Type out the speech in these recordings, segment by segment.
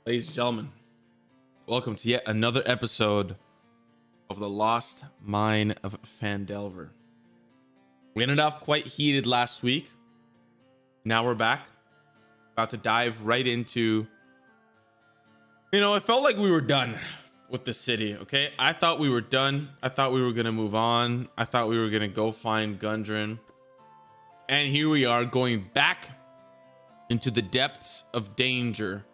Ladies and gentlemen, welcome to yet another episode of the Lost Mine of Phandelver. We ended off quite heated last week. Now we're back. About to dive right into... it felt like we were done with the city, okay? I thought we were done. I thought we were going to move on. I thought we were going to go find Gundren. And here we are going back into the depths of danger.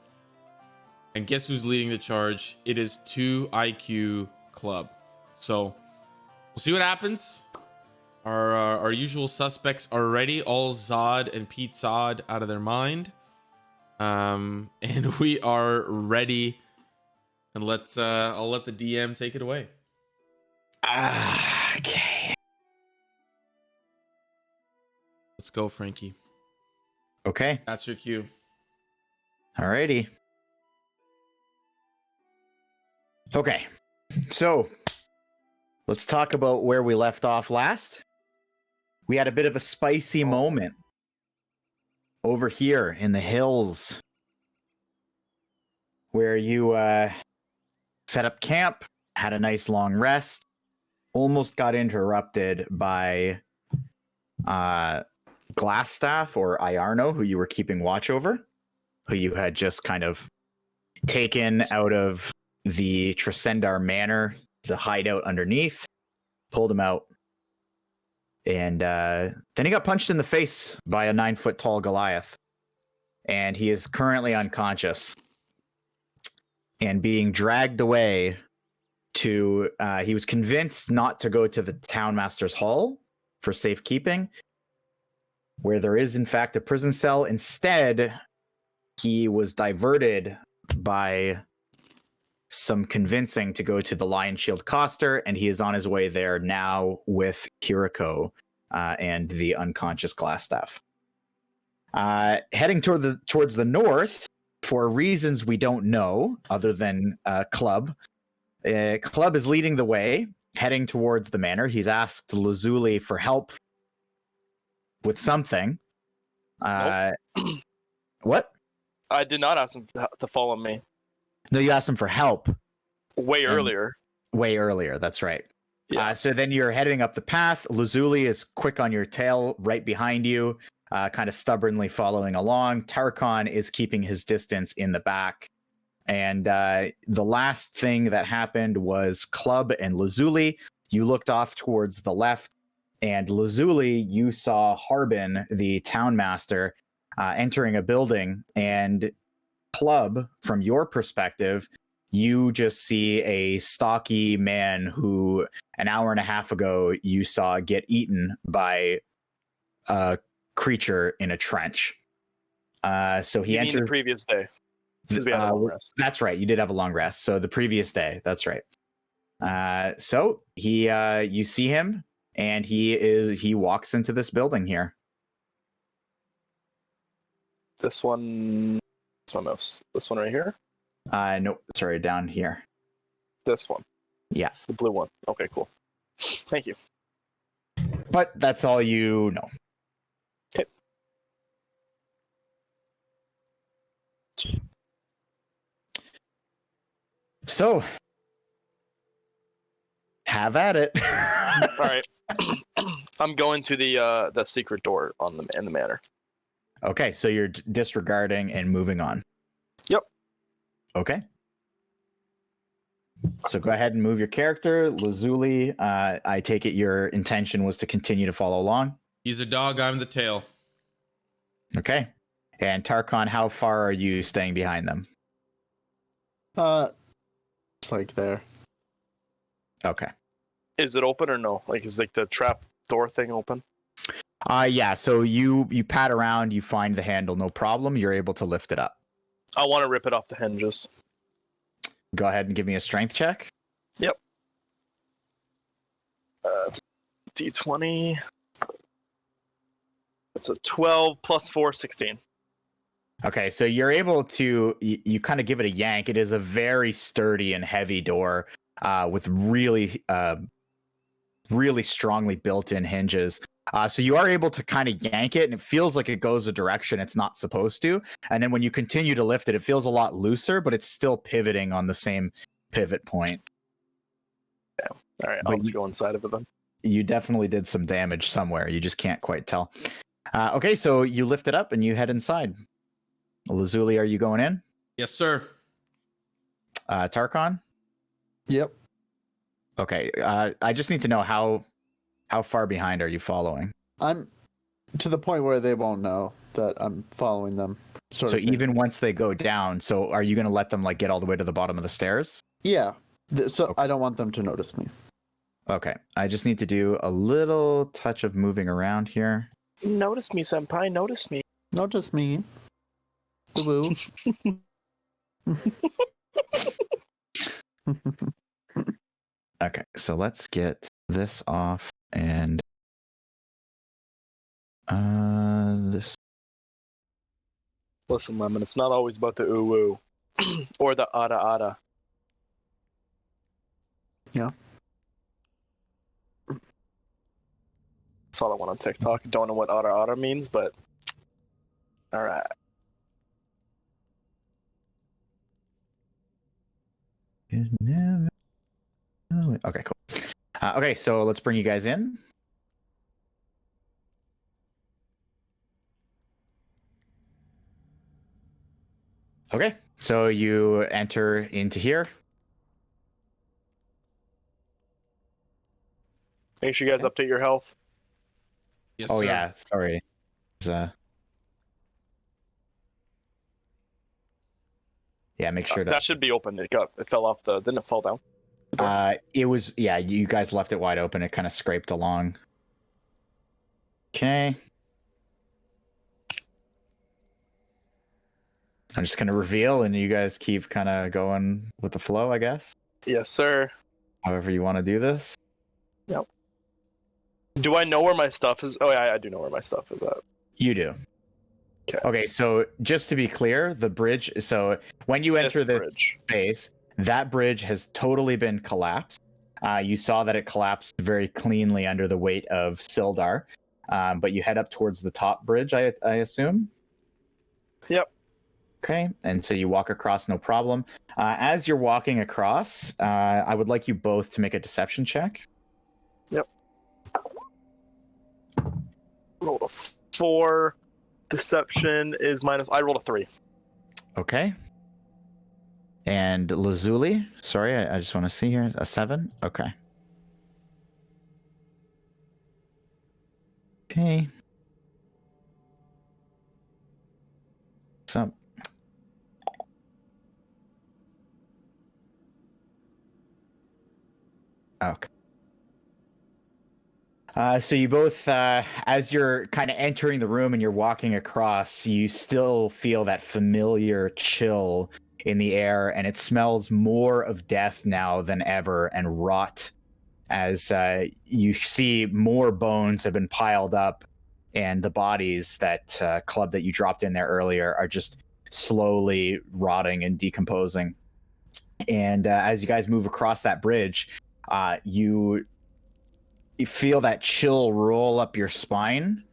And guess who's leading the charge? It is 2IQ Club. So we'll see what happens. Our usual suspects are ready. All Zod and Pete Zod out of their mind. And we are ready. And I'll let the DM take it away. Okay. Let's go, Frankie. Okay. That's your cue. Alrighty. Okay. So let's talk about where we left off last. We had a bit of a spicy moment over here in the hills where you set up camp, had a nice long rest, almost got interrupted by Glassstaff or Iarno, who you were keeping watch over, who you had just kind of taken out of the Tresendar Manor, the hideout underneath, pulled him out. And then he got punched in the face by a 9-foot tall Goliath. And he is currently unconscious and being dragged away to, he was convinced not to go to the Townmaster's Hall for safekeeping, where there is in fact a prison cell. Instead, he was diverted by some convincing to go to the Lion Shield Coster, and he is on his way there now with Kiriko and the unconscious Glassstaff. Heading towards the north, for reasons we don't know, other than Club. Club is leading the way, heading towards the manor. He's asked Lazuli for help with something. Nope. What? I did not ask him to follow me. No, you asked him for help. Way earlier, that's right. Yeah. So then you're heading up the path. Lazuli is quick on your tail, right behind you, kind of stubbornly following along. Tarkon is keeping his distance in the back. And the last thing that happened was Club and Lazuli. You looked off towards the left, and Lazuli, you saw Harbin, the townmaster, entering a building, and Club, from your perspective, you just see a stocky man who an hour and a half ago you saw get eaten by a creature in a trench. So he entered the previous day. Because we had a long rest. That's right. You did have a long rest. So the previous day. That's right. So he, you see him, and he walks into this building here. This one right here? No, sorry, down here. This one. Yeah. The blue one. Okay, cool. Thank you. But that's all you know. Okay. So, have at it. All right. I'm going to the secret door in the manor. Okay, so you're disregarding and moving on. Yep. Okay. So go ahead and move your character. Lazuli, I take it your intention was to continue to follow along? He's a dog, I'm the tail. Okay. And Tarkon, how far are you staying behind them? It's like there. Okay. Is it open or no? Like, is the trap door thing open? Yeah, so you pat around, you find the handle, no problem. You're able to lift it up. I want to rip it off the hinges. Go ahead and give me a strength check. Yep. D20. It's a 12 plus 4, 16. Okay, so you're able to, you kind of give it a yank. It is a very sturdy and heavy door with really strongly built-in hinges. So you are able to kind of yank it, and it feels like it goes a direction it's not supposed to. And then when you continue to lift it, it feels a lot looser, but it's still pivoting on the same pivot point. Yeah. All right, But I'll just go inside of it then. You definitely did some damage somewhere. You just can't quite tell. Okay, so you lift it up and you head inside. Lazuli, are you going in? Yes, sir. Tarkon? Yep. Okay, I just need to know how far behind are you following? I'm to the point where they won't know that I'm following them. So even once they go down, so are you going to let them like get all the way to the bottom of the stairs? Yeah. So Okay. I don't want them to notice me. Okay, I just need to do a little touch of moving around here. Notice me, senpai. Notice me. Not just me. Woo. Okay, so let's get this off and this. Listen, Lemon, it's not always about the ooh-woo. Or the ada-ada. Yeah. That's all I want on TikTok. Don't know what ada-ada means, but... Alright. Okay, cool. Okay, so let's bring you guys in. Okay, so you enter into here. Make sure you guys update your health. Yes, Oh sir. yeah, sorry. Yeah, make sure That should be open. It fell off the... Didn't it fall down? it was, yeah, you guys left it wide open. It kind of scraped along. Okay. I'm just going to reveal and you guys keep kind of going with the flow, I guess. Yes, sir. However you want to do this. Do I know where my stuff is? Oh, yeah, I do know where my stuff is at. You do. Okay, so just to be clear, the bridge, so when you enter this bridge. space, that bridge has totally been collapsed. You saw that it collapsed very cleanly under the weight of Sildar, but you head up towards the top bridge, I assume? Yep. Okay, and so you walk across, no problem. As you're walking across, I would like you both to make a deception check. Yep. Rolled a 4. Deception is minus... I rolled a 3. Okay. And Lazuli, sorry, I just want to see here, a 7? Okay. Okay. What's up? Okay. So you both, as you're kind of entering the room and you're walking across, you still feel that familiar chill in the air, and it smells more of death now than ever and rot, as you see more bones have been piled up, and the bodies that club that you dropped in there earlier are just slowly rotting and decomposing. And as you guys move across that bridge, you feel that chill roll up your spine,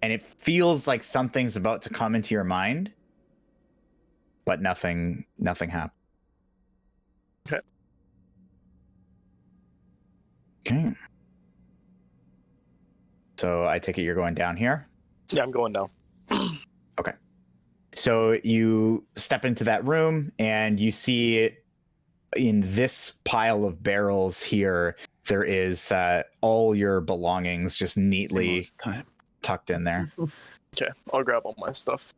and it feels like something's about to come into your mind, but nothing happened. Okay. Okay. So I take it you're going down here? Yeah, I'm going down. Okay. So you step into that room and you see in this pile of barrels here, there is all your belongings just neatly tucked in there. Okay, I'll grab all my stuff.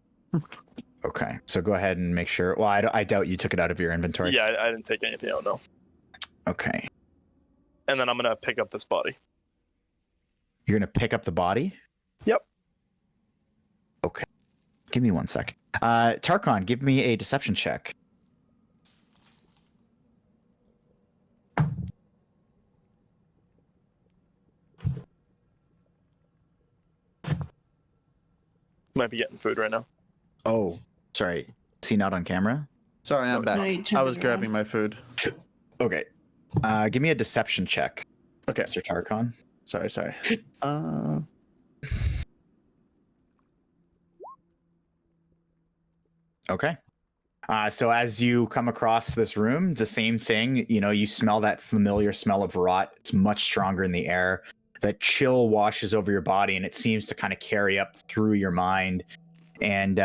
Okay, so go ahead and make sure. Well, I doubt you took it out of your inventory. Yeah, I didn't take anything out, no. Okay. And then I'm going to pick up this body. You're going to pick up the body? Yep. Okay. Give me 1 second. Tarkon, give me a deception check. Might be getting food right now. Oh, sorry. Is he not on camera? Sorry, I'm back. No, you turned I was it grabbing around. my food. Okay. Give me a deception check. Okay. Mr. Tarkon. Sorry. Okay. So as you come across this room, the same thing, you smell that familiar smell of rot. It's much stronger in the air. That chill washes over your body, and it seems to kind of carry up through your mind. And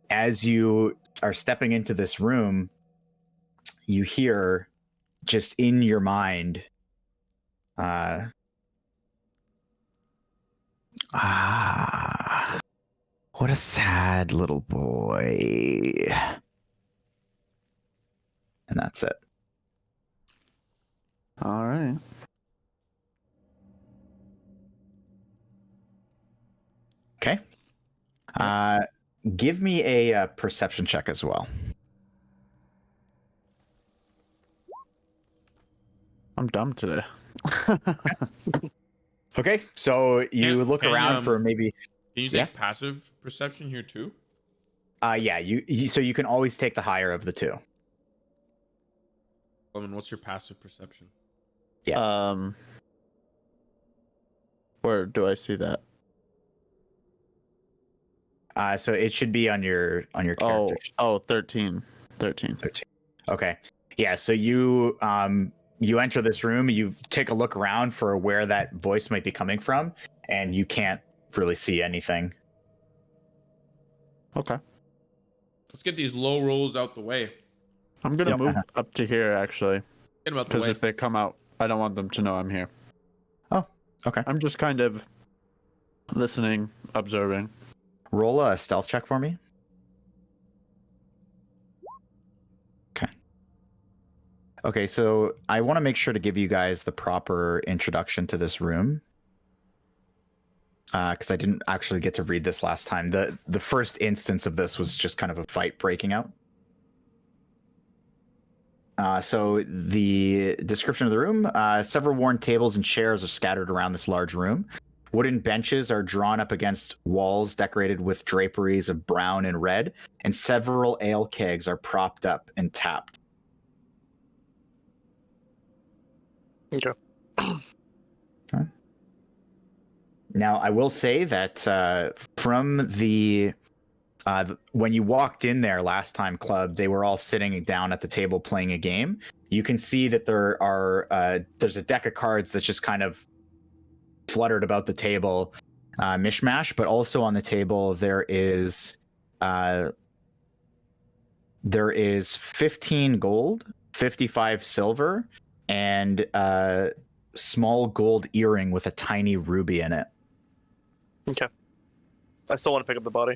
as you are stepping into this room, you hear just in your mind, what a sad little boy. And that's it. All right. Okay. Give me a perception check as well. I'm dumb today. Okay, so you look around for maybe. Can you take passive perception here too? Yeah, so you can always take the higher of the two. I mean, what's your passive perception? Yeah. Where do I see that? So it should be on your character. Oh, 13. Okay. Yeah, so you enter this room, you take a look around for where that voice might be coming from, and you can't really see anything. Okay. Let's get these low rolls out the way. I'm gonna move up to here actually, Get them out the because way. if they come out, I don't want them to know I'm here. Oh, okay. I'm just kind of listening, observing. Roll a stealth check for me. Okay, so I want to make sure to give you guys the proper introduction to this room. Because I didn't actually get to read this last time. The first instance of this was just kind of a fight breaking out. So the description of the room, several worn tables and chairs are scattered around this large room. Wooden benches are drawn up against walls decorated with draperies of brown and red, and several ale kegs are propped up and tapped. Okay. Now, I will say that from the when you walked in there last time, Club, they were all sitting down at the table playing a game. You can see that there's a deck of cards that's just kind of fluttered about the table, mishmash. But also on the table there is 15 gold, 55 silver, and a small gold earring with a tiny ruby in it. Okay. I still want to pick up the body.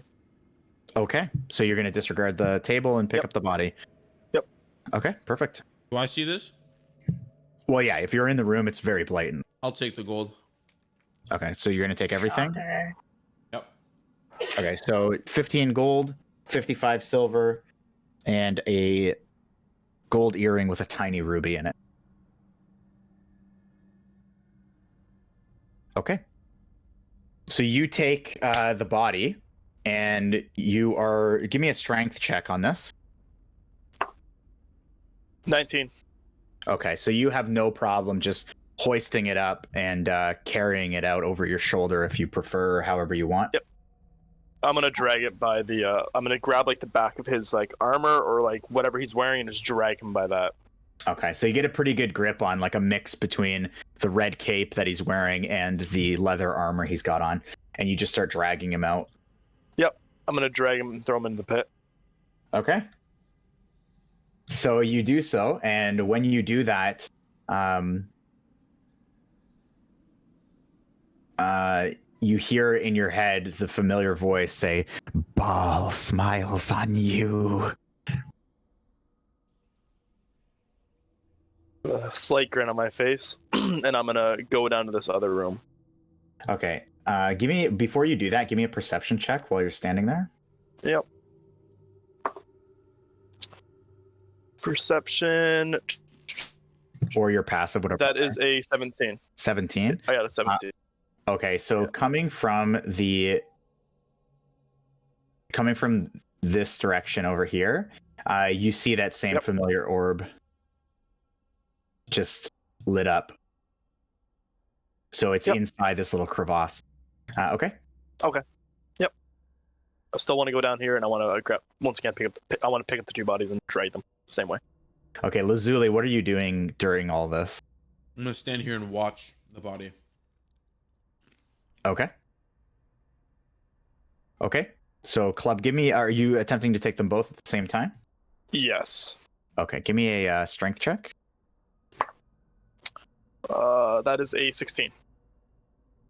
Okay, so you're going to disregard the table and pick up the body. Yep. Okay, perfect. Do I see this? Well, yeah, if you're in the room, it's very blatant. I'll take the gold. Okay, so you're going to take everything? Yep. Okay, so 15 gold, 55 silver, and a gold earring with a tiny ruby in it. Okay. So you take the body, and you are... Give me a strength check on this. 19. Okay, so you have no problem just hoisting it up and carrying it out over your shoulder if you prefer, or however you want. Yep. I'm gonna drag it by the. I'm gonna grab like the back of his like armor or like whatever he's wearing and just drag him by that. Okay, so you get a pretty good grip on like a mix between the red cape that he's wearing and the leather armor he's got on, and you just start dragging him out. Yep. I'm gonna drag him and throw him in the pit. Okay. So you do so, and when you do that, you hear in your head the familiar voice say, "Baal smiles on you." A slight grin on my face, and I'm gonna go down to this other room. Okay. Before you do that, give me a perception check while you're standing there. Yep. Perception. Or your passive, whatever. That is a 17. 17? I got a 17. Okay, so coming from this direction over here, you see that same familiar orb just lit up. So it's Yep. inside this little crevasse. Okay. I still want to go down here, and I want to grab once again. I want to pick up the 2 bodies and drag them same way. Okay, Lazuli, what are you doing during all this? I'm gonna stand here and watch the body. Okay. Okay. So, Club, are you attempting to take them both at the same time? Yes. Okay, give me a strength check. That is a 16.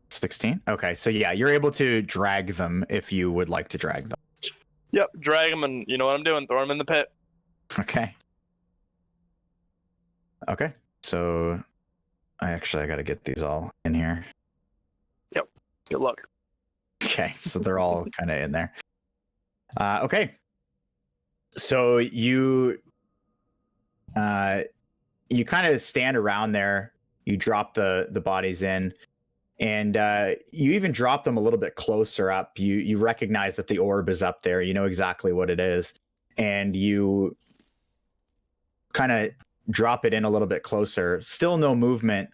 16. Okay, so yeah, you're able to drag them if you would like to drag them. Yep, drag them, and you know what I'm doing. Throw them in the pit. Okay. Okay, so I got to get these all in here. Good luck. Okay, so they're all kind of in there. Okay. So you kind of stand around there. You drop the bodies in, and you even drop them a little bit closer up. You recognize that the orb is up there. You know exactly what it is, and you kind of drop it in a little bit closer. Still no movement.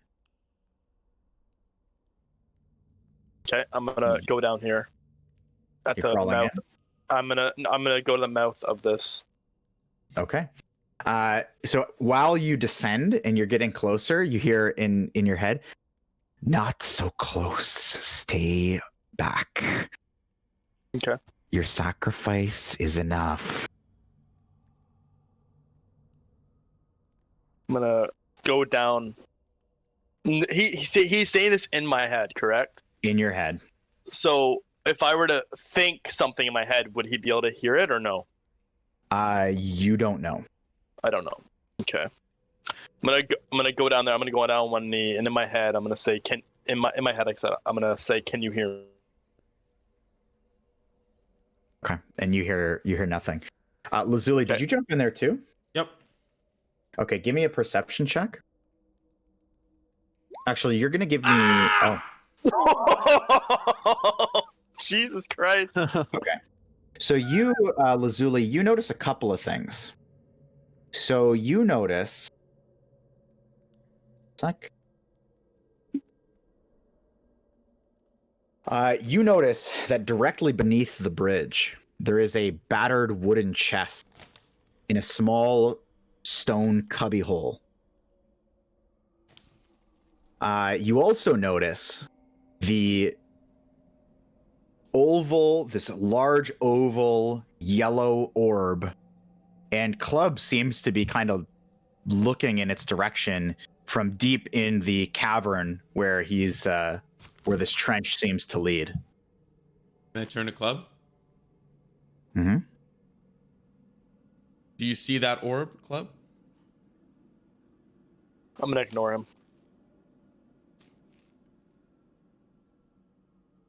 Okay, I'm gonna go down here at You're the crawling mouth. I'm gonna go to the mouth of this. Okay. So while you descend and you're getting closer, you hear in your head, "Not so close. Stay back. Okay. Your sacrifice is enough." I'm gonna go down. He's saying this in my head, correct? In your head. So if I were to think something in my head, would he be able to hear it or no? You don't know. I don't know. Okay. I'm gonna go down there. I'm gonna go down on one knee, and in my head, I'm gonna say, in my head, I'm gonna say, "Can you hear me?" Okay. And you hear nothing. Lazuli, did Okay. you jump in there too? Yep. Okay, give me a perception check. Actually, you're gonna give me oh, Jesus Christ. okay. So you, Lazuli, you notice a couple of things. So you notice. You notice that directly beneath the bridge, there is a battered wooden chest in a small stone cubbyhole. You also notice this large oval yellow orb, and Club seems to be kind of looking in its direction from deep in the cavern where where this trench seems to lead. Can I turn to Club? Mm-hmm. Do you see that orb, Club? I'm gonna ignore him.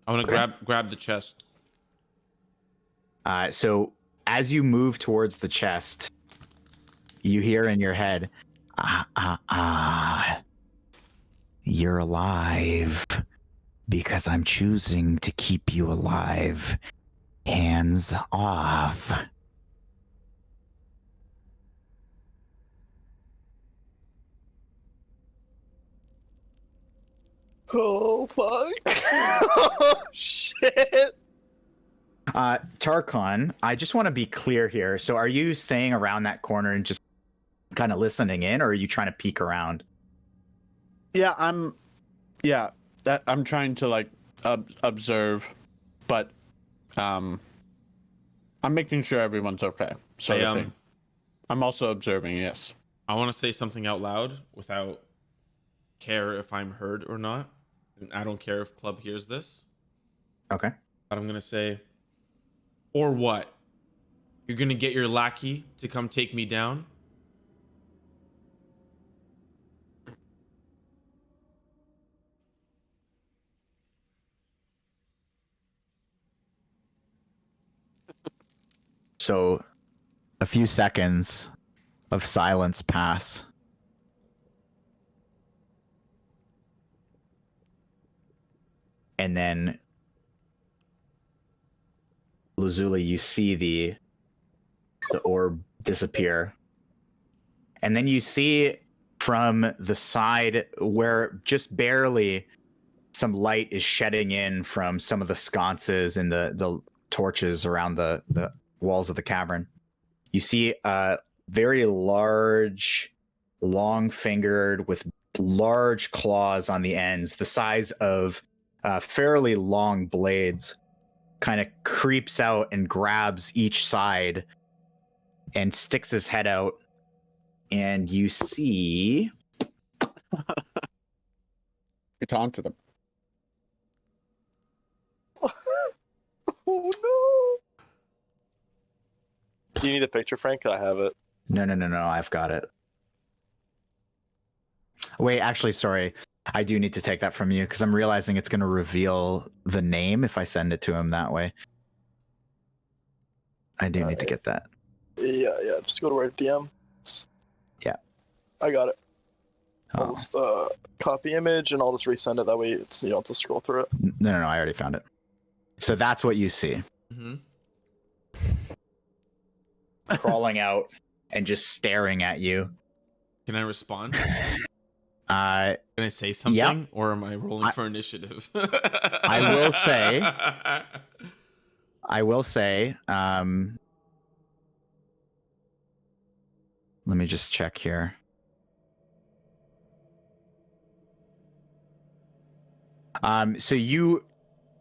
I want to Okay. grab the chest. So as you move towards the chest, you hear in your head, you're alive because I'm choosing to keep you alive. Hands off. Oh fuck! Oh shit! Tarkon, I just want to be clear here. So are you staying around that corner and just kind of listening in, or are you trying to peek around? Yeah, I'm trying to like observe, but I'm making sure everyone's okay. Sort of thing. I'm also observing. Yes. I want to say something out loud without care if I'm heard or not. And I don't care if Club hears this. Okay. But I'm gonna say, or what? You're gonna get your lackey to come take me down? So a few seconds of silence pass. And then Lazuli, you see the orb disappear. And then you see from the side where just barely some light is shedding in from some of the sconces and the torches around the walls of the cavern. You see a very large, long-fingered with large claws on the ends, the size of fairly long blades, kind of creeps out and grabs each side and sticks his head out. And you see... It's on to them. Oh no! Do you need a picture, Phrank? I have it. No, I've got it. Wait, actually, sorry. I do need to take that from you because I'm realizing it's going to reveal the name if I send it to him that way. I do need to get that. Yeah. Just go to our DM. Yeah. I got it. Oh. I'll just copy image and I'll just resend it. That way it's, you don't have to scroll through it. No, I already found it. So that's what you see. Mm-hmm. Crawling out and just staring at you. Can I respond? Can I say something, yeah. or am I rolling for initiative? I will say. Let me just check here.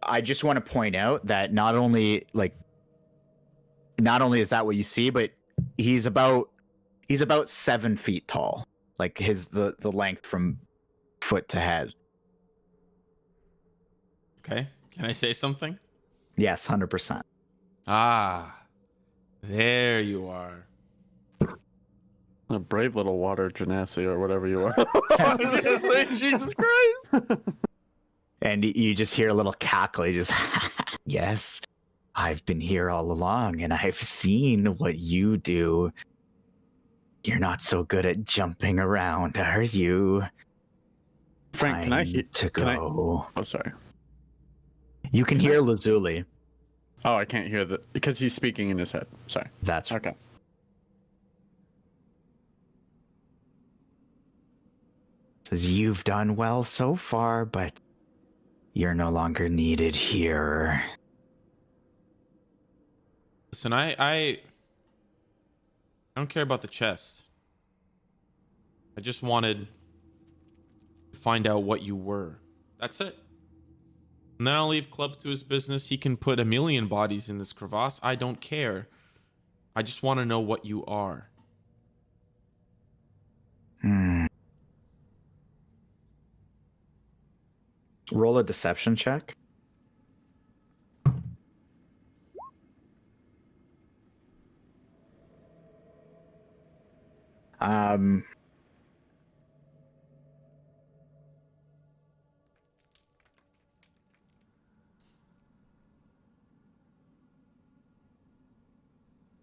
I just want to point out that not only is that what you see, but he's about 7 feet tall, like the length from foot to head. Okay. Can I say something? Yes, 100%. Ah, there you are. A brave little water genasi or whatever you are. I was gonna say, Jesus Christ! And you just hear a little cackle. You just, yes, I've been here all along and I've seen what you do. You're not so good at jumping around, are you? Phrank, can I hear? To go. Oh, sorry. You can hear Lazuli. Oh, I can't hear that because he's speaking in his head. Sorry. That's Okay. Says you've done well so far, but you're no longer needed here. Listen, I don't care about the chest. I just wanted to find out what you were. That's it. And then I'll leave Club to his business. He can put 1,000,000 bodies in this crevasse. I don't care. I just want to know what you are. Roll a deception check.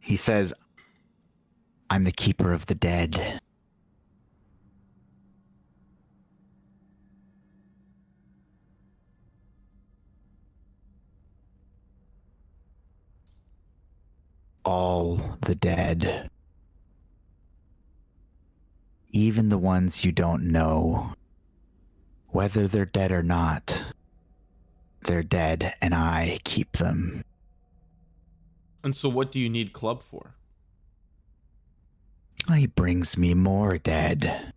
He says, I'm the keeper of the dead. All the dead. Even the ones you don't know. Whether they're dead or not, they're dead and I keep them. And so what do you need Club for? He brings me more dead.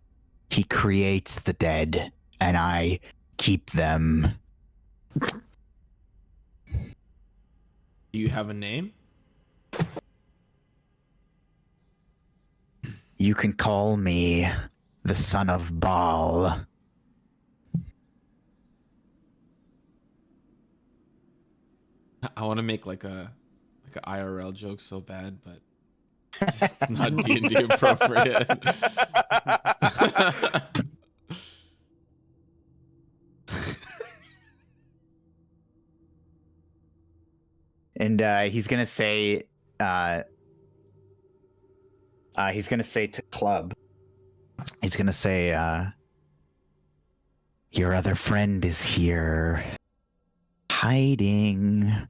He creates the dead and I keep them. Do you have a name? You can call me the son of Baal. I want to make like a IRL joke so bad, but it's not D&D appropriate. And he's gonna say to Club, he's gonna say, your other friend is here, hiding.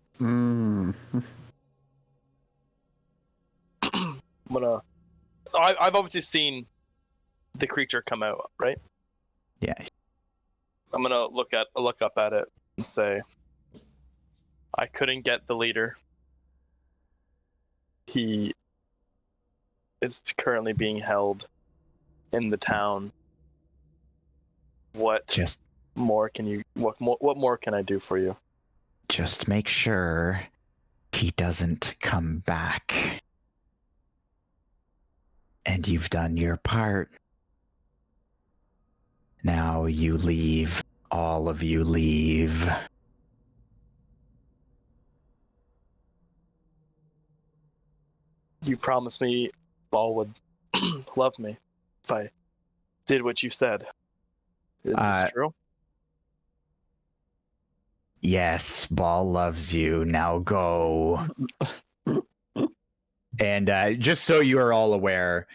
I've obviously seen the creature come out, right? Yeah. look up at it and say, I couldn't get the leader. He is currently being held in the town. What more can I do for you? Just make sure he doesn't come back. And you've done your part. Now you leave. All of you leave. You promised me Ball would love me if I did what you said. Is this true? Yes, Ball loves you. Now go. And just so you are all aware,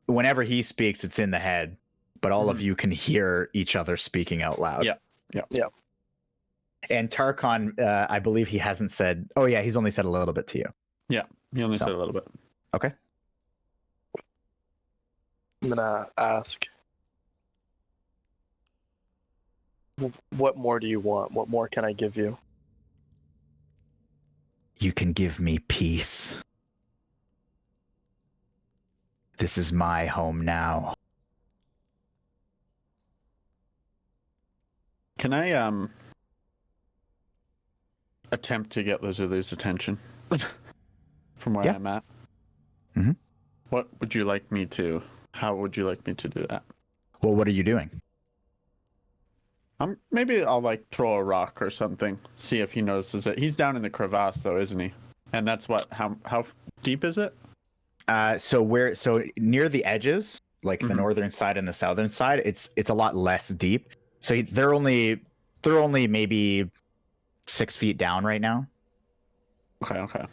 whenever he speaks, it's in the head, but all of you can hear each other speaking out loud. Yeah. And Tarkon, I believe he hasn't said. Oh yeah, he's only said a little bit to you. Yeah, he only said a little bit. Okay. I'm gonna ask, what more do you want? What more can I give you? You can give me peace. This is my home now. Can I attempt to get Lazuli's attention from where I'm at? Mm-hmm. What would you like me to? How would you like me to do that? Well, what are you doing? Maybe I'll like throw a rock or something. See if he notices it. He's down in the crevasse though, isn't he? And that's what? How deep is it? So near the edges, like the northern side and the southern side, it's a lot less deep. So they're only maybe 6 feet down right now. Okay.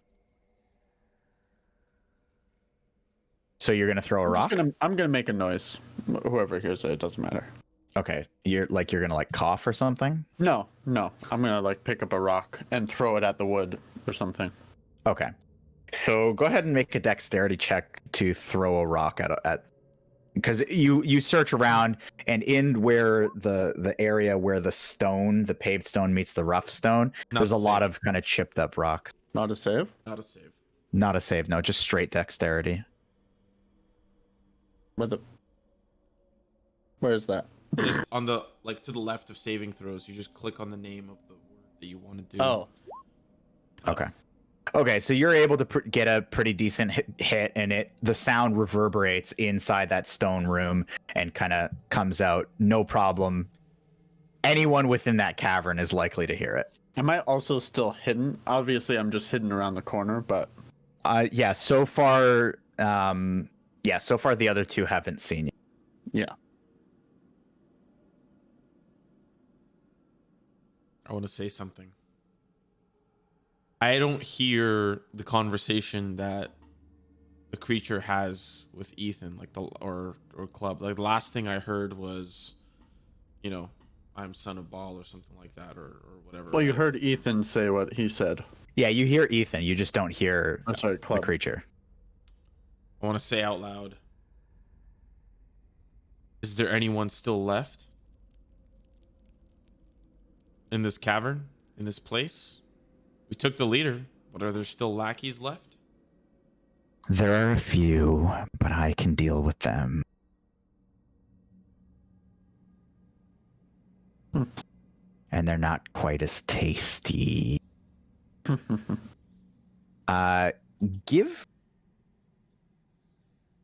So you're gonna throw a rock? I'm gonna make a noise. Whoever hears it doesn't matter. Okay. You're gonna like cough or something? No. I'm gonna like pick up a rock and throw it at the wood or something. Okay. So go ahead and make a dexterity check to throw a rock at because you search around, and in where the area where the paved stone meets the rough stone, there's a lot of kind of chipped up rocks. Not a save? Not a save. Not a save, no, just straight dexterity. Where is that? Just on the to the left of saving throws, you just click on the name of the word that you want to do. Oh. Okay, so you're able to get a pretty decent hit, and the sound reverberates inside that stone room and kind of comes out, no problem. Anyone within that cavern is likely to hear it. Am I also still hidden? Obviously, I'm just hidden around the corner, but... Yeah, so far the other two haven't seen you. Yeah. I want to say something. I don't hear the conversation that the creature has with Ethan, or Club. Like the last thing I heard was, I'm son of Ball or something like that, or whatever. Well, you heard Ethan say what he said. Yeah, you hear Ethan. You just don't hear Club. The creature. I want to say out loud. Is there anyone still left in this cavern, in this place? We took the leader, but are there still lackeys left? There are a few, but I can deal with them. And they're not quite as tasty.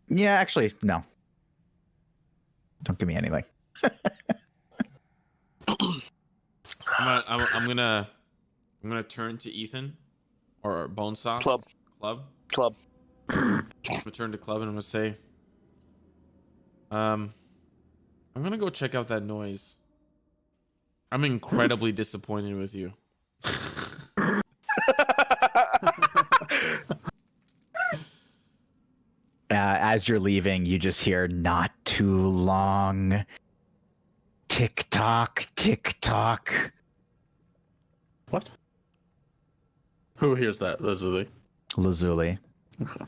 Yeah, actually, no. Don't give me anything. I'm gonna turn to Ethan or Bonesaw. Club. I'm gonna turn to Club and I'm gonna say, I'm gonna go check out that noise. I'm incredibly disappointed with you. As you're leaving, you just hear not too long. Tick tock, tick tock. What? Who hears that, Lazuli? Lazuli. Okay.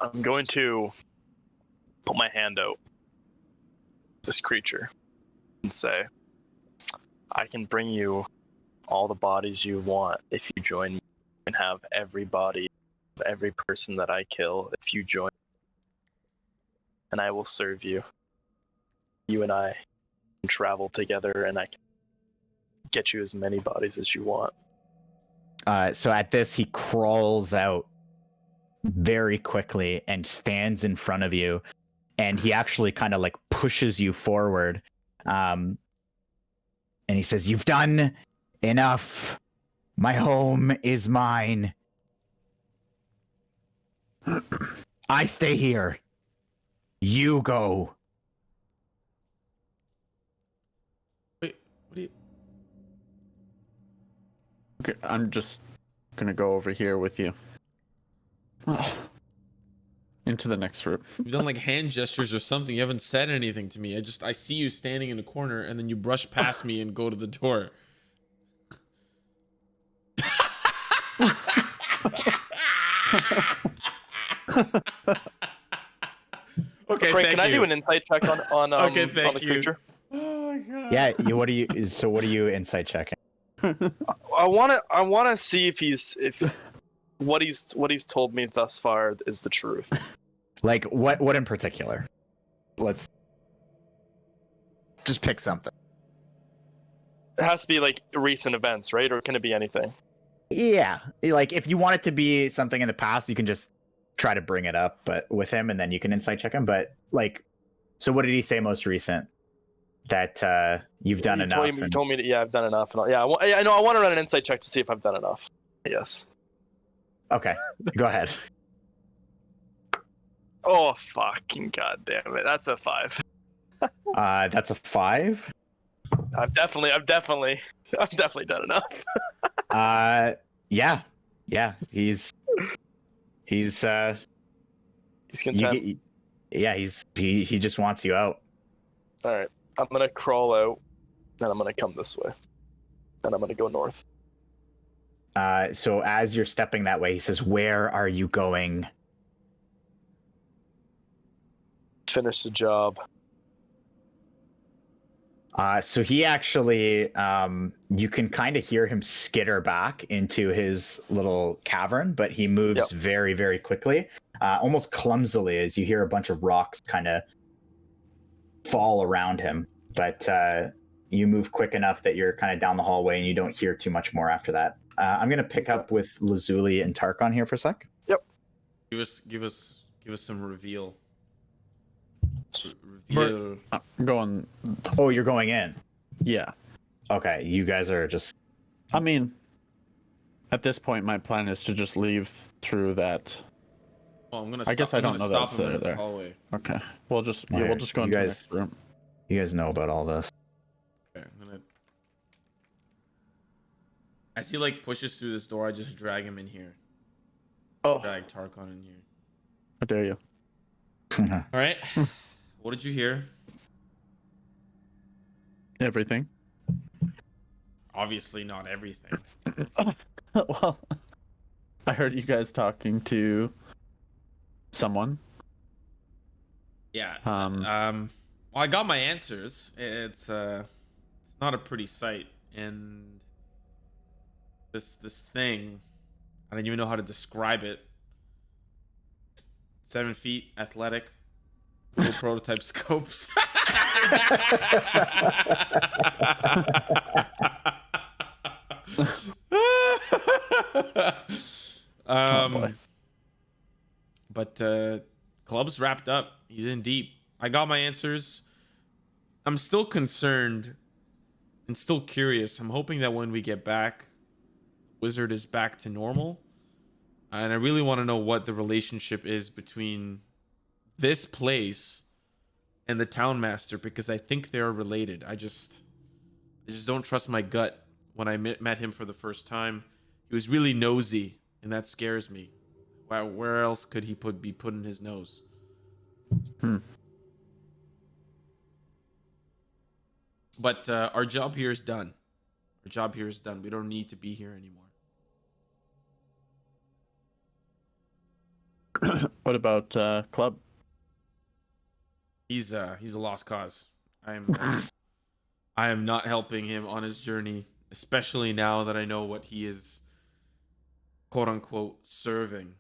I'm going to put my hand out. This creature. and say, I can bring you all the bodies you want if you join me, and have every body, every person that I kill if you join, and I will serve you. You and I can travel together, and I can get you as many bodies as you want. So at this, he crawls out very quickly and stands in front of you, and he actually kind of like pushes you forward. And he says, "You've done enough. My home is mine. I stay here. You go." Wait, what do you? Okay, I'm just gonna go over here with you. Into the next room. You've done like hand gestures or something. You haven't said anything to me. I see you standing in a corner and then you brush past me and go to the door. Okay, Frank, thank can I you. do an insight check on Okay, on thank the you. creature? Oh my god. Yeah. What are you insight checking? I wanna see if what he's told me thus far is the truth. Like what in particular? Let's just pick something. It has to be like recent events, right? Or can it be anything? Yeah, like if you want it to be something in the past, you can just try to bring it up, but with him, and then you can insight check him. But like, so what did he say most recent? That you've done enough. He told me that, yeah, I've done enough. And yeah, I know. I want to run an insight check to see if I've done enough. Yes. Okay, go ahead. Oh fucking goddamn it! That's a 5. That's a 5. I've definitely done enough. Yeah. He's He's content. he just wants you out. All right, I'm gonna crawl out, and I'm gonna come this way, and I'm gonna go north. So as you're stepping that way, he says, "Where are you going?" Finish the job. So he actually, you can kind of hear him skitter back into his little cavern, but he moves very, very quickly, almost clumsily, as you hear a bunch of rocks kind of fall around him. But you move quick enough that you're kind of down the hallway and you don't hear too much more after that. I'm going to pick up with Lazuli and Tarkon here for a sec. Yep. Give us some reveal. Going. Oh, you're going in. Yeah. Okay, you guys are just. I mean, at this point, my plan is to just leave through that. Well, I guess I don't know that's there. Hallway. Okay. We'll just go You into the next room. You guys know about all this. Okay, as he like pushes through this door, I just drag him in here. Oh, Drag Tarkon in here. how dare you? All right. What did you hear? Everything. Obviously not everything. Well, I heard you guys talking to someone. Yeah. Um. Well, I got my answers. It's not a pretty sight, and this thing, I don't even know how to describe it. 7 feet, athletic, little prototype scopes. Boy. But club's wrapped up. He's in deep. I got my answers. I'm still concerned and still curious. I'm hoping that when we get back, Wizard is back to normal. And I really want to know what the relationship is between this place and the town master, because I think they're related. I just don't trust my gut. When I met him for the first time, he was really nosy, and that scares me. Where else could he be putting his nose? But our job here is done. We don't need to be here anymore. What about Club? He's a lost cause. I am not helping him on his journey, especially now that I know what he is, quote unquote, serving.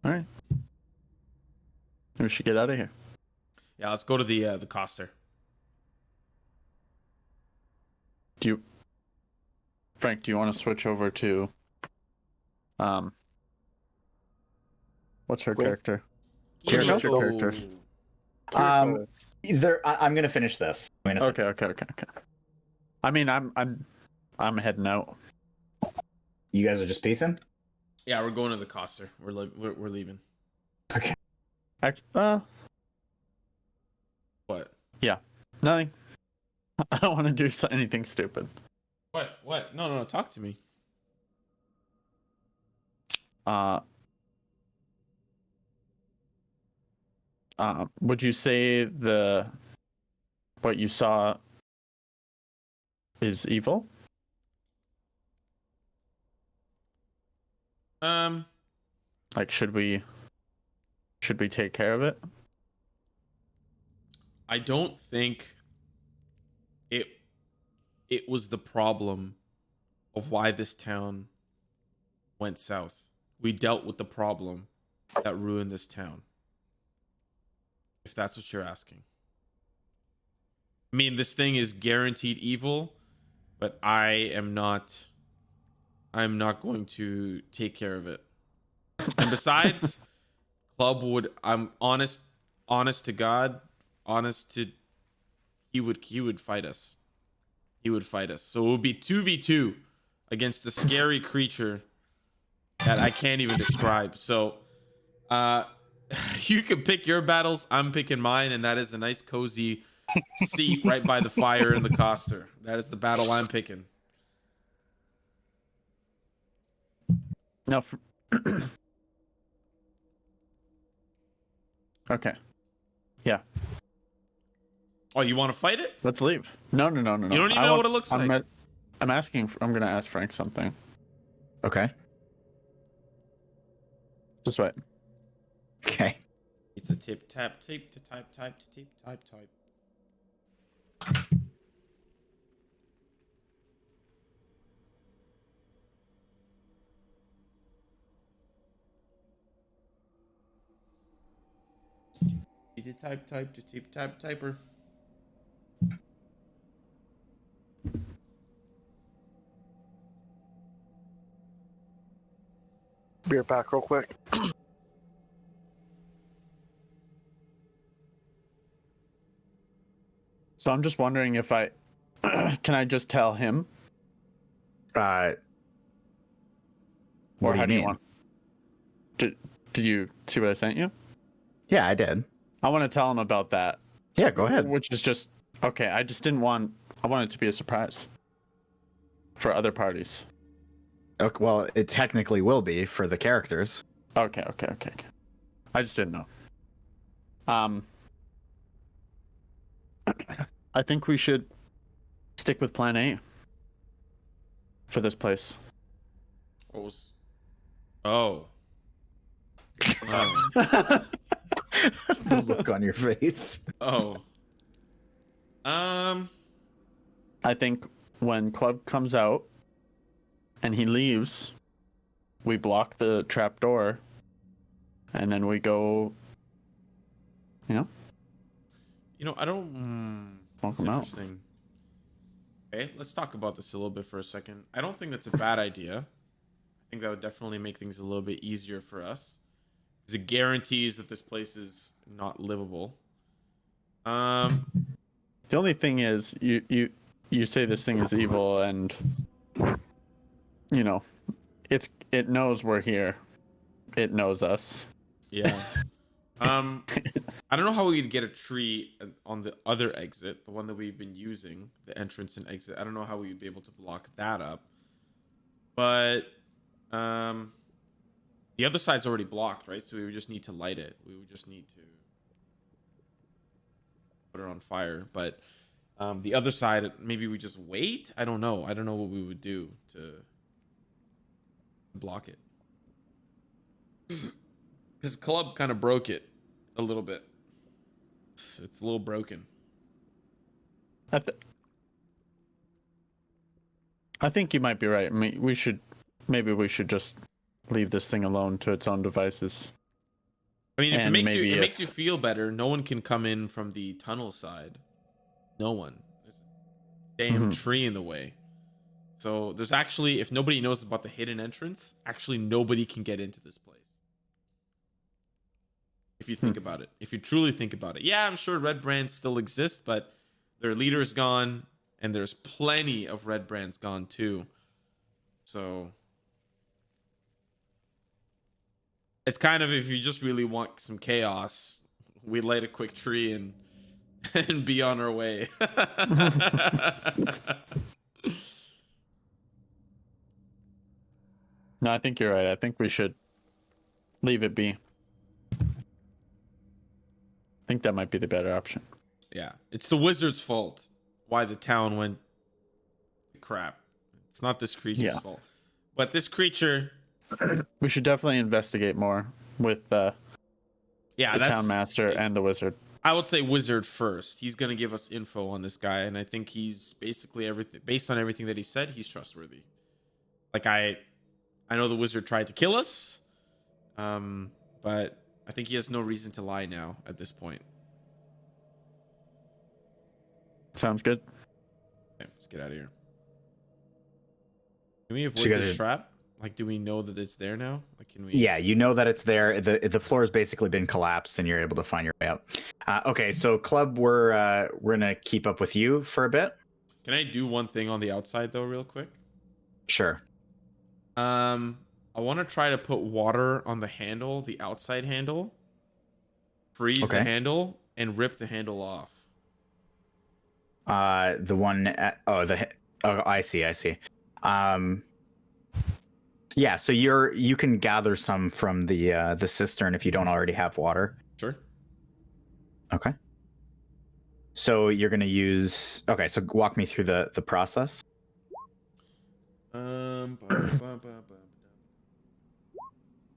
All right. We should get out of here. Yeah, let's go to the coster. Frank, do you want to switch over to what's her Wait. character? Kiriko? What's your character? I'm gonna finish this. Okay. I mean, I'm heading out. You guys are just pacing? Yeah, we're going to the coster. We're leaving. Okay. What? Yeah, nothing. I don't want to do anything stupid. What? No. Talk to me. Would you say what you saw is evil? Like, should we take care of it? I don't think it was the problem of why this town went south. We dealt with the problem that ruined this town. If that's what you're asking. I mean, this thing is guaranteed evil, but I'm not going to take care of it. And besides, I'm honest to God, he would fight us. He would fight us. So it would be 2v2 against a scary creature that I can't even describe. So you can pick your battles, I'm picking mine, and that is a nice cozy seat right by the fire in the coster. That is the battle I'm picking. No. Okay. Yeah. Oh, you want to fight it? Let's leave. No. You don't even know what it looks like. I'm gonna ask Frank something. Okay. Just wait. Okay. It's a tip tap tape to type to tip type. To type to tip type typer. Beer back real quick. So I'm just wondering if I can I just tell him, What or do how you do you mean? want? Did you see what I sent you? Yeah, I did. I want to tell him about that. Yeah, go ahead. Which is just okay. I just didn't want. I want it to be a surprise for other parties. Okay, well, it technically will be for the characters. Okay. I just didn't know. I think we should stick with Plan A for this place. What was? Oh. The look on your face. Oh. I think when Club comes out and he leaves, we block the trap door, and then we go. I don't. Walk That's him out. interesting. Okay, let's talk about this a little bit for a second. I don't think that's a bad idea. I think that would definitely make things a little bit easier for us, because it guarantees that this place is not livable. The only thing is, you say this thing is evil, and it knows we're here. It knows us. Yeah. I don't know how we'd get a tree on the other exit, the one that we've been using, the entrance and exit. I don't know how we'd be able to block that up. But the other side's already blocked, right? So we would just need to light it. We would just need to put it on fire. But the other side, maybe we just wait. I don't know. I don't know what we would do to block it. Because Club kind of broke it. A little bit. It's a little broken. I think you might be right. I mean, maybe we should just leave this thing alone to its own devices. I mean, if And it makes you maybe it if- makes you feel better, no one can come in from the tunnel side. No one. There's a damn tree in the way. So there's actually, if nobody knows about the hidden entrance, actually nobody can get into this place. If you think about it. If you truly think about it. Yeah, I'm sure red brands still exist, but their leader's gone, and there's plenty of red brands gone too. So it's kind of, if you just really want some chaos, we light a quick tree and and be on our way. No, I think you're right. I think we should leave it be. I think that might be the better option. Yeah, it's the wizard's fault why the town went to crap. It's not this creature's fault. But this creature, We should definitely investigate more with the that's town master and the wizard. I would say wizard first. He's gonna give us info on this guy, and I think he's basically everything. Based on everything that he said, he's trustworthy. Like I know the wizard tried to kill us, but I think he has no reason to lie now at this point. Sounds good. Okay, let's get out of here. Can we avoid So you guys this are- trap? Like, do we know that it's there now? Like, can we? Yeah, you know that it's there. The floor has basically been collapsed, and you're able to find your way out. Okay, so Club, we're gonna keep up with you for a bit. Can I do one thing on the outside though, real quick? Sure. I want to try to put water on the handle, the outside handle, freeze the Okay. handle, and rip the handle off. The one. I see. Yeah, so you can gather some from the cistern if you don't already have water. Sure. Okay. So you're gonna use. Okay, so walk me through the process. So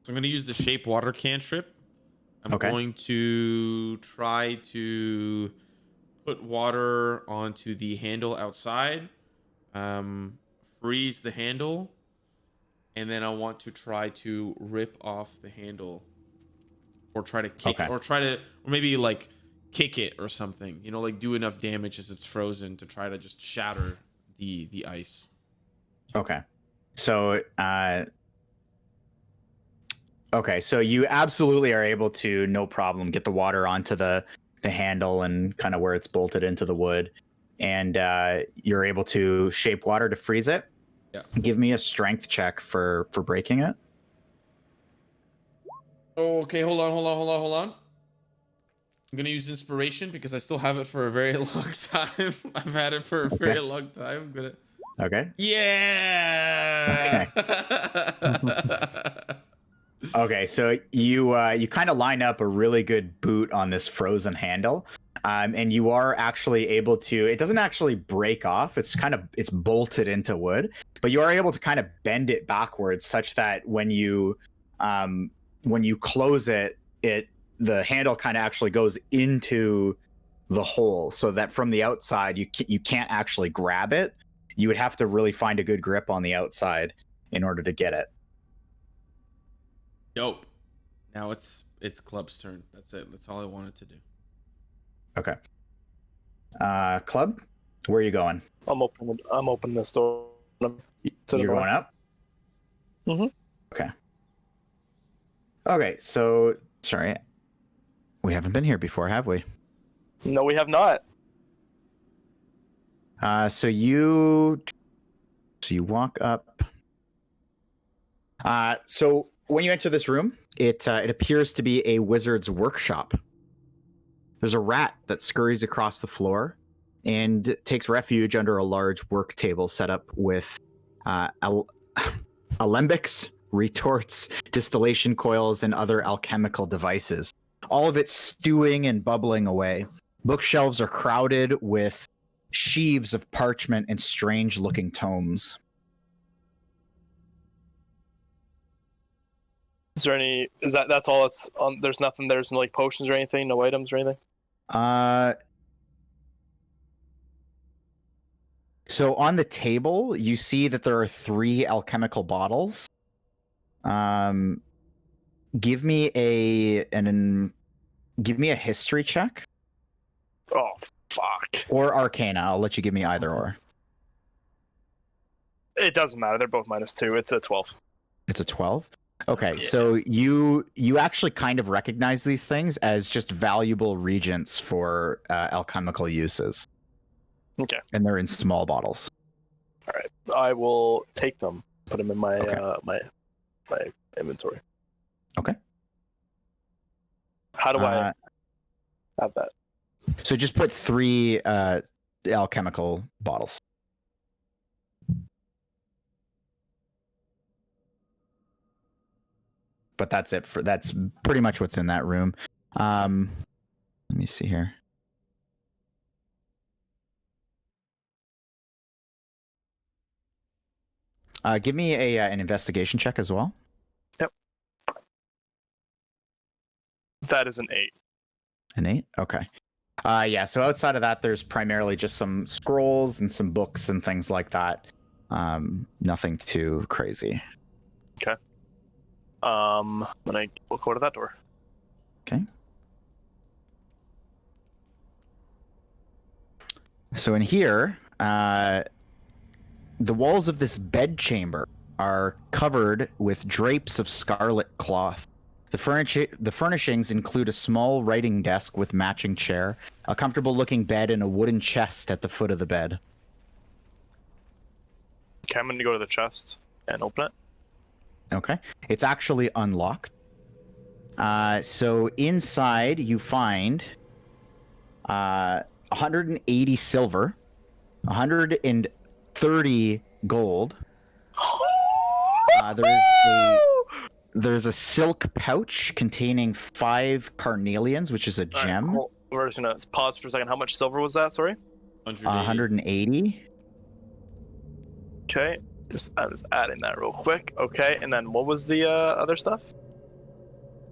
I'm gonna use the shape water cantrip. I'm Okay. going to try to put water onto the handle outside, freeze the handle, and then I want to try to rip off the handle, or try to kick, Okay. or maybe like kick it or something. You know, like do enough damage as it's frozen to try to just shatter the ice. Okay. So so you absolutely are able to, no problem, get the water onto the handle and kind of where it's bolted into the wood, and you're able to shape water to freeze it. Yeah. Give me a strength check for breaking it. Okay, hold on. I'm gonna use inspiration because I still have it for a very long time. I've had it for a very long time. I'm gonna. Okay. Yeah. Okay, so you kind of line up a really good boot on this frozen handle, and you are actually able to. It doesn't actually break off. It's bolted into wood, but you are able to kind of bend it backwards such that when you close it, the handle kind of actually goes into the hole, so that from the outside you can't actually grab it. You would have to really find a good grip on the outside in order to get it. Dope. Now it's Club's turn. That's it. That's all I wanted to do. Okay. Club, where are you going? I'm opening this door. To the You're north. going up? Mhm. Okay. Okay, so sorry. We haven't been here before, have we? No, we have not. So you walk up. So when you enter this room, it appears to be a wizard's workshop. There's a rat that scurries across the floor and takes refuge under a large work table set up with alembics, retorts, distillation coils, and other alchemical devices. All of it stewing and bubbling away. Bookshelves are crowded with sheaves of parchment and strange-looking tomes. there any? That's all? It's on. There's nothing. There's no like potions or anything. No items or anything. So on the table, you see that there are 3 alchemical bottles. Give me a history check Oh fuck! or arcana. I'll let you give me either or. It doesn't matter. They're both -2. It's a 12. It's a 12. Okay, Yeah. so you actually kind of recognize these things as just valuable regents for alchemical uses. Okay. And they're in small bottles. All right. I will take them. Put them in my Okay. my inventory. Okay. How do I have that? So just put 3 alchemical bottles. But that's pretty much what's in that room. Let me see here. Give me an investigation check as well. Yep. That is an 8. An 8? Okay. Yeah, so outside of that, there's primarily just some scrolls and some books and things like that. Nothing too crazy. Okay. We'll go to that door. Okay. So in here, the walls of this bedchamber are covered with drapes of scarlet cloth. The furnishings include a small writing desk with matching chair, a comfortable-looking bed, and a wooden chest at the foot of the bed. Okay, I'm going to go to the chest and open it. Okay. It's actually unlocked. So inside you find 180 silver, 130 gold. There's a silk pouch containing 5 carnelians, which is a gem. Right, cool. We're just going to pause for a second. How much silver was that? Sorry? 180. Okay. I'm just adding that real quick. Okay, and then what was the other stuff?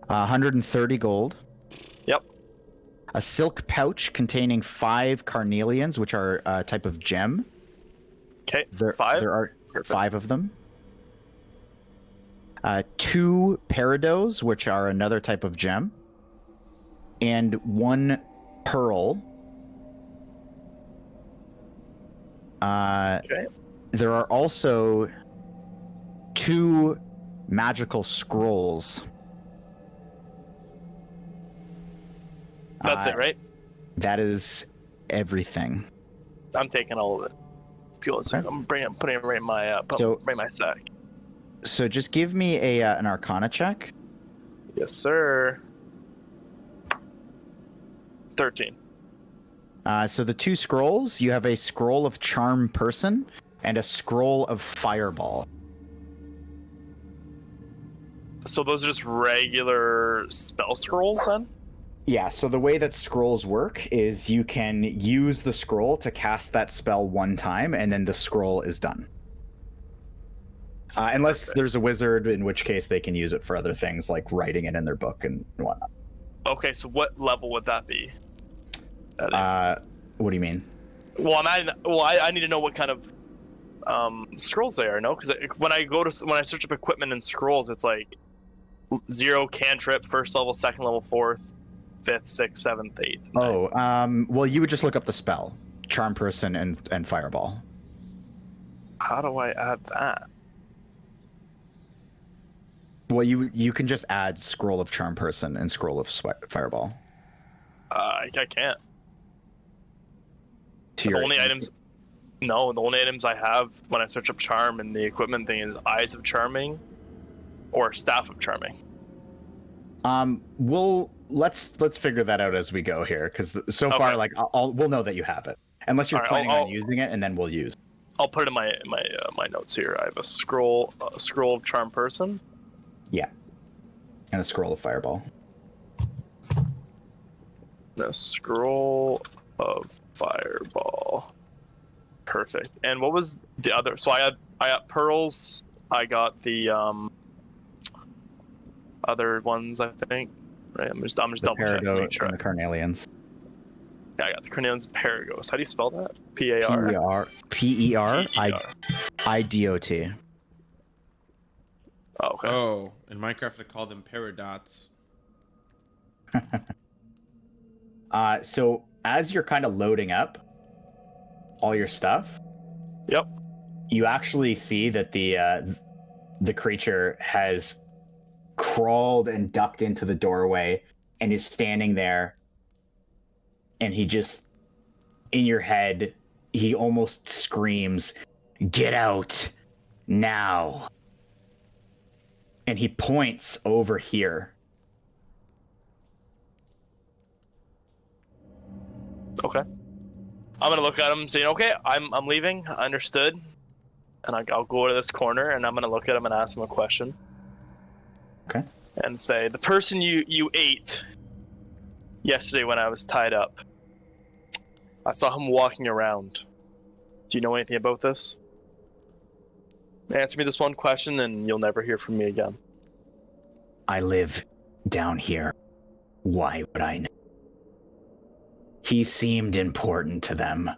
130 gold. Yep. A silk pouch containing 5 carnelians, which are a type of gem. Okay, There 5? There are Perfect. 5 of them. 2 peridos, which are another type of gem. And 1 pearl. Okay. There are also 2 magical scrolls. That's it, right? That is everything. I'm taking all of it. Let's go. I'm putting it right in my right in my sack. So just give me an Arcana check. Yes, sir. 13. So the 2 scrolls, you have a scroll of Charm Person and a scroll of Fireball. So those are just regular spell scrolls then? Yeah, so the way that scrolls work is you can use the scroll to cast that spell one time, and then the scroll is done. Unless there's a wizard, in which case they can use it for other things, like writing it in their book and whatnot. Okay, so what level would that be? What do you mean? Well, I need to know what kind of scrolls they are, no? Because when I search up equipment and scrolls, it's like 0 cantrip, 1st level, 2nd level, 4th, 5th, 6th, 7th, 8th. Oh, well, you would just look up the spell, Charm Person and Fireball. How do I add that? Well, you can just add Scroll of Charm Person and Scroll of Fireball. I can't. To The your only items I have when I search up charm and the equipment thing is Eyes of Charming or Staff of Charming. Let's figure that out as we go here, because so Okay. far, like, we'll know that you have it, unless you're All right, planning I'll- on using it, and then we'll use. I'll put it in my notes here. I have a scroll of Charm Person. Yeah, and a Scroll of Fireball. And a Scroll of Fireball. Perfect. And what was the other? So I got pearls. I got the other ones, I think. Right, I'm just double checking. Peridot and the Carnelians. Yeah, I got the Carnelians and Perigos. How do you spell that? P-A-R? P-E-R-I-D-O-T. Oh, okay. Oh, in Minecraft I call them paradots. So as you're kind of loading up all your stuff, Yep. you actually see that the creature has crawled and ducked into the doorway and is standing there, and he just, in your head, he almost screams, "Get out now!" And he points over here. Okay. I'm gonna look at him saying, okay, I'm leaving. Understood. And I'll go to this corner and I'm gonna look at him and ask him a question. Okay. And say, the person you ate yesterday when I was tied up, I saw him walking around. Do you know anything about this? Answer me this one question and you'll never hear from me again. I live down here. Why would I know? He seemed important to them.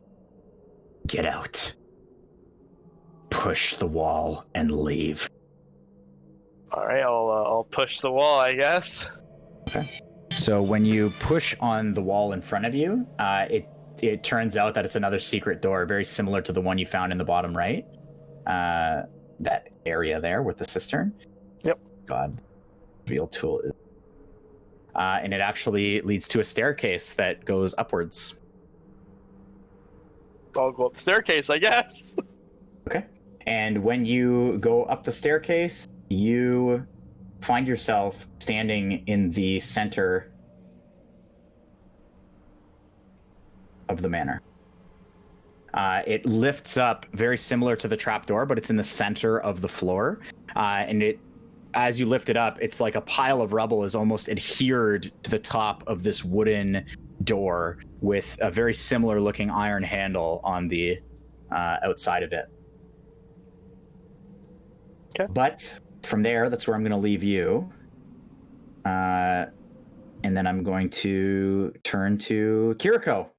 Get out. Push the wall and leave. All right, I'll push the wall, I guess. Okay. So when you push on the wall in front of you, it turns out that it's another secret door, very similar to the one you found in the bottom right. That area there with the cistern. Yep. God, reveal tool is. And it actually leads to a staircase that goes upwards. I'll go up the staircase, I guess. Okay. And when you go up the staircase, you find yourself standing in the center of the manor. It lifts up very similar to the trapdoor, but it's in the center of the floor. And as you lift it up, it's like a pile of rubble is almost adhered to the top of this wooden door with a very similar looking iron handle on the outside of it. Okay. But from there, that's where I'm going to leave you. And then I'm going to turn to Kiriko.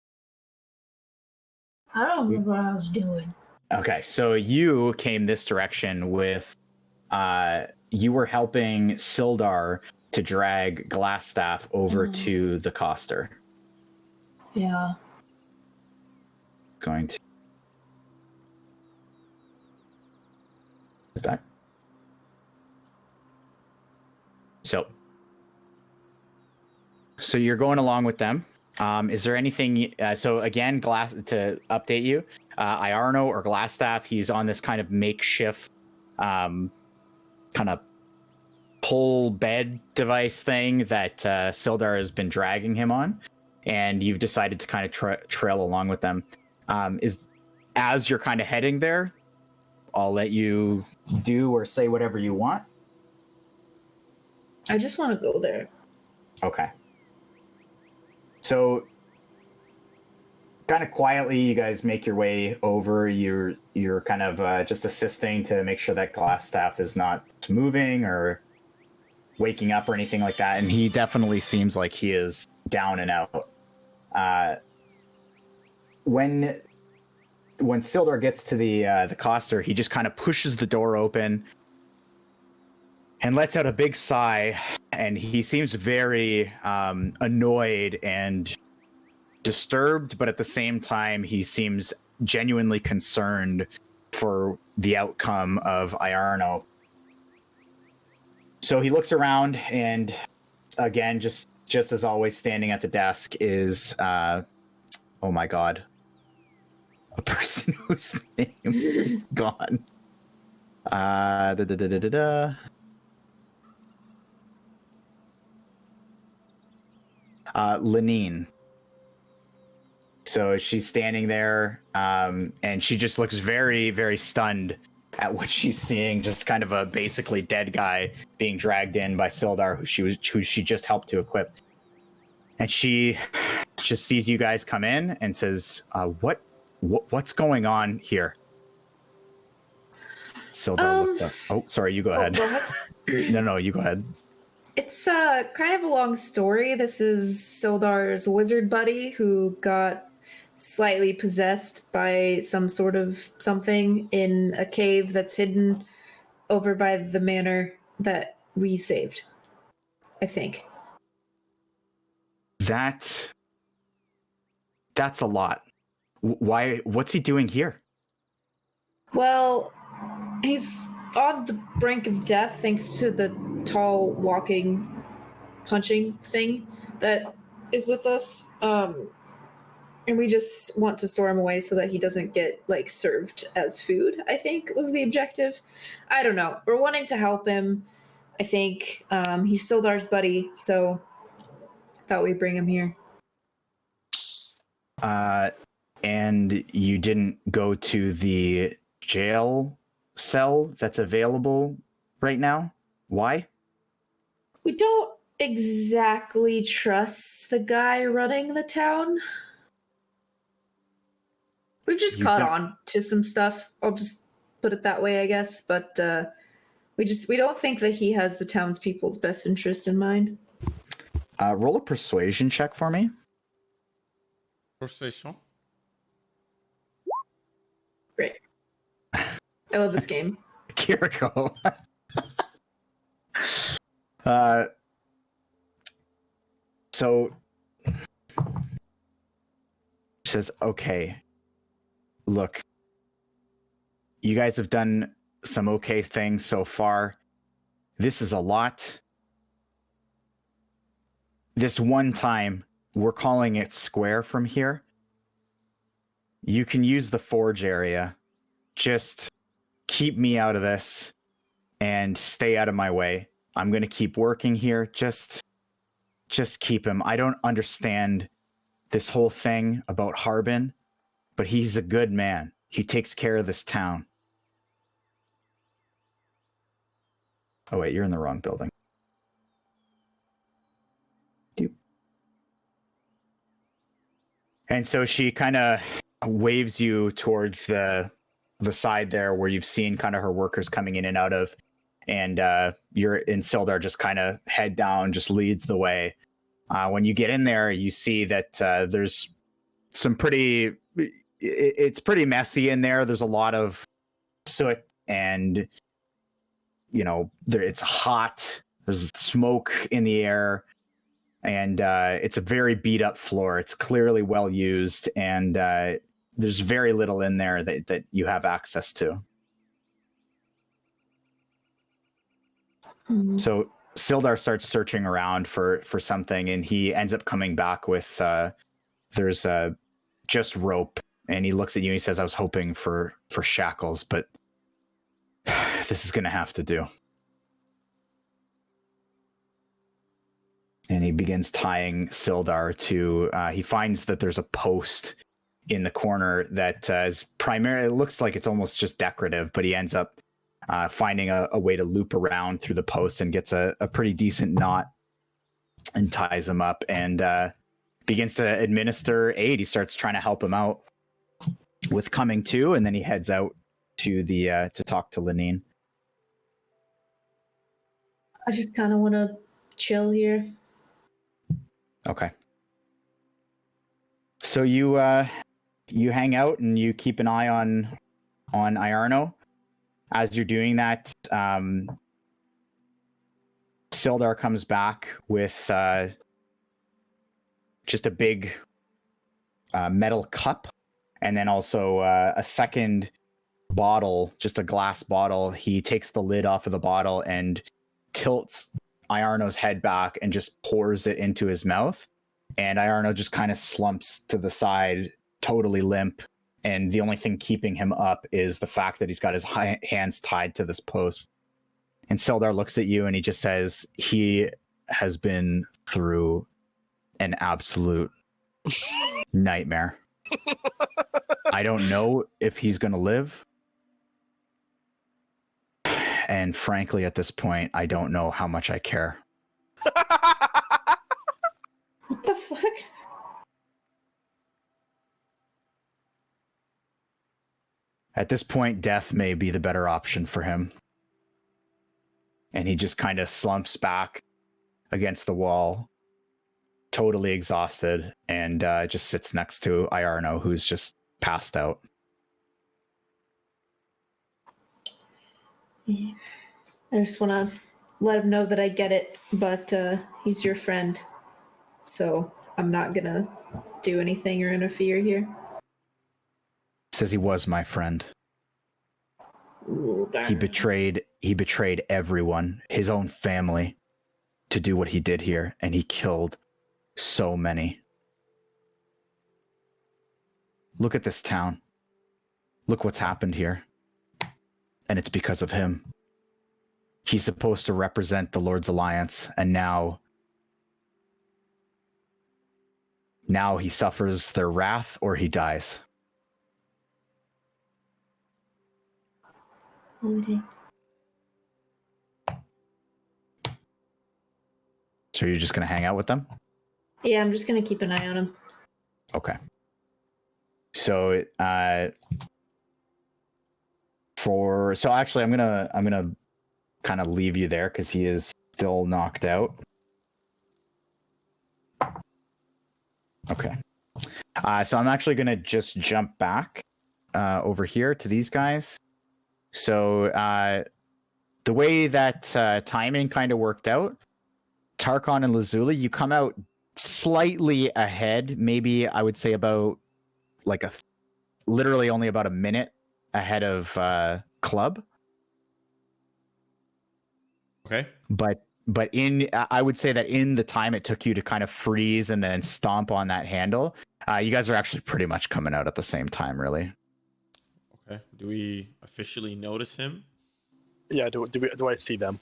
I don't remember what I was doing. Okay, so you came this direction with... you were helping Sildar to drag Glassstaff over to the coster. Yeah. Going to... Is that... So you're going along with them. Is there anything... so again, to update you, Iarno or Glassstaff, he's on this kind of makeshift kind of pull bed device thing that Sildar has been dragging him on, and you've decided to kind of trail along with them. As you're kind of heading there, I'll let you do or say whatever you want. I just want to go there. Okay. So, kind of quietly, you guys make your way over. You're kind of just assisting to make sure that Glassstaff is not moving or waking up or anything like that. And he definitely seems like he is down and out. When Sildar gets to the coster, he just kind of pushes the door open and lets out a big sigh, and he seems very annoyed and disturbed, but at the same time, he seems genuinely concerned for the outcome of Iarno. So he looks around, and again, just as always, standing at the desk is, oh my god, a person whose name is gone. Lenine. So she's standing there, and she just looks very, very stunned at what she's seeing. Just kind of a basically dead guy being dragged in by Sildar, who she just helped to equip. And she just sees you guys come in and says, "What's going on here?" Sildar looked up. Oh, sorry, you go ahead. Go ahead. No, you go ahead. It's kind of a long story. This is Sildar's wizard buddy who got slightly possessed by some sort of something in a cave that's hidden over by the manor that we saved, I think. That's a lot. Why? What's he doing here? Well, he's on the brink of death thanks to the tall walking punching thing that is with us. And we just want to store him away so that he doesn't get like served as food, I think was the objective. I don't know. We're wanting to help him. I think he's Sildar's buddy, so thought we'd bring him here. And you didn't go to the jail cell that's available right now? Why? We don't exactly trust the guy running the town. We've just caught on to some stuff. I'll just put it that way, I guess. But we don't think that he has the townspeople's best interest in mind. Roll a persuasion check for me. Persuasion. Great. I love this game. Kiriko. So says, okay, look, you guys have done some okay things so far. This is a lot. This one time, we're calling it square from here. You can use the forge area. Just keep me out of this and stay out of my way. I'm going to keep working here. Just keep him. I don't understand this whole thing about Harbin, but he's a good man. He takes care of this town. Oh, wait, you're in the wrong building. And so she kind of waves you towards the side there where you've seen kind of her workers coming in and out of. And you're in Sildar, just kind of head down, just leads the way. When you get in there, you see that there's some it's pretty messy in there. There's a lot of soot and, it's hot. There's smoke in the air. And it's a very beat up floor. It's clearly well used, and there's very little in there that you have access to. Mm-hmm. So Sildar starts searching around for something, and he ends up coming back with there's just rope. And he looks at you and he says, "I was hoping for shackles, but this is going to have to do." And he begins tying Sildar to, he finds that there's a post in the corner that is primarily, it looks like it's almost just decorative, but he ends up finding a way to loop around through the post and gets a pretty decent knot and ties him up and begins to administer aid. He starts trying to help him out with coming to, and then he heads out to to talk to Lenine. I just kind of want to chill here. Okay. So you hang out and you keep an eye on Iarno. As you're doing that, Sildar comes back with just a big metal cup, and then also a second bottle, just a glass bottle. He takes the lid off of the bottle and tilts Iarno's head back and just pours it into his mouth. And Iarno just kind of slumps to the side, totally limp. And the only thing keeping him up is the fact that he's got his hands tied to this post. And Sildar looks at you and he just says, he has been through an absolute nightmare. I don't know if he's going to live. And frankly, at this point, I don't know how much I care. What the fuck? At this point, death may be the better option for him. And he just kind of slumps back against the wall, totally exhausted, and just sits next to Iarno, who's just passed out. I just want to let him know that I get it, but he's your friend, so I'm not gonna do anything or interfere here. Says he was my friend. Ooh, darn. He betrayed everyone, his own family, to do what he did here, and he killed so many. Look at this town. Look what's happened here. And it's because of him. He's supposed to represent the Lord's Alliance, and now he suffers their wrath or he dies. Okay. So you're just going to hang out with them? Yeah, I'm just gonna keep an eye on him. Okay. So actually I'm gonna kind of leave you there because he is still knocked out. Okay. So I'm actually gonna just jump back over here to these guys. So the way that timing kind of worked out, Tarkon and Lazuli, you come out slightly ahead, maybe I would say about like literally only about a minute ahead of Club. Okay. But I would say that in the time it took you to kind of freeze and then stomp on that handle, you guys are actually pretty much coming out at the same time, really. Okay. Do we officially notice him? Yeah, do I see them?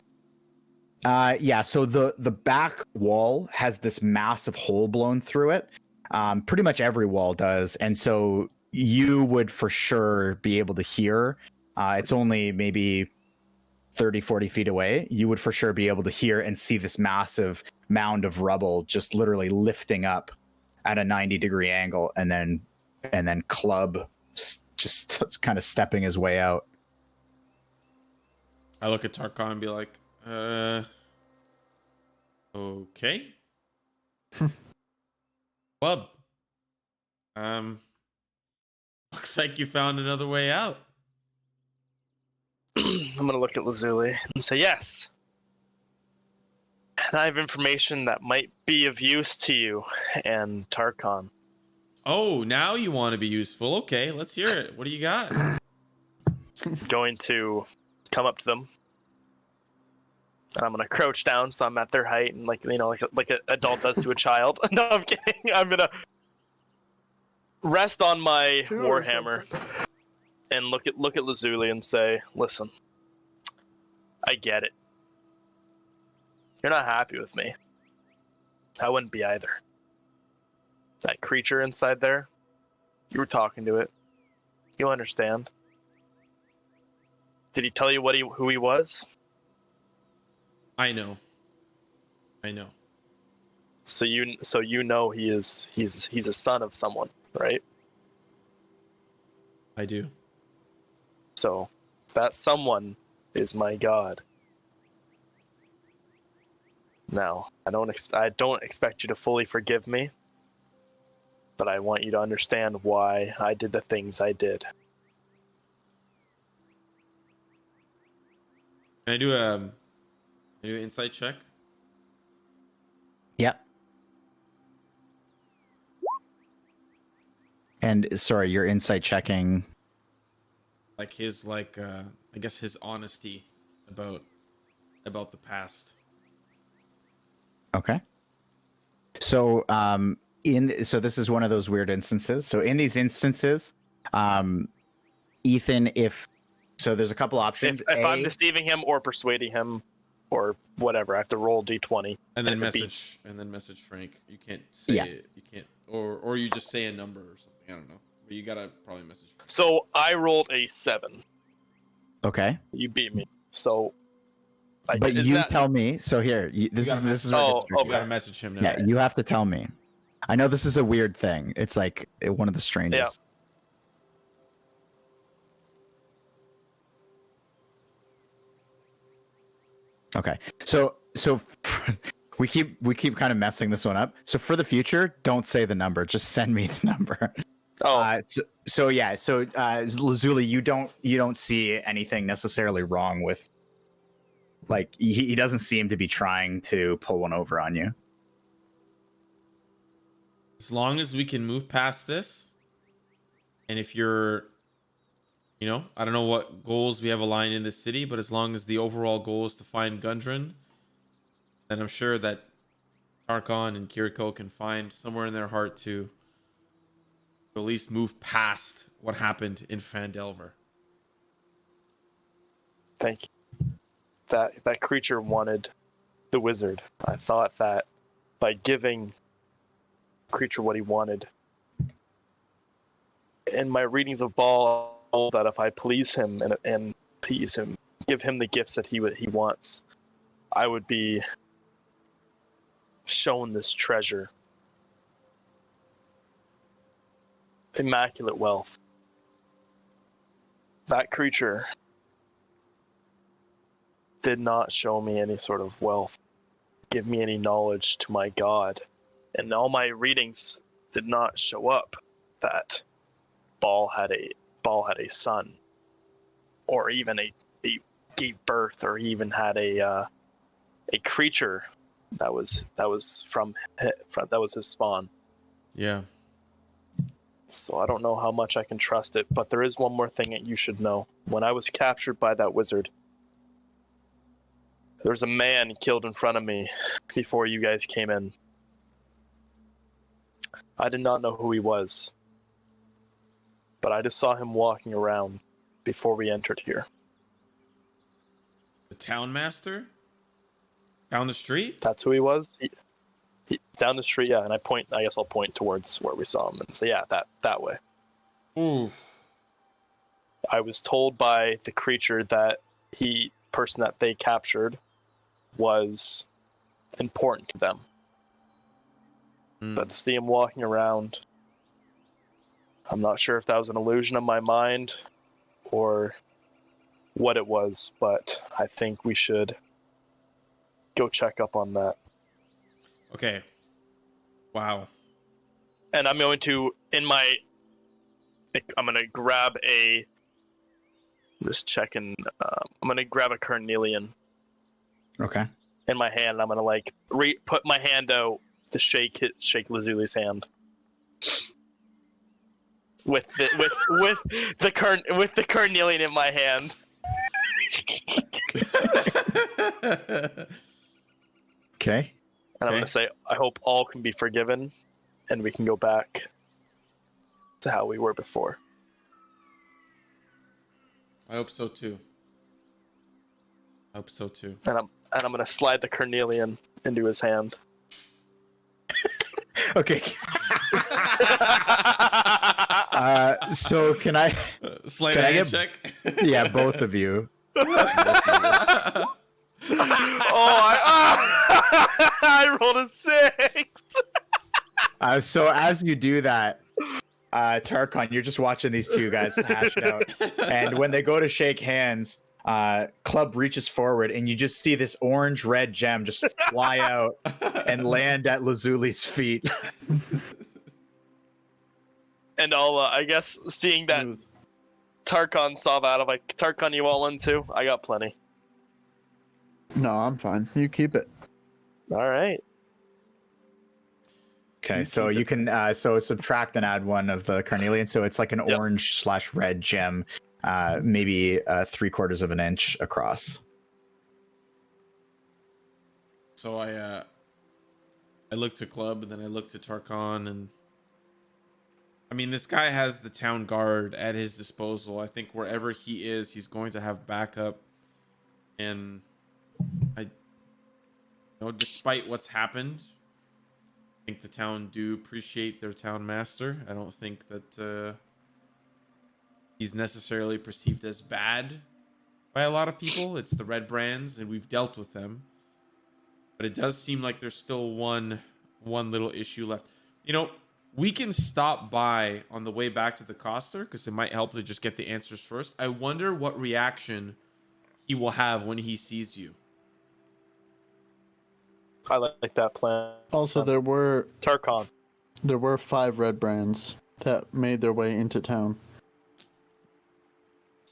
Yeah, so the back wall has this massive hole blown through it. Pretty much every wall does. And so you would for sure be able to hear. It's only maybe 30, 40 feet away. You would for sure be able to hear and see this massive mound of rubble just literally lifting up at a 90-degree angle. And then Club just kind of stepping his way out. I look at Tarkon and be like, okay. Club. Looks like you found another way out. I'm gonna look at Lazuli and say yes. And I have information that might be of use to you and Tarkon. Oh, now you want to be useful. Okay, let's hear it. What do you got? Going to come up to them. And I'm gonna crouch down so I'm at their height and like an adult does to a child. No, I'm kidding. I'm gonna rest on my warhammer and look at Lazuli and say, listen, I get it. You're not happy with me. I wouldn't be either. That creature inside there, you were talking to it. You'll understand. Did he tell you who he was? I know. So you know he's a son of someone, right? I do. So that someone is my god. Now, I don't expect you to fully forgive me, but I want you to understand why I did the things I did. Can I do an insight check? Yep. And sorry, you're insight checking. Like his I guess his honesty about the past. Okay. So so this is one of those weird instances. So in these instances, Ethan, so there's a couple options. If I'm deceiving him or persuading him or whatever, I have to roll D20. And then message Phrank. You can't say it. You can't or you just say a number or something. I don't know. But you gotta probably message Phrank. So I rolled a 7. Okay. You beat me. So but you tell me. So here, this is you gotta message him now. Yeah, you have to tell me. I know this is a weird thing. It's like one of the strangest. Yeah. Okay. So we keep kind of messing this one up. So for the future, don't say the number. Just send me the number. Oh, So Lazuli, you don't see anything necessarily wrong with, like, he doesn't seem to be trying to pull one over on you. As long as we can move past this, and if you're, I don't know what goals we have aligned in this city, but as long as the overall goal is to find Gundren, then I'm sure that Tarkon and Kiriko can find somewhere in their heart to at least move past what happened in Phandelver. thank you. That creature wanted the wizard. I thought that by giving the creature what he wanted, in my readings of Baal, that if I please him and please him, give him the gifts that he wants, I would be shown this treasure. Immaculate wealth. That creature did not show me any sort of wealth, give me any knowledge to my God, and all my readings did not show up that Baal had a son, or even a gave birth, or even had a creature that was his spawn. Yeah. So I don't know how much I can trust it, but there is one more thing that you should know. When I was captured by that wizard, there was a man killed in front of me before you guys came in. I did not know who he was, but I just saw him walking around before we entered here. The town master? Down the street? That's who he was? He down the street, yeah, and I guess I'll point towards where we saw him and say, yeah, that way. Ooh. I was told by the creature that person that they captured was important to them. But to see him walking around, I'm not sure if that was an illusion of my mind or what it was, but I think we should go check up on that. Okay. Wow. And I'm going to, I'm going to grab I'm just checking, I'm going to grab a carnelian. Okay. In my hand. I'm going to put my hand out to shake Lazuli's hand. With the carnelian in my hand. Okay. And I'm going to say, I hope all can be forgiven and we can go back to how we were before. I hope so too. And I'm going to slide the carnelian into his hand. Okay. So can I Sleight can of I hand get check? Yeah, both of you. I rolled a 6. So as you do that, Tarkon, you're just watching these two guys hash it out, and when they go to shake hands, Club reaches forward, and you just see this orange-red gem just fly out and land at Lazuli's feet. And I'll, I guess, seeing that Tarkon saw that, I'm like, Tarkon, you all in too? I got plenty. No, I'm fine. You keep it. All right. Okay, so you can so subtract and add one of the carnelian, so it's like an orange/red gem, maybe 3/4 of an inch across. So I look to Club, and then I look to Tarkon, and I mean, this guy has the town guard at his disposal. I think wherever he is, he's going to have backup. And despite what's happened, I think the town do appreciate their town master. I don't think that he's necessarily perceived as bad by a lot of people. It's the red brands, and we've dealt with them. But it does seem like there's still one little issue left. We can stop by on the way back to the Coster, because it might help to just get the answers first. I wonder what reaction he will have when he sees you. I like that plan. Also, there were Tarkon. 5 red brands that made their way into town.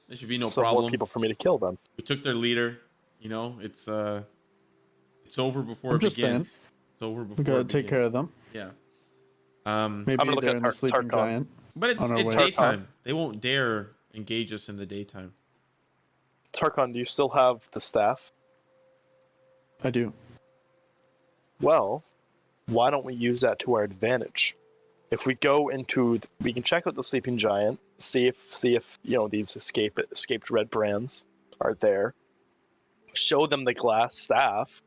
There should be no So problem. more people for me to kill them. We took their leader. You know, it's over before I'm it just begins. saying. It's over before We gotta it take care of begins. them. Yeah. Maybe I'm gonna look they're at in the sleeping Tarkon. giant. But it's On our way. daytime. They won't dare engage us in the daytime. Tarkon, do you still have the staff? I do. Well, why don't we use that to our advantage? If we go into, we can check out the sleeping giant, see if these escaped red brands are there. Show them the glass staff.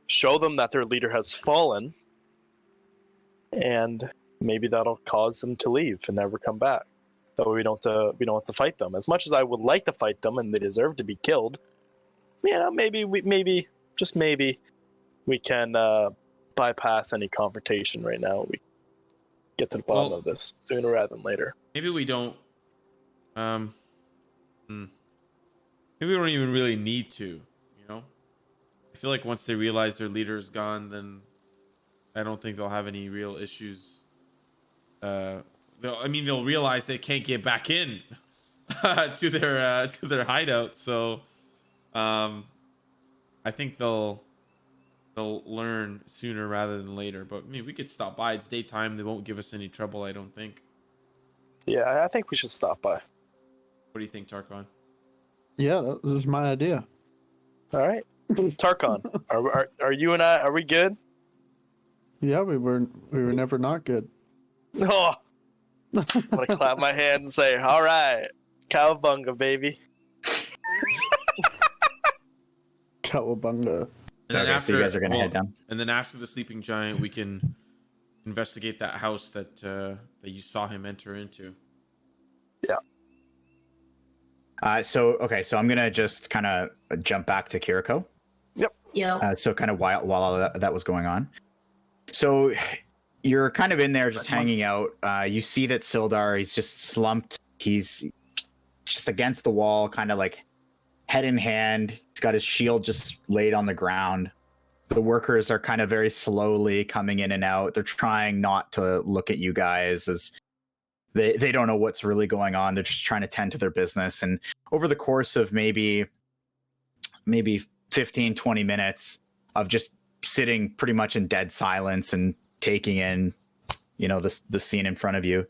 Show them that their leader has fallen, and maybe that'll cause them to leave and never come back. That way we don't have to fight them. As much as I would like to fight them and they deserve to be killed, maybe just maybe we can bypass any confrontation right now. We get to the bottom of this sooner rather than later. Maybe we don't. Maybe we don't even really need to. You know, I feel like once they realize their leader is gone, then I don't think they'll have any real issues. They'll realize they can't get back in to their hideout. So, I think they'll learn sooner rather than later. But I mean, we could stop by. It's daytime. They won't give us any trouble, I don't think. Yeah, I think we should stop by. What do you think, Tarkon? Yeah, that was my idea. All right, Tarkon, are you and I, are we good? Yeah, we were never not good. Oh, I'm gonna clap my hands and say, all right, cowabunga, baby. Cowabunga. And then Okay, so you guys are gonna head down. And then after the sleeping giant, we can investigate that house that you saw him enter into. Yeah. So I'm gonna just kind of jump back to Kiriko. Yeah. So kind of while all that was going on. So you're kind of in there just hanging out. You see that Sildar, he's just slumped. He's just against the wall, kind of like head in hand. He's got his shield just laid on the ground. The workers are kind of very slowly coming in and out. They're trying not to look at you guys as they don't know what's really going on. They're just trying to tend to their business. And over the course of maybe 15, 20 minutes of just sitting pretty much in dead silence and taking in, the scene in front of you,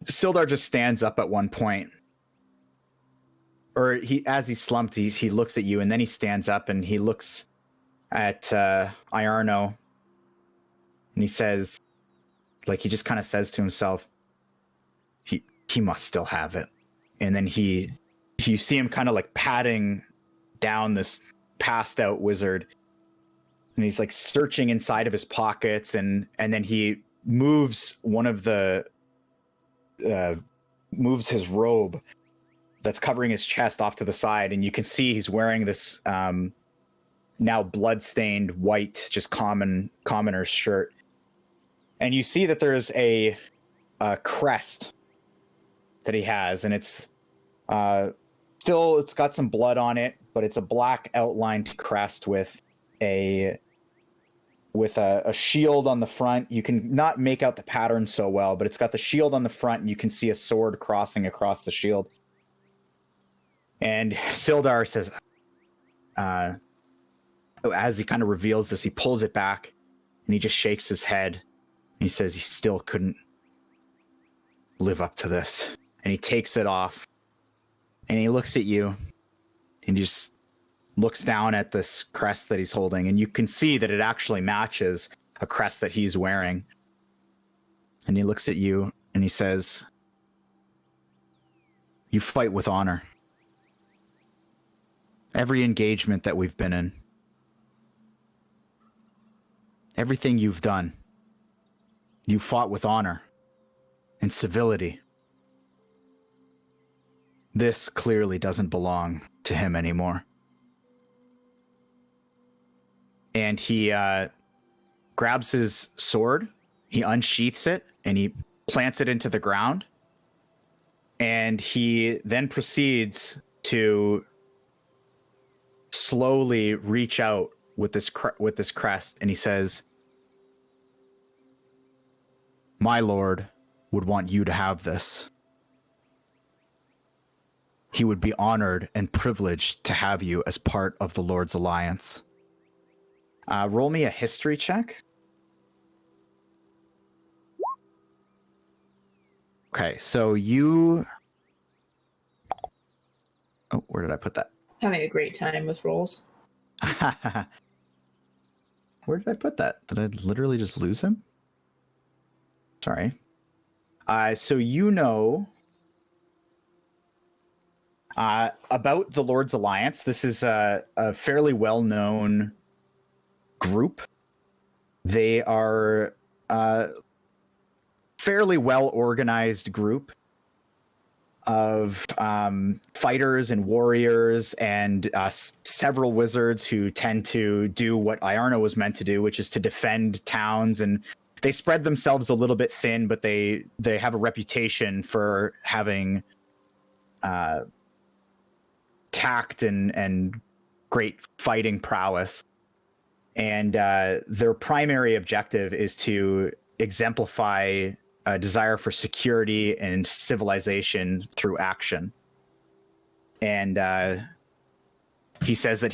Sildar just stands up at one point. Or as he's slumped, he looks at you, and then he stands up and he looks at Iarno, and he says, like, he just kind of says to himself, he must still have it. And then you see him kind of like patting down this passed out wizard, and he's like searching inside of his pockets, and then he moves moves his robe that's covering his chest off to the side, and you can see he's wearing this now blood-stained white, just commoner's shirt. And you see that there's a crest that he has, and it's got some blood on it, but it's a black outlined crest with a shield on the front. You can not make out the pattern so well, but it's got the shield on the front, and you can see a sword crossing across the shield. And Sildar says, as he kind of reveals this, he pulls it back, and he just shakes his head, and he says he still couldn't live up to this. And he takes it off, and he looks at you, and he just looks down at this crest that he's holding, and you can see that it actually matches a crest that he's wearing. And he looks at you, and he says, "You fight with honor. Every engagement that we've been in, everything you've done, you fought with honor and civility. This clearly doesn't belong to him anymore." And he grabs his sword, he unsheaths it, and he plants it into the ground. And he then proceeds to slowly reach out with this crest, and he says, "My lord would want you to have this. He would be honored and privileged to have you as part of the Lord's Alliance." Roll me a history check. Okay, so you... Oh, where did I put that? Having a great time with rolls. Where did I put that? Did I literally just lose him? Sorry. So you know about the Lord's Alliance. This is a fairly well-known group. They are a fairly well-organized group of fighters and warriors and several wizards who tend to do what Iarno was meant to do, which is to defend towns. And they spread themselves a little bit thin, but they have a reputation for having tact and great fighting prowess. And their primary objective is to exemplify a desire for security and civilization through action. And he says that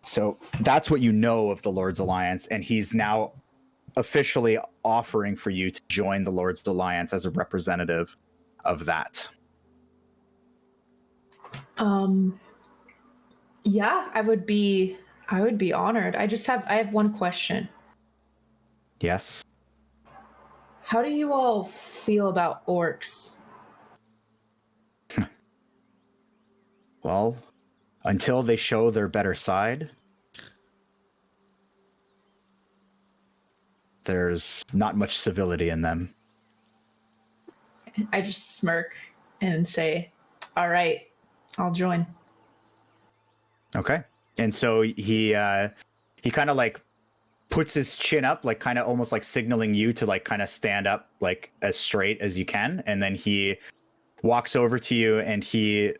so that's what you know of the Lord's Alliance, and he's now officially offering for you to join the Lord's Alliance as a representative of that. Yeah, I would be honored. I have one question. Yes. How do you all feel about orcs? Well, until they show their better side, there's not much civility in them. I just smirk and say, "All right, I'll join." Okay. And so he kind of like puts his chin up, like kind of almost like signaling you to like kind of stand up like as straight as you can. And then he walks over to you and he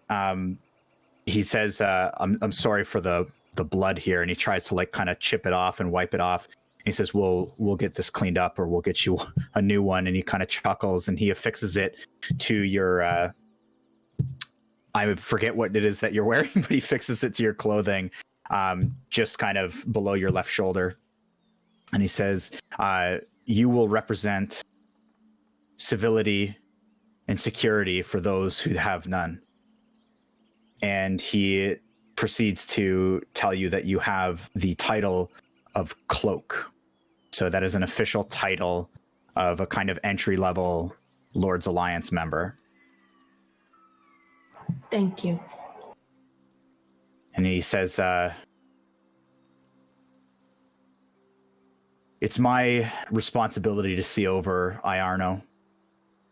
says, I'm sorry for the blood here. And he tries to like kind of chip it off and wipe it off. And he says, we'll get this cleaned up, or we'll get you a new one. And he kind of chuckles and he affixes it to your, I forget what it is that you're wearing, but he fixes it to your clothing, just kind of below your left shoulder. And he says, you will represent civility and security for those who have none. And he proceeds to tell you that you have the title of Cloak. So that is an official title of a kind of entry-level Lord's Alliance member. Thank you. And he says, it's my responsibility to see over Iarno.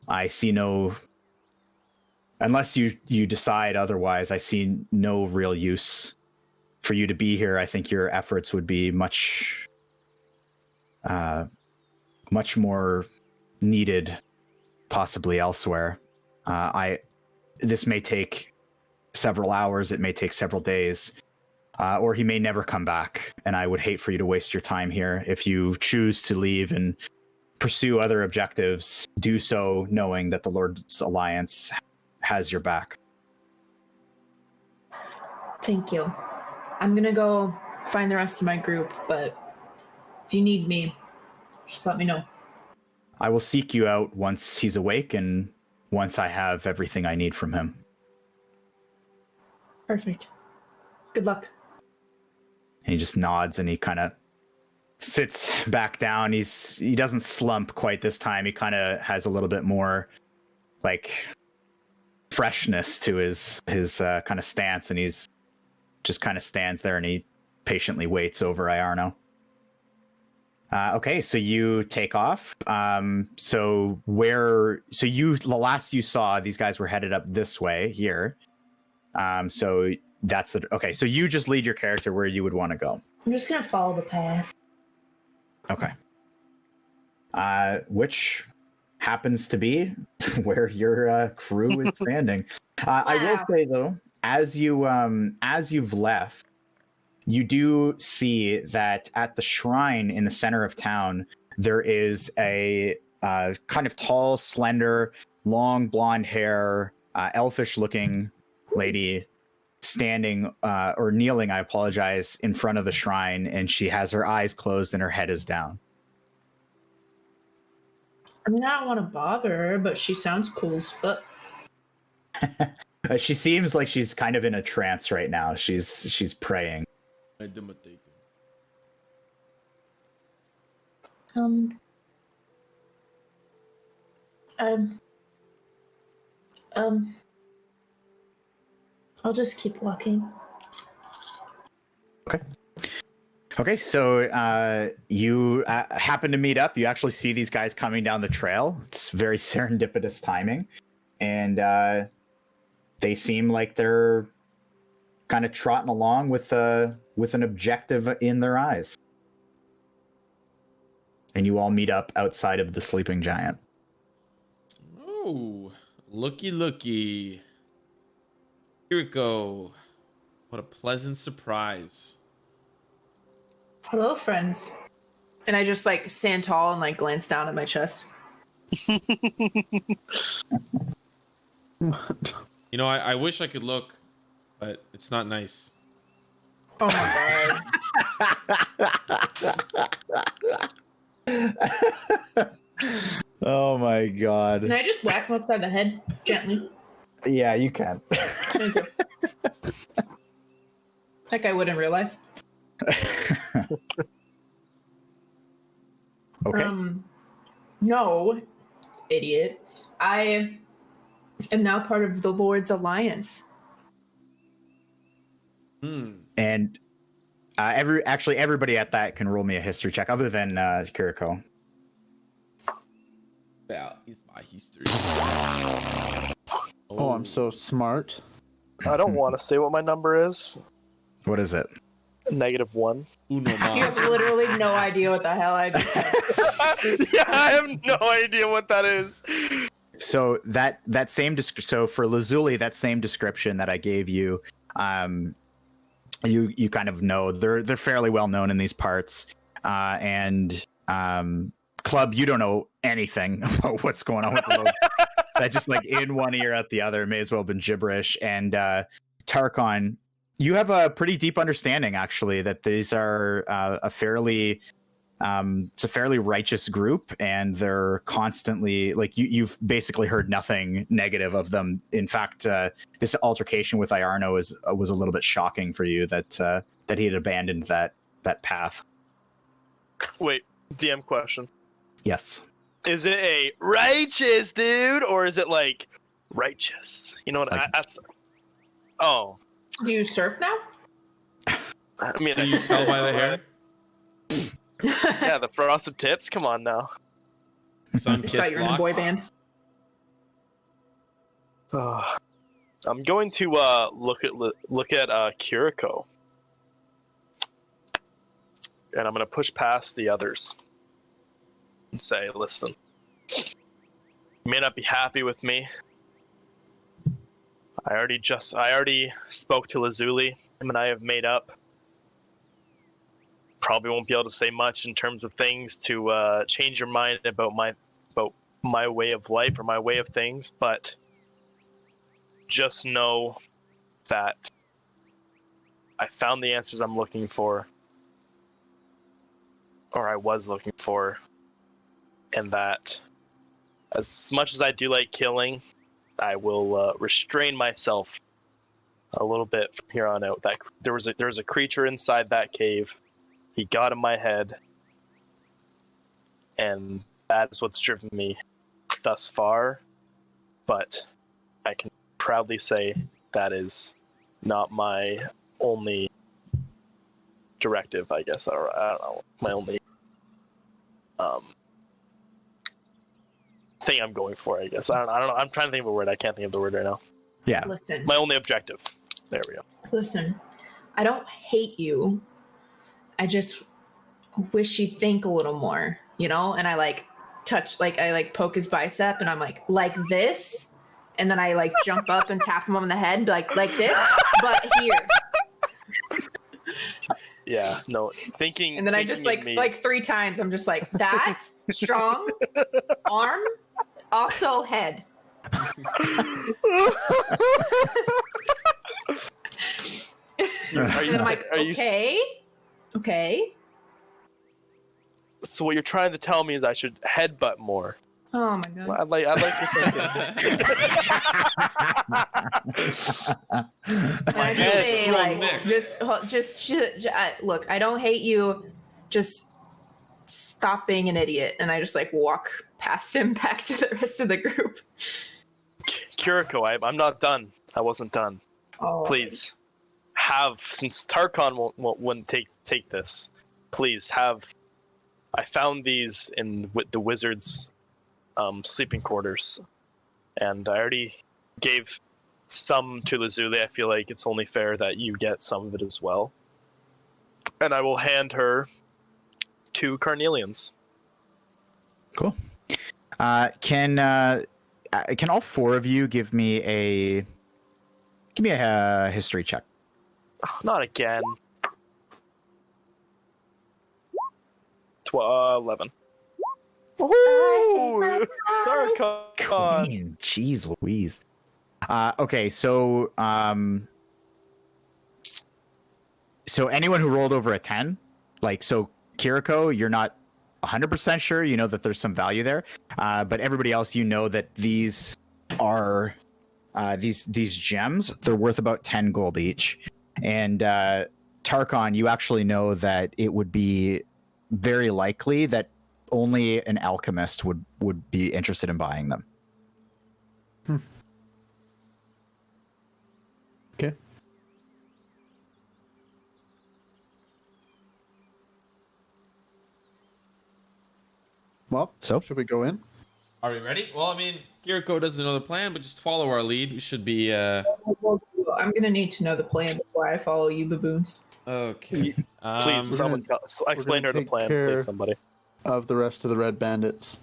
I see no... Unless you decide otherwise, I see no real use for you to be here. I think your efforts would be much more needed, possibly elsewhere. This may take several hours. It may take several days. Or he may never come back, and I would hate for you to waste your time here. If you choose to leave and pursue other objectives, do so knowing that the Lord's Alliance has your back. Thank you. I'm gonna go find the rest of my group, but if you need me, just let me know. I will seek you out once he's awake and once I have everything I need from him. Perfect. Good luck. And he just nods and he kind of sits back down. He doesn't slump quite this time. He kind of has a little bit more like freshness to his kind of stance, and he's just kind of stands there and he patiently waits over Iarno. Okay, so you take off. The last you saw, these guys were headed up this way here. So that's okay. So you just lead your character where you would want to go. I'm just gonna follow the path. Okay. Which happens to be where your crew is standing. I will say though, as you've left, you do see that at the shrine in the center of town, there is a kind of tall, slender, long blonde hair, elfish-looking lady standing or kneeling, I apologize, in front of the shrine, and she has her eyes closed and her head is down. I mean, I don't want to bother her, but she sounds cool as fuck. She seems like she's kind of in a trance right now. She's praying. I'll just keep walking. Okay, so you happen to meet up. You actually see these guys coming down the trail. It's very serendipitous timing. And they seem like they're kind of trotting along with an objective in their eyes. And you all meet up outside of the sleeping giant. Oh, looky. Kiriko. What a pleasant surprise. Hello, friends. And I just like stand tall and like glance down at my chest. You know, I wish I could look, but it's not nice. Oh my god. Oh my god. Can I just whack him upside the head gently? Yeah, you can. Thank you. Like I would in real life. Okay. No, idiot. I am now part of the Lord's Alliance. And everybody at that can roll me a history check, other than Kiriko. That is my history. Oh, I'm so smart. I don't want to say what my number is. What is it? -1. Uno You have mas. literally no idea what the hell I just said. Yeah, I have no idea what that is. So that same so for Lazuli, that same description that I gave you, you kind of know they're fairly well known in these parts, and Club, you don't know anything about what's going on with the that just like in one ear out the other may as well have been gibberish. And Tarkon, you have a pretty deep understanding actually that these are it's a fairly righteous group, and they're constantly like you've basically heard nothing negative of them. In fact, this altercation with Iarno was a little bit shocking for you that he had abandoned that path. Wait, DM question. Yes. Is it a righteous dude, or is it like righteous? You know what? Like- That's. Oh, Do you surf now? I mean, Can you tell by the hair? yeah, the frosted tips. Come on now. Just thought Sun-kissed you were in a boy locks. band. I'm going to look at Kiriko, and I'm going to push past the others and say, "Listen, you may not be happy with me. I already spoke to Lazuli. Him and I have made up. Probably won't be able to say much in terms of things to change your mind about my way of life or my way of things, but just know that I found the answers I'm looking for, or I was looking for, and that as much as I do like killing, I will restrain myself a little bit from here on out. That there was a creature inside that cave. He got in my head, and that's what's driven me thus far. But I can proudly say that is not my only directive, I guess. I don't know. My only thing I'm going for, I guess. I don't know. I'm trying to think of a word. I can't think of the word right now. Yeah. Listen, My only objective. There we go. listen. I don't hate you. I just wish you'd think a little more, you know? And I like touch, like I like poke his bicep, and I'm like this, and then I like jump up and tap him on the head, and be like this, but here. Yeah, no, thinking. And then I thinking just in me- like 3 times, I'm just like, that, strong, arm, also head. Are And you? I'm like, Are you? okay. So what you're trying to tell me is I should headbutt more. Oh my god. I like your thinking. And I just head, say, strong like, neck. look, I don't hate you. Just stop being an idiot. And I just like walk past him back to the rest of the group. Kiriko, I'm not done. I wasn't done. Oh, Please, since Tarkon wouldn't take this, please have. I found these in the wizard's sleeping quarters, and I already gave some to Lazuli. I feel like it's only fair that you get some of it as well. And I will hand her 2 carnelians. Cool. Can all 4 of you give me a history check? Not again. 11. Ooh, Tarkon. Queen, jeez Louise. Okay, so anyone who rolled over a 10, so Kiriko, you're not 100% sure. You know that there's some value there, but everybody else, you know that these are these gems. They're worth about 10 gold each, and Tarkon, you actually know that it would be very likely that only an alchemist would be interested in buying them. Okay. Well, So? should we go in? Are we ready? Well, I mean, Kiriko doesn't know the plan, but just follow our lead. We should be. Well, I'm gonna need to know the plan before I follow you baboons. Okay. Please, We're someone gonna- explain we're her gonna the take plan, care- please, somebody. Of the rest of the red bandits.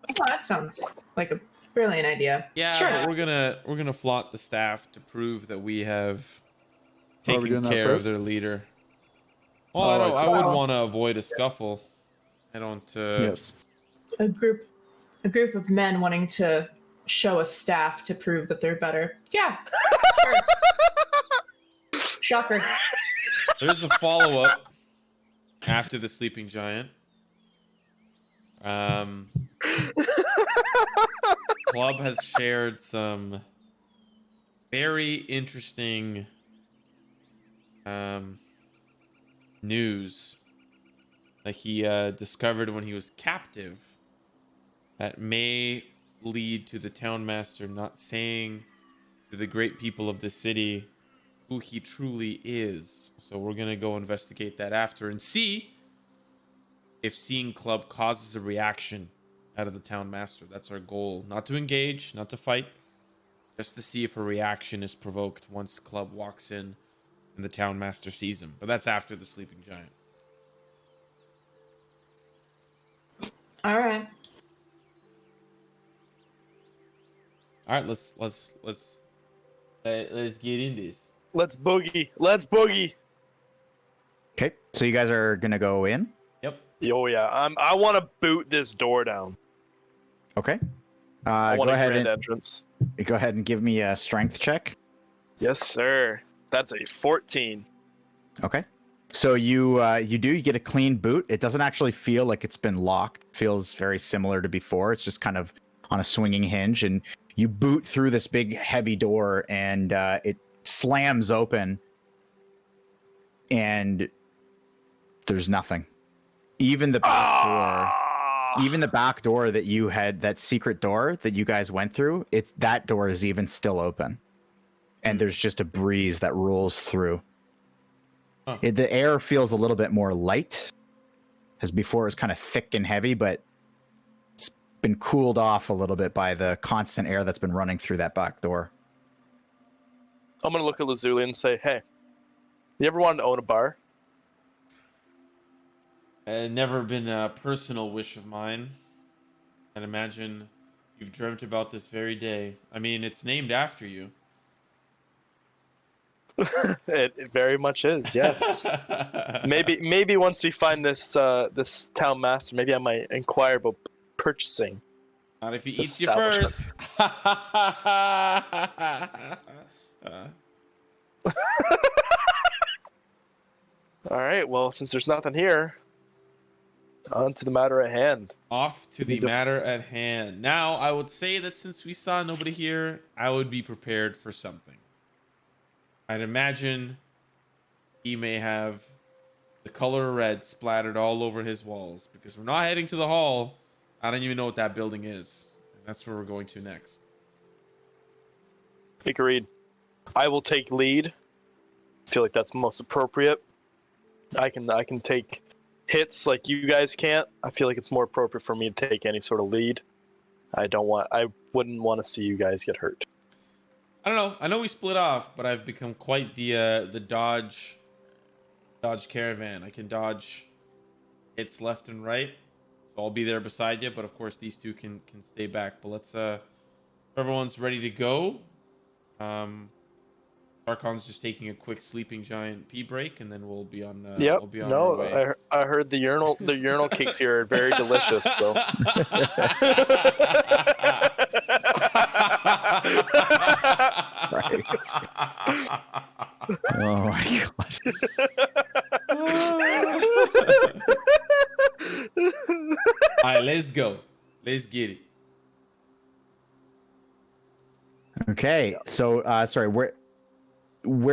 Oh, that sounds like a brilliant idea. Yeah, Sure. but we're gonna flaunt the staff to prove that we have Are we taken doing that care of first? their leader. Well, Oh, I see. I would Well- want to avoid a scuffle. I don't. Yes. A group of men wanting to show a staff to prove that they're better. Yeah. Sure. Shocker. There's a follow up after the sleeping giant. Club has shared some very interesting news that he discovered when he was captive that may lead to the town master not saying to the great people of the city who he truly is. So we're gonna go investigate that after and see if seeing Club causes a reaction out of the town master. That's our goal. Not to engage, not to fight, just to see if a reaction is provoked once Club walks in and the town master sees him. But that's after the sleeping giant. All right. All right, let's get in this. Let's boogie. Let's boogie. Okay, so you guys are gonna go in. Yep. Oh yeah, I want to boot this door down. Okay. I want Go a ahead grand and entrance. go ahead and give me a strength check. Yes, sir. That's a 14. Okay. So you get a clean boot. It doesn't actually feel like it's been locked. It feels very similar to before. It's just kind of on a swinging hinge, and you boot through this big heavy door, and it slams open, and there's nothing. Even the back door, even the back door that you had, that secret door that you guys went through, that door is even still open, and there's just a breeze that rolls through. Huh. The air feels a little bit more light, as before it was kind of thick and heavy, but it's been cooled off a little bit by the constant air that's been running through that back door. I'm gonna look at Lazuli and say, "Hey, you ever wanted to own a bar?" Never been a personal wish of mine. And imagine you've dreamt about this very day. I mean, it's named after you. It very much is. Yes. Maybe once we find this this town master, maybe I might inquire about purchasing. Not if he This eats you first. All right. Well, since there's nothing here, on to the matter at hand. Off to the matter at hand. Now, I would say that since we saw nobody here, I would be prepared for something. I'd imagine he may have the color red splattered all over his walls, because we're not heading to the hall. I don't even know what that building is. And that's where we're going to next. Agreed. I will take lead. I feel like that's most appropriate. I can take hits like you guys can't. I feel like it's more appropriate for me to take any sort of lead. I wouldn't want to see you guys get hurt. I don't know. I know we split off, but I've become quite the dodge caravan. I can dodge hits left and right. So I'll be there beside you, but of course these two can stay back. But let's if everyone's ready to go. Tarkon's just taking a quick sleeping giant pee break, and then we'll be on. Yep. We'll be on our way. I heard the urinal cakes here are very delicious. So. Oh my god. All right, let's go. Let's get it. Okay, so sorry, where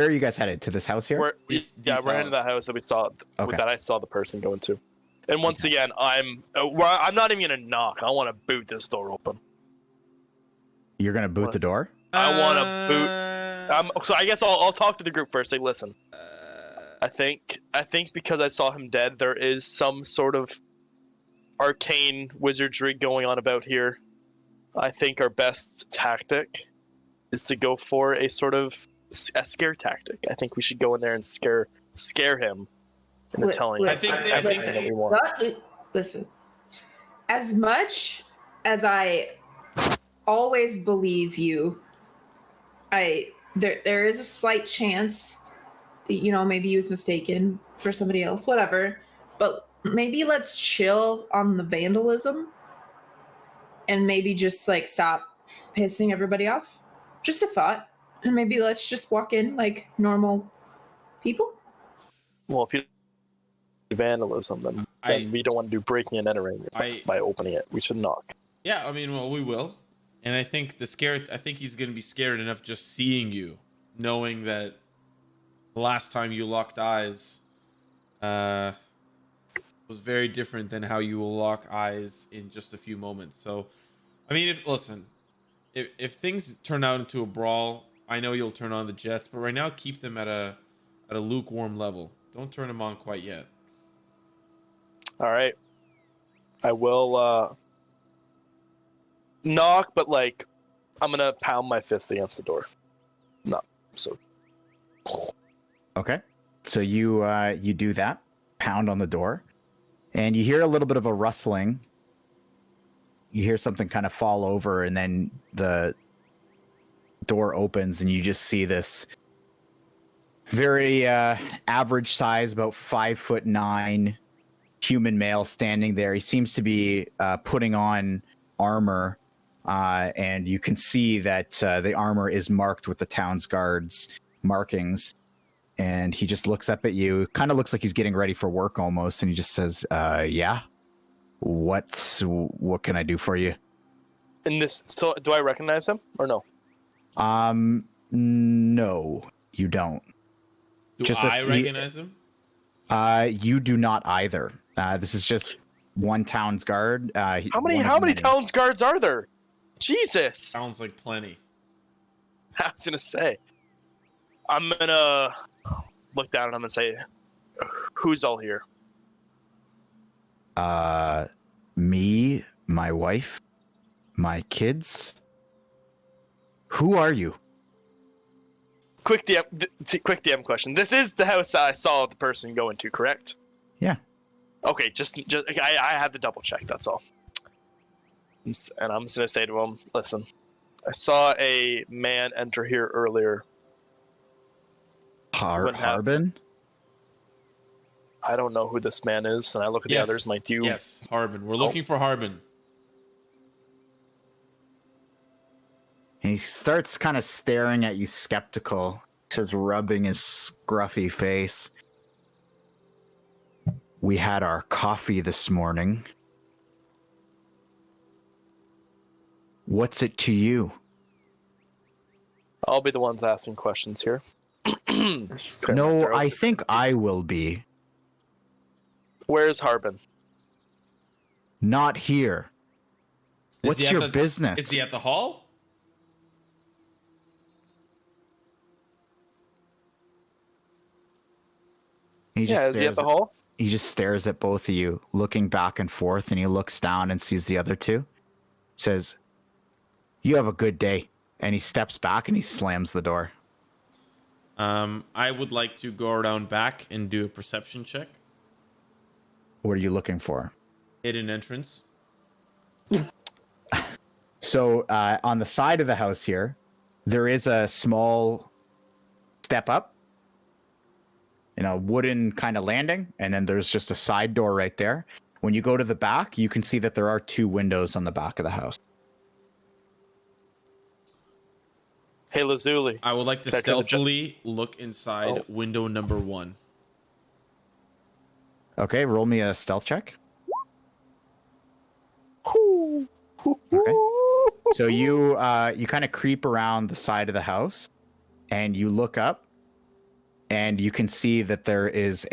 are you guys headed? To this house here? We're heading to the house that we saw that I saw the person go into. And once again, I'm not even gonna knock. I want to boot this door open. You're gonna boot the door? I want to boot. So I guess I'll talk to the group first. Say, listen. I think because I saw him dead, there is some sort of arcane wizardry going on about here. I think our best tactic is to go for a sort of a scare tactic. I think we should go in there and scare him into telling us everything that we want. Listen, as much as I always believe you, there is a slight chance that, maybe he was mistaken for somebody else, whatever. But maybe let's chill on the vandalism and maybe just stop pissing everybody off. Just a thought. And maybe let's just walk in like normal people. Well, if you do vandalism, then we don't want to do breaking and entering by opening it. We should knock. Yeah, I mean, well, we will. And I think I think he's going to be scared enough just seeing you, knowing that the last time you locked eyes was very different than how you will lock eyes in just a few moments. So, I mean, if things turn out into a brawl, I know you'll turn on the jets, but right now keep them at a lukewarm level. Don't turn them on quite yet. All right. I will knock, but I'm gonna pound my fist against the door. No, so. Okay, so you do that, pound on the door, and you hear a little bit of a rustling. You hear something kind of fall over, and then the door opens, and you just see this very average size, about 5'9" human male standing there. He seems to be putting on armor, and you can see that the armor is marked with the town's guards markings. And he just looks up at you, kind of looks like he's getting ready for work almost, and he just says, yeah, what can I do for you? So do I recognize him or no? No, you don't. Do I recognize him? You do not either. This is just one town's guard. How many town's guards are there? Jesus. Sounds like plenty. I was gonna say. I'm gonna look down at him and say, "Who's all here?" Me, my wife, my kids. Who are you? Quick DM question. This is the house that I saw the person go into, correct? Yeah. Okay, just I had to double check. That's all. And I'm just gonna say to him, "Listen, I saw a man enter here earlier. Wouldn't have- Harbin? I don't know who this man is, and I look at the others and I do. Yes, Harbin. We're looking for Harbin. And he starts kind of staring at you skeptical, just rubbing his scruffy face. We had our coffee this morning. What's it to you? I'll be the ones asking questions here. No, I think I will be. Where's Harbin? Not here. Is What's he at your the- business? Is he at the hall? He just Is he at stares the hall? He just stares at both of you, looking back and forth, and he looks down and sees the other two. Says, "You have a good day." And he steps back and he slams the door. I would like to go around back and do a perception check. What are you looking for? Hidden entrance. So on the side of the house here, there is a small step up, wooden kind of landing, and then there's just a side door right there. When you go to the back, you can see that there are 2 windows on the back of the house. Hey, Lazuli. I would like to Check in the stealthily look inside window number 1. Okay, roll me a stealth check. Okay. So you kind of creep around the side of the house, and you look up, and you can see that there is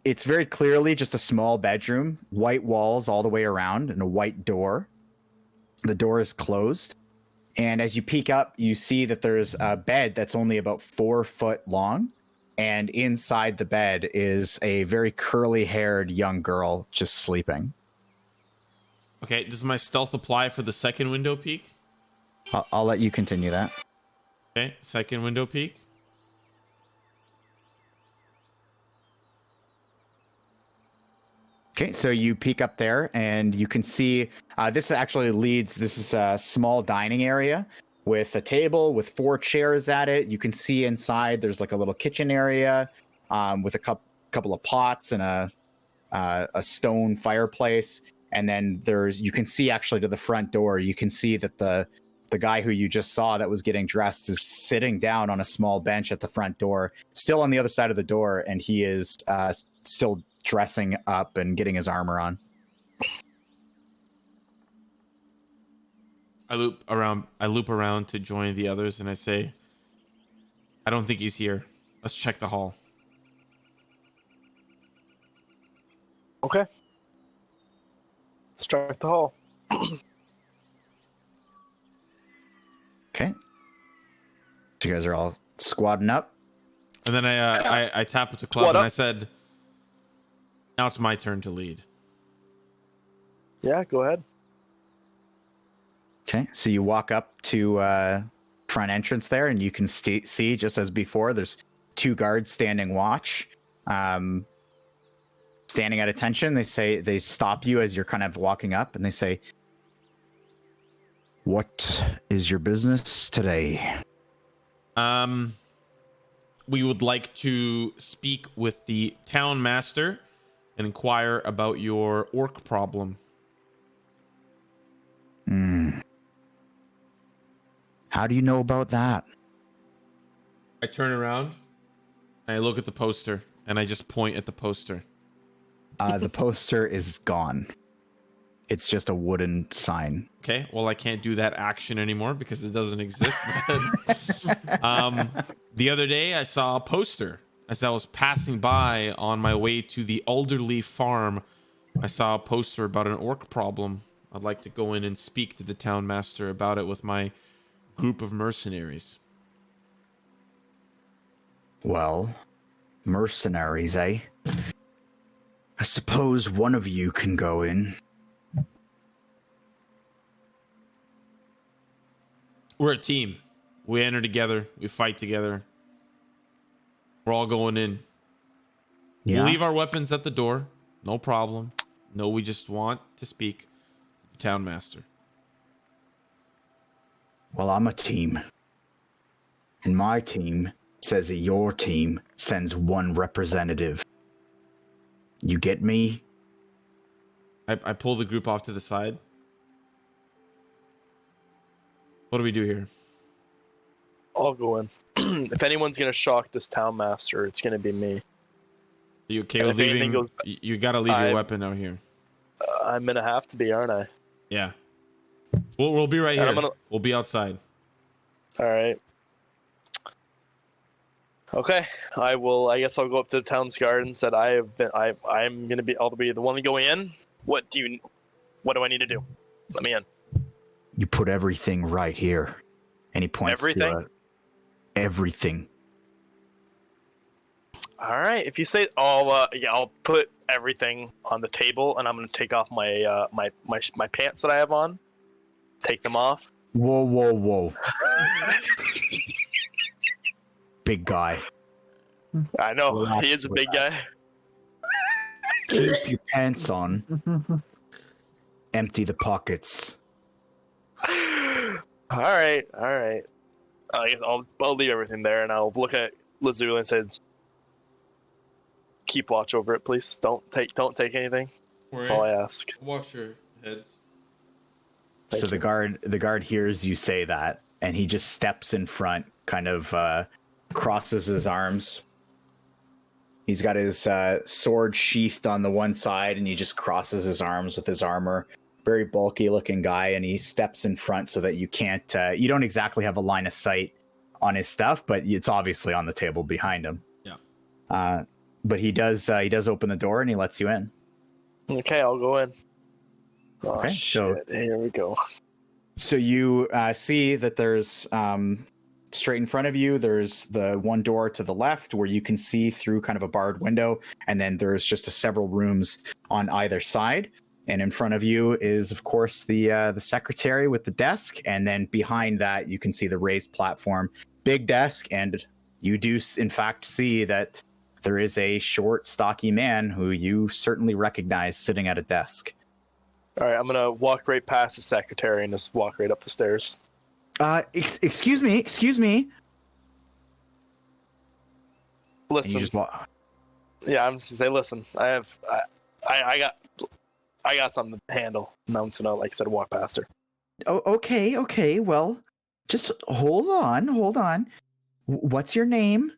it's very clearly just a small bedroom, white walls all the way around, and a white door. The door is closed, and as you peek up, you see that there's a bed that's only about 4 foot long, and inside the bed is a very curly-haired young girl just sleeping. Okay, does my stealth apply for the second window peek? I'll let you continue that. Okay, second window peek. Okay, so you peek up there and you can see this is a small dining area with a table with 4 chairs at it. You can see inside there's like a little kitchen area with a couple of pots and a stone fireplace. And then you can see actually to the front door, you can see that the guy who you just saw that was getting dressed is sitting down on a small bench at the front door, still on the other side of the door, and he is still dressing up and getting his armor on. I loop around to join the others, and I say, I don't think he's here. Let's check the hall. Okay. Let's check the hall. Okay. So you guys are all squadding up. And then I tap with the club and I said, now it's my turn to lead. Yeah, go ahead. Okay, so you walk up to front entrance there, and you can see, just as before, there's 2 guards standing watch, standing at attention. They stop you as you're kind of walking up, and they say, "What is your business today?" We would like to speak with the town master and inquire about your orc problem. How do you know about that? I turn around and I look at the poster and I just point at the poster. The poster is gone. It's just a wooden sign. Okay, well, I can't do that action anymore because it doesn't exist. The other day I saw a poster as I was passing by on my way to the elderly farm. I saw a poster about an orc problem. I'd like to go in and speak to the town master about it with my group of mercenaries. Well, mercenaries, eh? I suppose one of you can go in. We're a team. We enter together. We fight together. We're all going in. Yeah. We'll leave our weapons at the door. No problem. No, we just want to speak to the town master. Well, I'm a team. And my team says that your team sends one representative. You get me? I pull the group off to the side. What do we do here? I'll go in. If anyone's gonna shock this town master, it's gonna be me. Are you okay And with if anything leaving? goes- You gotta leave your weapon out here. I'm gonna have to be, aren't I? Yeah. We'll be right And here. I'm gonna- We'll be outside. All right. Okay, I will. I guess I'll go up to the town's guard and said I'm gonna be. I'll be the one going in. What do I need to do? Let me in. You put everything right here. And he points Everything? to everything. All right. If you say, I'll put everything on the table, and I'm gonna take off my my pants that I have on. Take them off. Whoa, whoa, whoa. Big guy. I know Relax he is a with big guy. Keep your pants on. Empty the pockets. All right. I guess I'll leave everything there, and I'll look at Lazuli and say, "Keep watch over it, please. Don't take anything." That's all I ask. Watch your heads. So the guard hears you say that, and he just steps in front, kind of crosses his arms. He's got his sword sheathed on the one side, and he just crosses his arms with his armor. Very bulky looking guy, and he steps in front so that you can't, you don't exactly have a line of sight on his stuff, but it's obviously on the table behind him. Yeah. But he does open the door and he lets you in. Okay, I'll go in. Oh, Okay, so shit. Here we go. So you see that there's straight in front of you, there's the one door to the left where you can see through kind of a barred window, and then there's just several rooms on either side. And in front of you is, of course, the secretary with the desk, and then behind that you can see the raised platform, big desk, and you do in fact see that there is a short, stocky man who you certainly recognize sitting at a desk. All right, I'm gonna walk right past the secretary and just walk right up the stairs. Excuse me. Listen. And you just walk. Yeah, I'm just gonna say, listen. I got something to handle. And I'm just gonna, like I said, walk past her. Oh, okay. Well, just hold on. What's your name?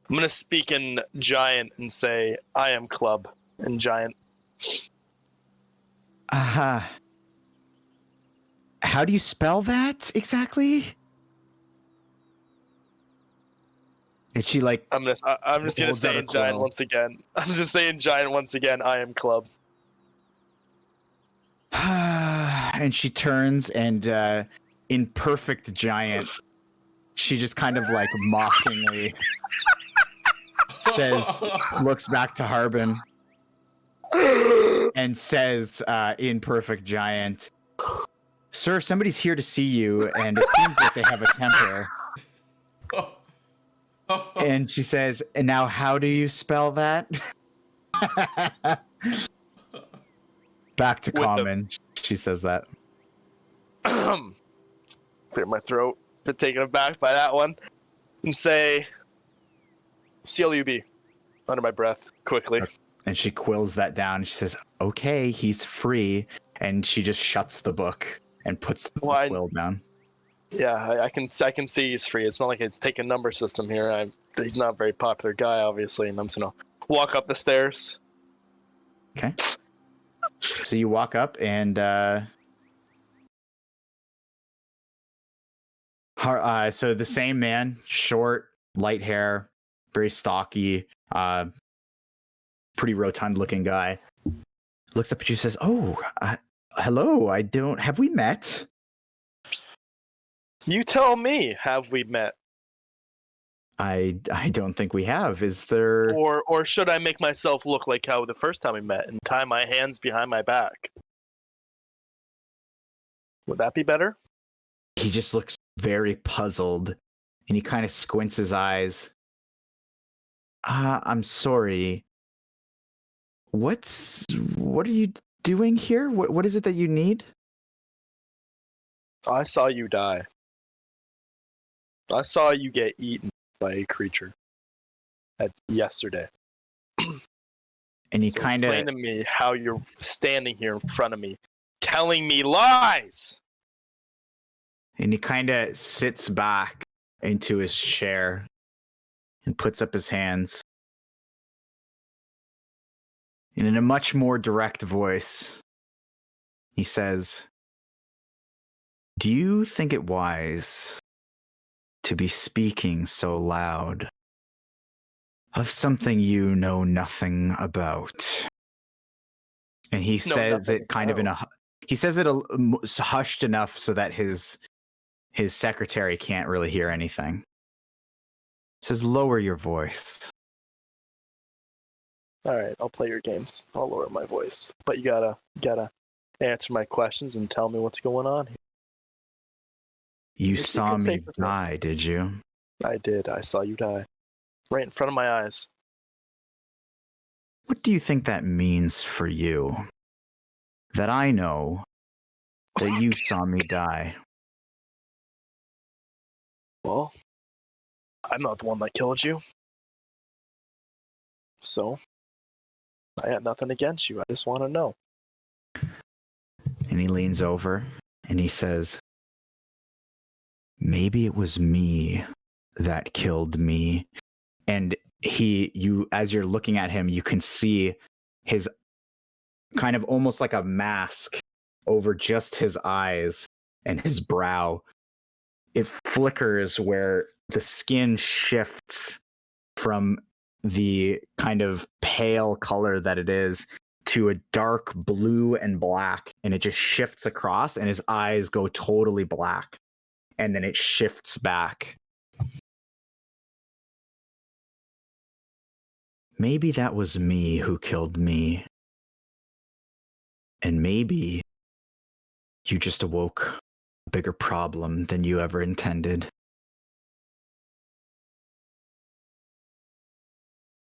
I'm gonna speak in giant and say, I am Club in giant. How do you spell that exactly? And she like I'm just gonna holds out say a in giant quill. once again. I'm just saying giant once again. I am Club. and she turns and in perfect giant, she just kind of like mockingly says, looks back to Harbin and says in perfect giant, "Sir, somebody's here to see you, and it seems like they have a temper." And she says, "And now how do you spell that?" Back to With common. She says that. Clear my throat. Been taken aback by that one. And say, CLUB under my breath quickly. And she quills that down. She says, "Okay, he's free." And she just shuts the book and puts the quill down. Yeah, I can see he's free. It's not like I take a number system here. He's not a very popular guy, obviously, and I'm just gonna walk up the stairs. Okay. So you walk up and so the same man, short, light hair, very stocky, pretty rotund looking guy, looks up at you and says, "Oh, hello, have we met?" You tell me, have we met? I don't think we have. Is there... Or should I make myself look like how the first time we met and tie my hands behind my back? Would that be better? He just looks very puzzled, and he kind of squints his eyes. I'm sorry. What are you doing here? What is it that you need? I saw you die. I saw you get eaten by a creature yesterday. And he So kind explain of to me how you're standing here in front of me, telling me lies. sits back into his chair and puts up his hands. And in a much more direct voice, he says, "Do you think it wise to be speaking so loud of something you know nothing about?" And he says it kind of in a, he says it hushed enough so that his secretary can't really hear anything. He says, "Lower your voice." All right, I'll play your games. I'll lower my voice, but you gotta answer my questions and tell me what's going on here. You Your saw secret's me safe with me. die, did you? I did. I saw you die, right in front of my eyes. What do you think that means for you? That I know that you saw me die. Well, I'm not the one that killed you, so I had nothing against you. I just want to know. And he leans over and he says, "Maybe it was me that killed me." And as you're looking at him, you can see his kind of almost like a mask over just his eyes and his brow. It flickers where the skin shifts from the kind of pale color that it is to a dark blue and black, and it just shifts across and his eyes go totally black, and then it shifts back. Maybe that was me who killed me, and maybe you just awoke a bigger problem than you ever intended.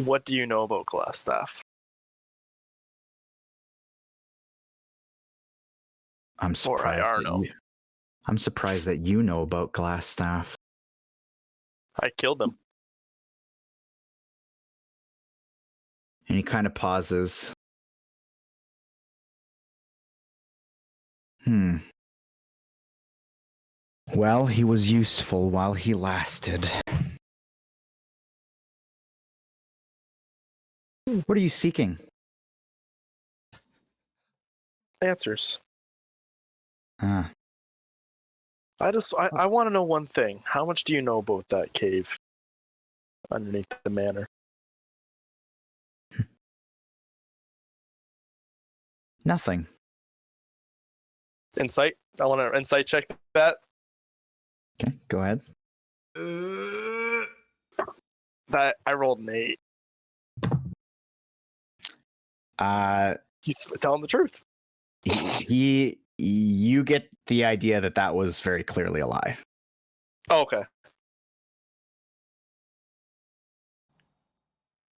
What do you know about Glassstaff? I'm surprised that you know about Glassstaff. I killed him. And he kind of pauses. Well, he was useful while he lasted. What are you seeking? Answers. Ah. I want to know one thing. How much do you know about that cave underneath the manor? Nothing. Insight? I want to insight check that. Okay, go ahead. That I rolled an 8. He's telling the truth. You get the idea that was very clearly a lie. Oh, okay.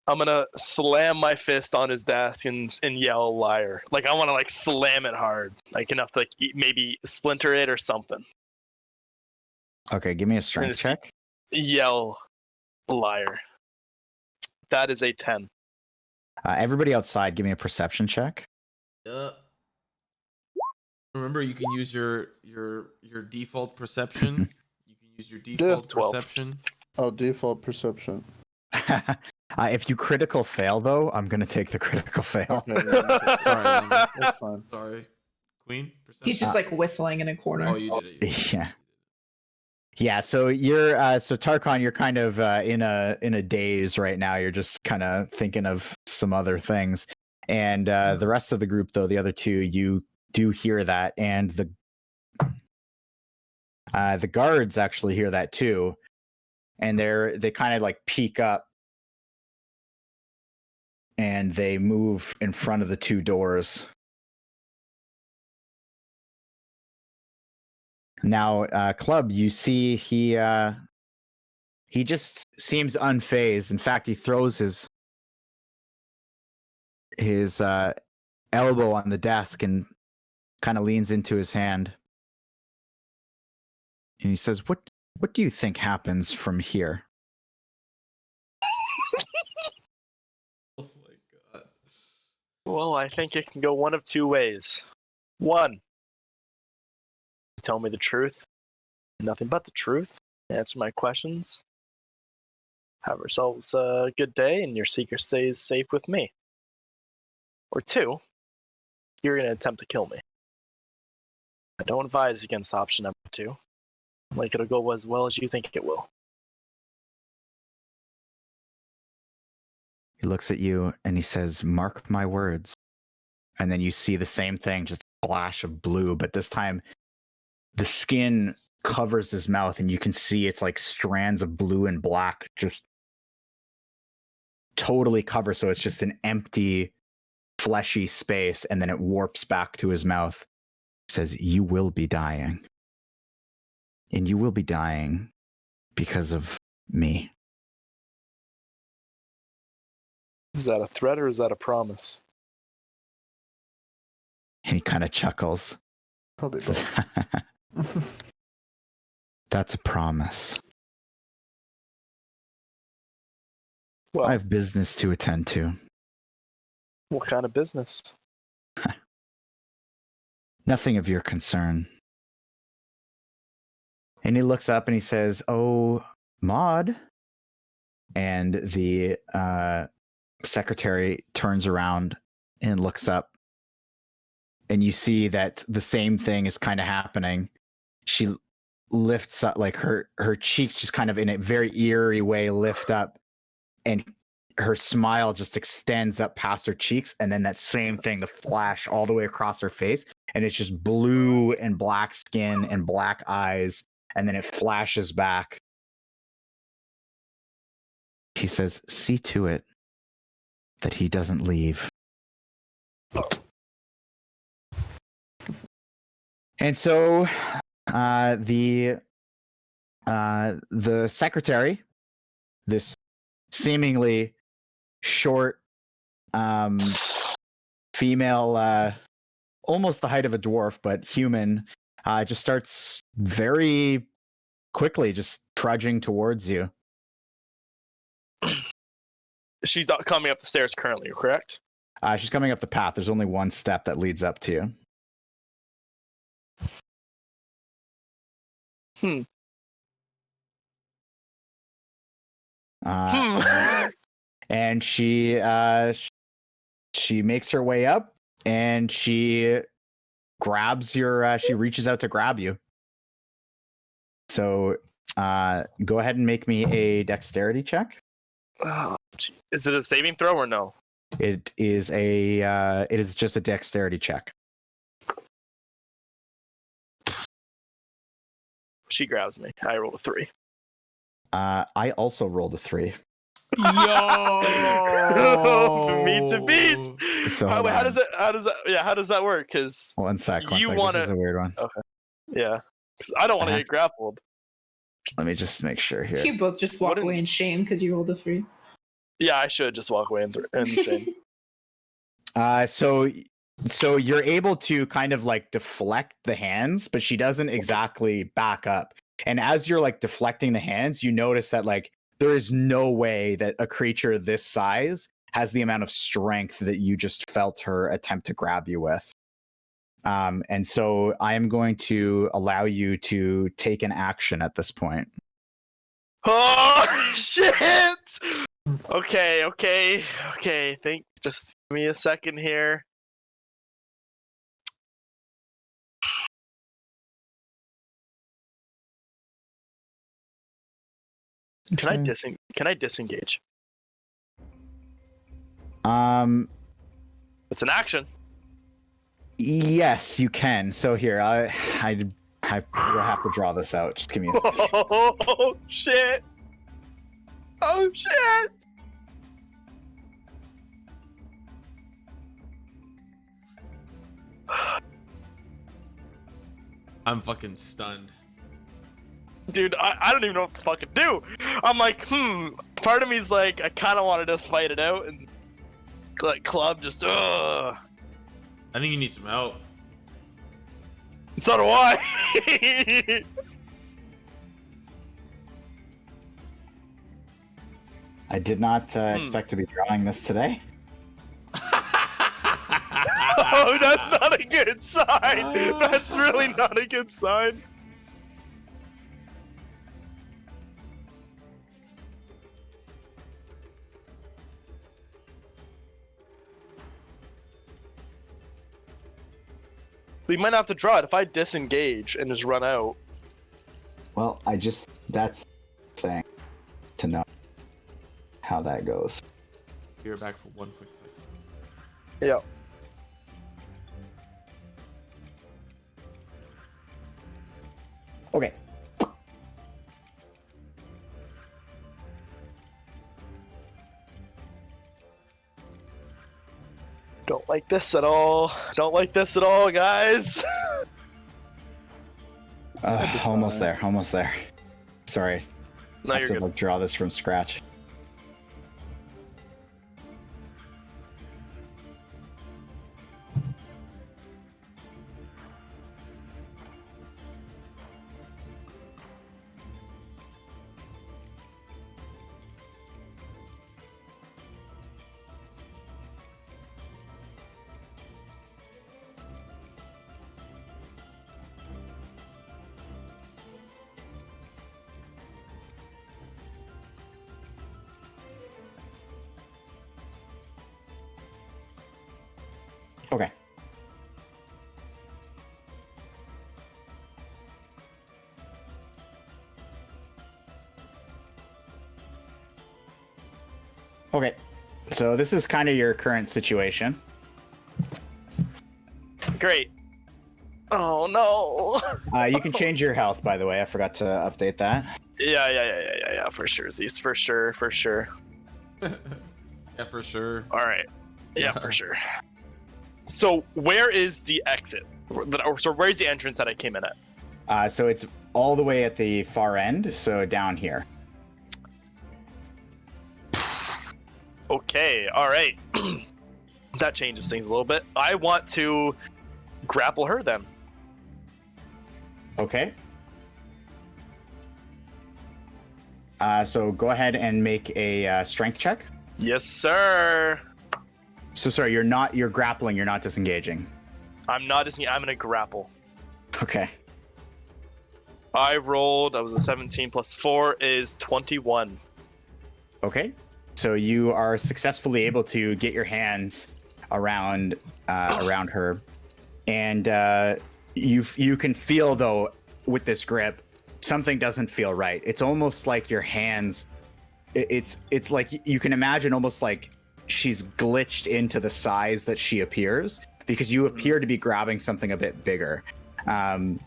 I'm gonna slam my fist on his desk and yell liar. Like I want to like slam it hard, like enough to like maybe splinter it or something. Okay, give me a strength check. Yell liar. That is a 10. Everybody outside, give me a perception check. Remember, you can use your default perception. You can use your default 12. perception. Oh, default perception. If you critical fail, though, I'm going to take the critical fail. Okay, yeah, Sorry, Lemon. that's fine. Sorry. Queen? Perception? He's just like whistling in a corner. Oh, you did it. Yeah. Yeah, so you're so Tarkon, you're kind of in a daze right now. You're just kind of thinking of some other things. And the rest of the group, though, the other two, you do hear that, and the guards actually hear that too. And they kind of like peek up and they move in front of the two doors. Now, Club, you see he just seems unfazed. In fact, he throws his elbow on the desk and kind of leans into his hand. And he says, What what do you think happens from here? Oh my god. Well, I think it can go one of two ways. One, tell me the truth, nothing but the truth, answer my questions, have ourselves a good day, and your secret stays safe with me. Or two, you're going to attempt to kill me. I don't advise against option number two. Like it'll go as well as you think it will. He looks at you and he says, "Mark my words." And then you see the same thing, just a flash of blue, but this time the skin covers his mouth and you can see it's like strands of blue and black just totally cover. So it's just an empty, fleshy space, and then it warps back to his mouth. He says, "You will be dying. And you will be dying because of me." Is that a threat or is that a promise? And he kind of chuckles. Probably both. That's a promise. Well, I have business to attend to. what kind of business? Nothing of your concern. And he looks up and he says, "Oh, Maud." And the secretary turns around and looks up. And you see that the same thing is kind of happening. She lifts up, like her cheeks just kind of in a very eerie way lift up. And her smile just extends up past her cheeks. And then that same thing, the flash all the way across her face. And it's just blue and black skin and black eyes. And then it flashes back. He says, "See to it that he doesn't leave." And so the secretary, this seemingly short female, almost the height of a dwarf, but human, just starts very quickly just trudging towards you. She's coming up the stairs currently, correct? She's coming up the path. There's only one step that leads up to you. And she makes her way up and she grabs your she reaches out to grab you. So go ahead and make me a dexterity check. Oh, is it a saving throw or no? It is just a dexterity check. She grabs me. I rolled a 3. I also rolled a 3. Yo! Meet to beat. So how does that work? Because one sec. you want want to? A weird one. Okay. Yeah. Because I don't want to get grappled. Let me just make sure here. You both just walk away in shame because you rolled a 3. Yeah, I should just walk away in shame. So you're able to kind of like deflect the hands, but she doesn't exactly back up. And as you're like deflecting the hands, you notice that like there is no way that a creature this size has the amount of strength that you just felt her attempt to grab you with. And so I am going to allow you to take an action at this point. Oh shit! Okay. Just give me a second here. Can I disengage? It's an action. Yes, you can. So here, I will have to draw this out. Just give me a second. Oh shit! Oh shit! I'm fucking stunned. Dude, I don't even know what to fucking do. I'm like, part of me's like, I kind of want to just fight it out and let Club just, I think you need some help. So do I. I did not expect to be drawing this today. Oh, that's not a good sign. That's really not a good sign. We might have to draw it if I disengage and just run out. Well, that's the thing to know how that goes. Be right back for one quick second. Yeah. Okay. Don't like this at all. Don't like this at all, guys. Almost there. Almost there. Sorry. No, I you're have to good. like, draw this from scratch. Okay. Okay. So this is kind of your current situation. Great. Oh no. You can change your health, by the way. I forgot to update that. Yeah. For sure, Z's. For sure. Yeah, for sure. All right. Yeah, for sure. So where is the exit? So where's the entrance that I came in at? So it's all the way at the far end, so down here. Okay, all right. That changes things a little bit. I want to grapple her then. Okay. So go ahead and make a strength check. Yes, sir. So sorry, you're grappling, you're not disengaging. I'm not just. I'm gonna grapple. Okay. I rolled. That was a 17 plus 4 is 21. Okay. So you are successfully able to get your hands around her, and you can feel, though, with this grip, something doesn't feel right. It's almost like your hands. It's like you can imagine almost like she's glitched into the size that she appears, because you appear to be grabbing something a bit bigger. And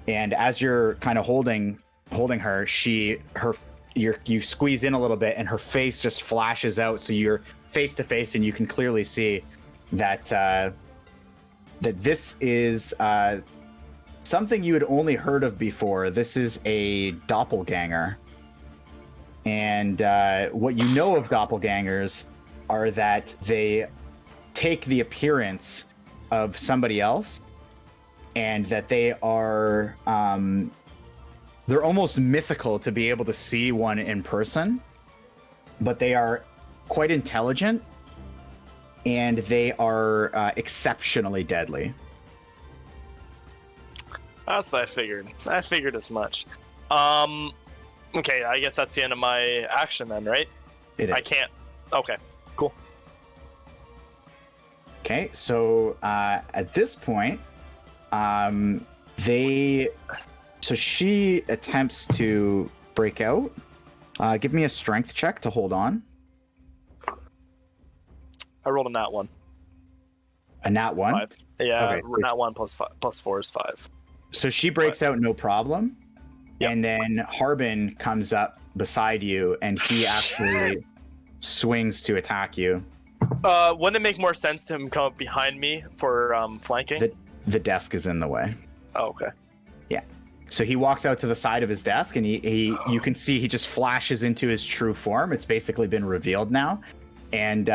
as you're kind of holding her, you squeeze in a little bit and her face just flashes out. So you're face to face and you can clearly see that that this is something you had only heard of before. This is a doppelganger. And what you know of doppelgangers are that they take the appearance of somebody else, and that they are they're almost mythical to be able to see one in person, but they are quite intelligent and they are exceptionally deadly. That's what I figured. I figured as much. Okay, I guess that's the end of my action then, right? It is. I can't. Okay, cool. Okay, so at this point, she attempts to break out. Give me a strength check to hold on. I rolled a nat 1. A nat That's 1? 5. Yeah, Okay. nat 1 plus 4 is 5. So she breaks out no problem. Yep. And then Harbin comes up beside you and he actually swings to attack you. Wouldn't it make more sense to him come up behind me for flanking? The desk is in the way. Oh, okay. Yeah. So he walks out to the side of his desk and you can see he just flashes into his true form. It's basically been revealed now. And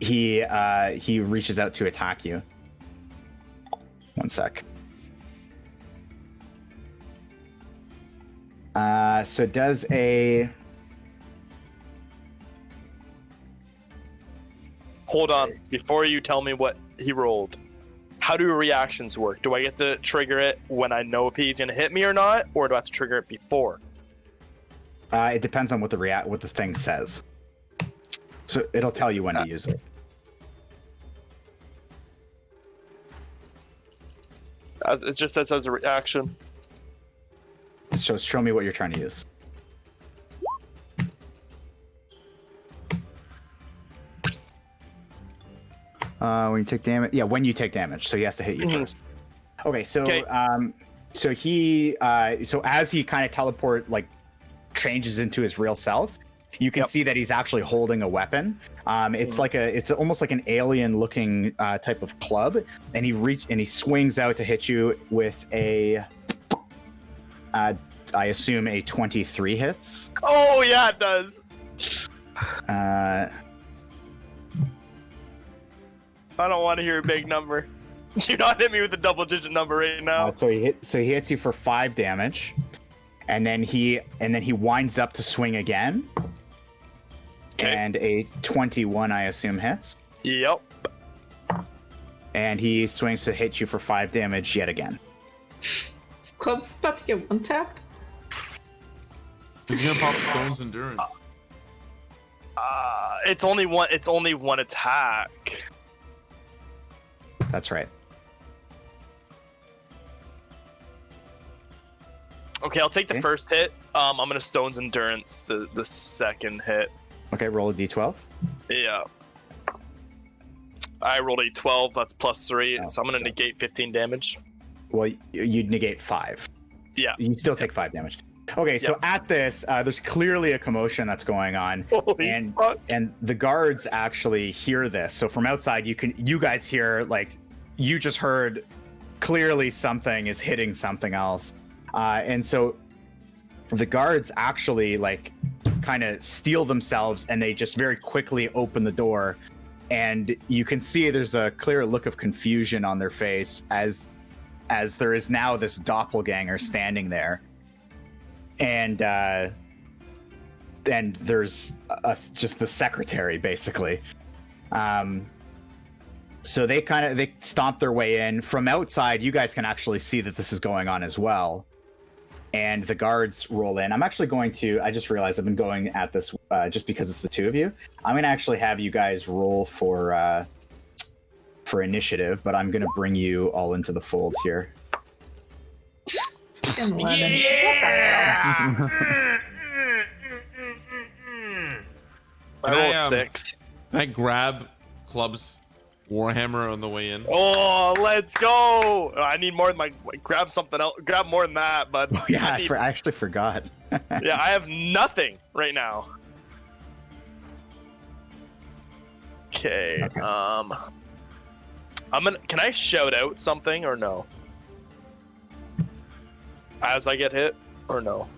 he reaches out to attack you. One sec. So does a hold on. Before you tell me what he rolled, how do reactions work? Do I get to trigger it when I know if he's gonna hit me or not, or do I have to trigger it before? It depends on what the thing says. So it'll tell you when to use it. It just says as a reaction. So show me what you're trying to use. When you take damage, yeah, when you take damage, so he has to hit you first. Okay, so so as he kind of changes into his real self, you can see that he's actually holding a weapon. It's almost like an alien-looking type of club, and he swings out to hit you with a, I assume a 23 hits. Oh yeah, it does. I don't want to hear a big number. Do not hit me with a double-digit number right now. So he hits you for 5 damage, and then he winds up to swing again. Okay. And a 21, I assume, hits. Yep. And he swings to hit you for 5 damage yet again. Is Club about to get one tapped? He's gonna pop Stone's Endurance. It's only one attack. That's right. Okay, I'll take the first hit. I'm gonna Stone's Endurance the second hit. Okay, roll a d12. Yeah. I rolled a 12. That's +3, so I'm gonna negate 15 damage. Well, you'd negate 5. Yeah. You still take 5 damage. Okay, so at this, there's clearly a commotion that's going on, and the guards actually hear this. So from outside, you guys hear, like, you just heard clearly something is hitting something else, and so the guards actually kind of steel themselves, and they just very quickly open the door, and you can see there's a clear look of confusion on their face as there is now this doppelganger standing there. And there's just the secretary, basically. So they stomp their way in. From outside, you guys can actually see that this is going on as well. And the guards roll in. I'm actually going to, I just realized I've been going at this just because it's the two of you. I'm going to actually have you guys roll for initiative, but I'm going to bring you all into the fold here. Yeah! I rolled 6. Can I grab Club's Warhammer on the way in? Oh, let's go! I need more than grab something else. Grab more than that, but oh, yeah, I actually forgot. Yeah, I have nothing right now. Okay. I'm gonna. Can I shout out something or no? As I get hit, or no?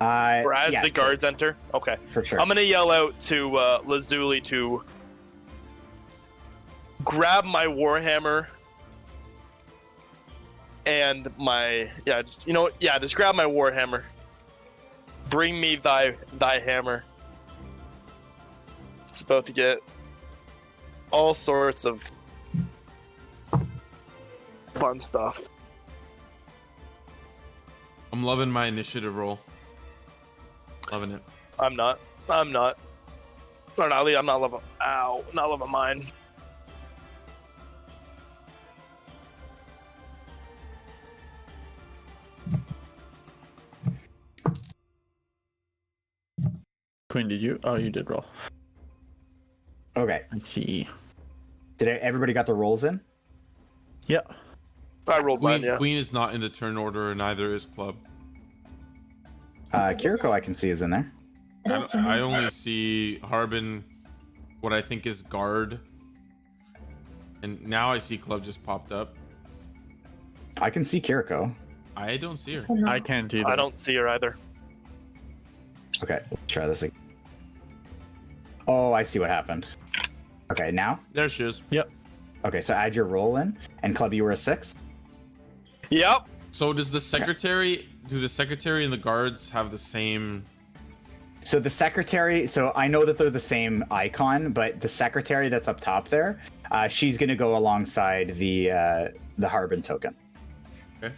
Or as the guards enter? Okay. For sure. I'm going to yell out to Lazuli to grab my Warhammer and my... Yeah, just grab my Warhammer. Bring me thy hammer. It's about to get all sorts of fun stuff. I'm loving my initiative roll. Loving it. I'm not. Or not, I'm not loving. Ow, not loving mine. Quinn, did you? Oh, you did roll. Okay. Let's see. Did everybody got their rolls in? Yeah. I rolled mine, yeah. Queen is not in the turn order, and neither is Club. Kiriko, I can see, is in there. I only see Harbin, what I think is guard, and now I see Club just popped up. I can see Kiriko. I don't see her. I can't either. I don't see her either. Okay, let's try this again. Oh, I see what happened. Okay, now? There she is. Yep. Okay, so add your roll in, and Club, you were a 6? Yep. So does the secretary, do the secretary and the guards have the same So the secretary, so I know that they're the same icon, but the secretary that's up top there, she's going to go alongside the Harbin token. Okay.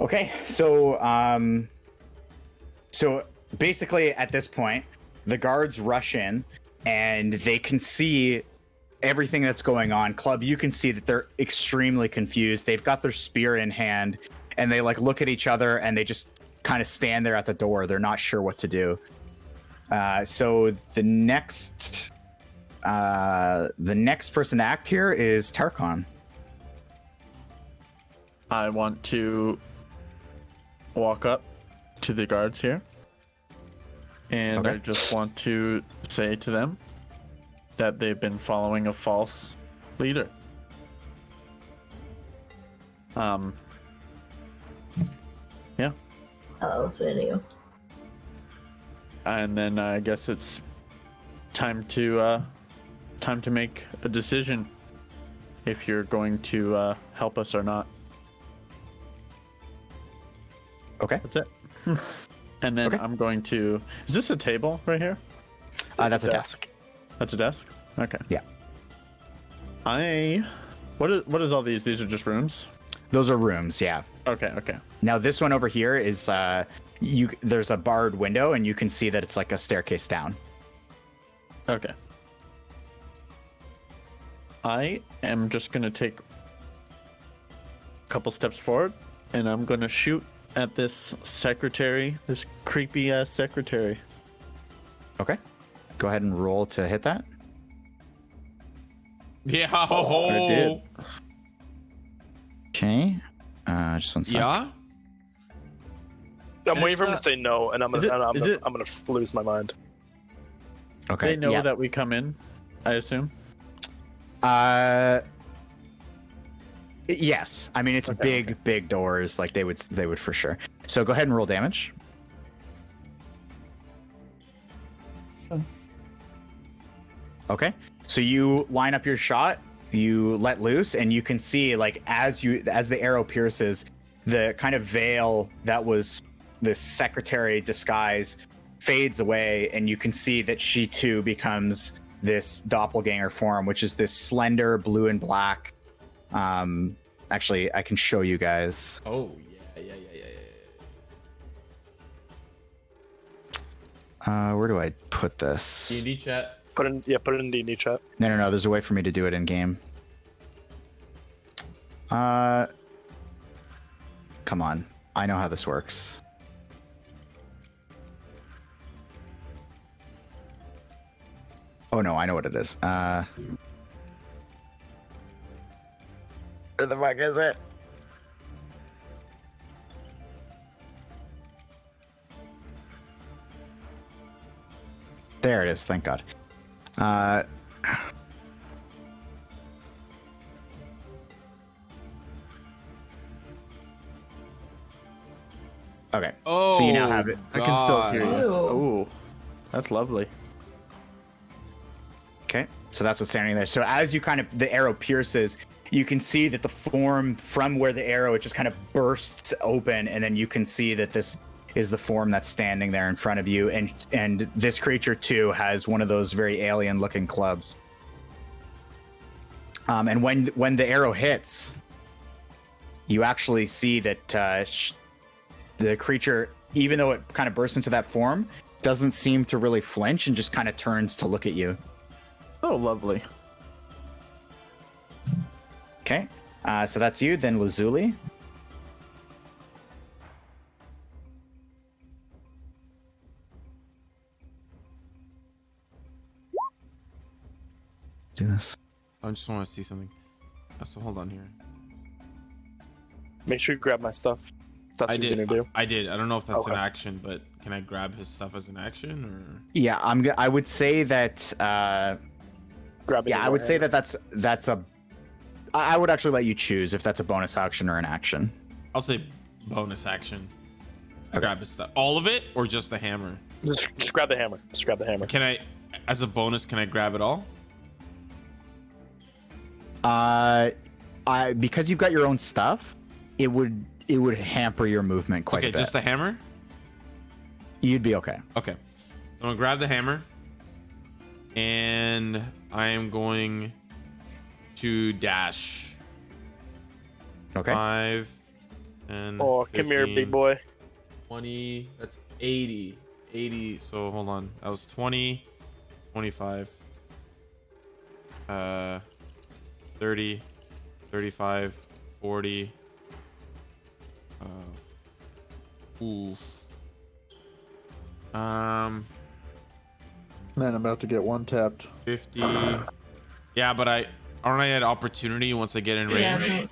Okay, so basically at this point, the guards rush in and they can see everything that's going on. Club, you can see that they're extremely confused. They've got their spear in hand and they like look at each other and they just kind of stand there at the door. They're not sure what to do. So the next person to act here is Tarkon. I want to walk up to the guards here. And Okay. I just want to say to them that they've been following a false leader. Yeah. Oh, video. And then I guess it's time to make a decision if you're going to help us or not. Okay. That's it. And then Okay. I'm going to. Is this a table right here? That's a desk. That's a desk. Okay. Yeah. What is all these? These are just rooms. Those are rooms, yeah. Okay. Okay. Now this one over here is there's a barred window and you can see that it's like a staircase down. Okay. I am just gonna take a couple steps forward, and I'm gonna shoot at this secretary, this creepy ass secretary. Okay. Go ahead and roll to hit that. Yeah. I did. Okay. Just one sec. Yeah. I'm waiting It's for him to not- say no, and I'm Is it- gonna lose my mind. Okay. They know yeah. that we come in, I assume. Yes. I mean, it's big doors. Like they would for sure. So go ahead and roll damage. Okay. So you line up your shot, you let loose, and you can see like as the arrow pierces, the kind of veil that was this secretary disguise fades away, and you can see that she too becomes this doppelganger form, which is this slender blue and black. Actually, I can show you guys. Oh yeah. Where do I put this? D&D chat. Put it in D&D chat. No. There's a way for me to do it in game. Come on. I know how this works. Oh no, I know what it is. Where the fuck is it? There it is. Thank God. Okay. Oh, so you now have it. I can still hear you. Ew. Ooh, that's lovely. Okay. So that's what's standing there. So as you the arrow pierces, you can see that the form from where the arrow, it just kind of bursts open, and then you can see that this is the form that's standing there in front of you, and this creature too has one of those very alien looking clubs. And when the arrow hits, you actually see that the creature, even though it kind of bursts into that form, doesn't seem to really flinch and just kind of turns to look at you. Oh, lovely. Okay, so that's you. Then Lazuli. Do this. I just want to see something. So hold on here. Make sure you grab my stuff. That's what you're gonna do. I did. I don't know if that's an Okay. action, but can I grab his stuff as an action or? Yeah, I would say that. Grab it. Yeah, in I your would say hand. that's a. I would actually let you choose if that's a bonus action or an action. I'll say bonus action. Okay. Grab his stuff. All of it or just the hammer? Just grab the hammer. Just grab the hammer. Can I, as a bonus, can I grab it all? Because you've got your own stuff, it would it would hamper your movement quite a bit. Just the hammer? You'd be okay. Okay. So I'm gonna grab the hammer. And I am going to dash. Okay. 5 and Oh, 15, come here, big boy. 20. That's 80. 80. So hold on. That was 20, 25, 30, 35, 40. Ooh. Man, I'm about to get one tapped. 50. Yeah, but aren't I at opportunity once I get in range? Yeah.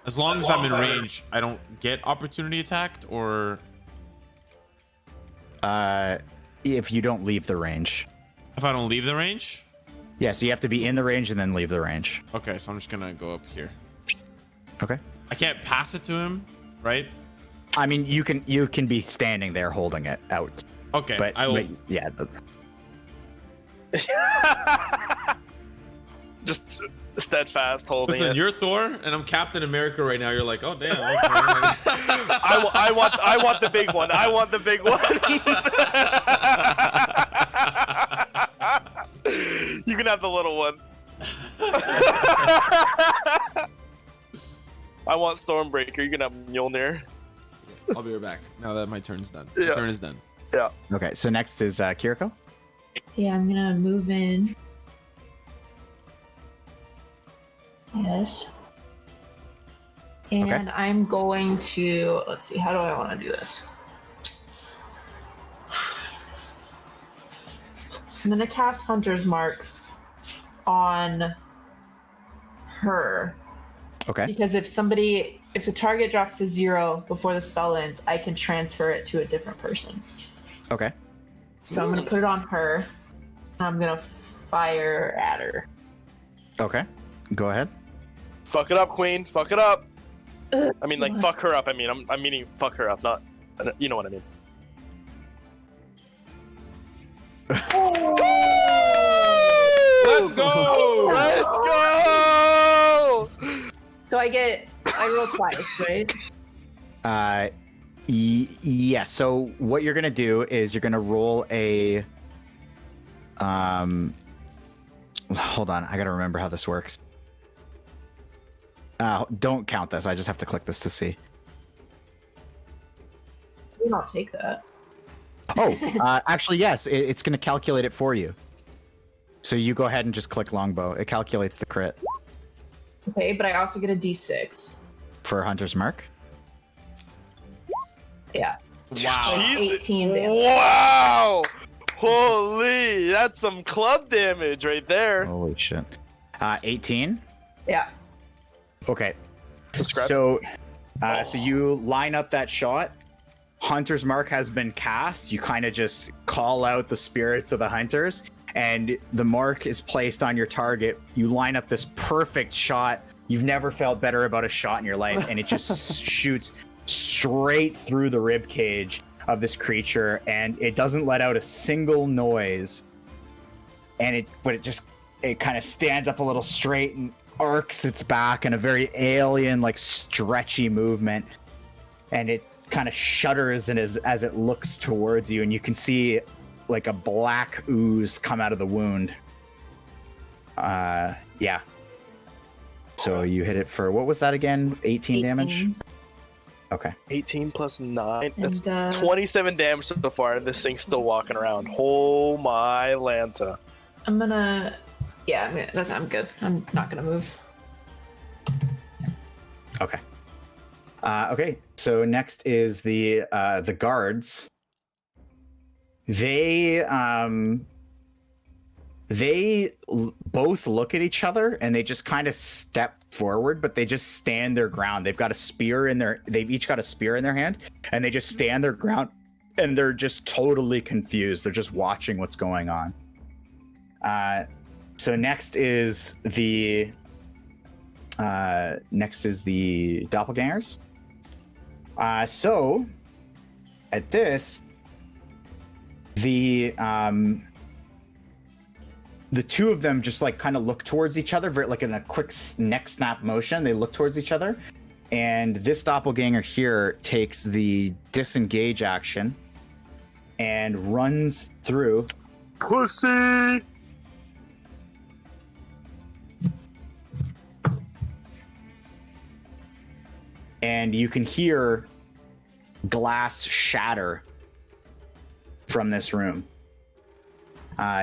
As long as I'm in range, I don't get opportunity attacked, or If you don't leave the range. if I don't leave the range? Yeah, so you have to be in the range and then leave the range. Okay, so I'm just gonna go up here. Okay. I can't pass it to him, right? I mean, you can be standing there holding it out. Okay, But, I will. but yeah. Just steadfast holding Listen, it. you're Thor, and I'm Captain America right now. You're like, oh damn. Okay. I want the big one. I want the big one. You can have the little one. I want Stormbreaker. You can have Mjolnir. I'll be right back. Now that my turn's done. Yeah. My turn is done. Yeah. Okay, so next is Kiriko. Yeah, I'm gonna move in. Yes. And I'm going to, let's see, how do I want to do this? I'm gonna cast Hunter's Mark on her. Okay. Because if the target drops to 0 before the spell ends, I can transfer it to a different person. Okay. So I'm gonna put it on her. And I'm gonna fire at her. Okay. Go ahead. Fuck it up, Queen. Fuck it up. I mean, like, fuck her up. I mean, I'm meaning fuck her up, not, you know what I mean. Let's go! Let's go! So I roll twice, right? Yeah. So what you're gonna do is you're gonna roll a. Hold on, I gotta remember how this works. Don't count this. I just have to click this to see. I'll take that. Oh, actually, yes. It's gonna calculate it for you. So you go ahead and just click longbow. It calculates the crit Okay, but I also get a d6. for Hunter's Mark. Yeah. Wow. 18 damage. Wow! Holy, that's some club damage right there. Holy shit. 18. Yeah. Okay. Describe. So you line up that shot. Hunter's Mark has been cast. You kind of just call out the spirits of the hunters, and the mark is placed on your target. You line up this perfect shot. You've never felt better about a shot in your life, and it just shoots straight through the rib cage of this creature, and it doesn't let out a single noise. And it kind of stands up a little straight and arcs its back in a very alien, like stretchy movement, and it kind of shudders and as it looks towards you, and you can see like a black ooze come out of the wound. Yeah. So you hit it for, what was that again? 18 damage? Okay. 18 plus 9. That's And, 27 damage so far, and this thing's still walking around. Oh my Lanta. I'm gonna. Yeah, I'm good. I'm not gonna move. Okay. Okay. So next is the guards. They both look at each other and they just kind of step forward, but they just stand their ground. They've each got a spear in their hand, and they just stand their ground, and they're just totally confused. They're just watching what's going on. So next is the doppelgangers. So at this, the two of them just like kind of look towards each other, very like in a quick neck snap motion. They look towards each other, And this doppelganger here takes the disengage action and runs through. Pussy! And you can hear glass shatter from this room.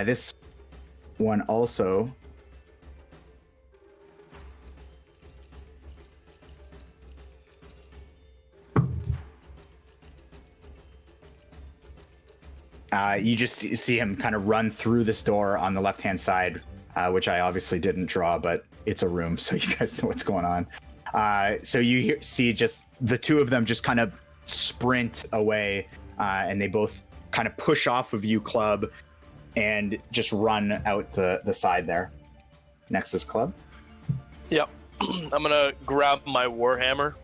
This one also. You just see him kind of run through this door on the left-hand side, which I obviously didn't draw, but it's a room, so you guys know what's going on. So you see just the two of them just kind of sprint away, and they both kind of push off of you, Club, and just run out the side there. Next is Club. Yep. I'm gonna grab my warhammer.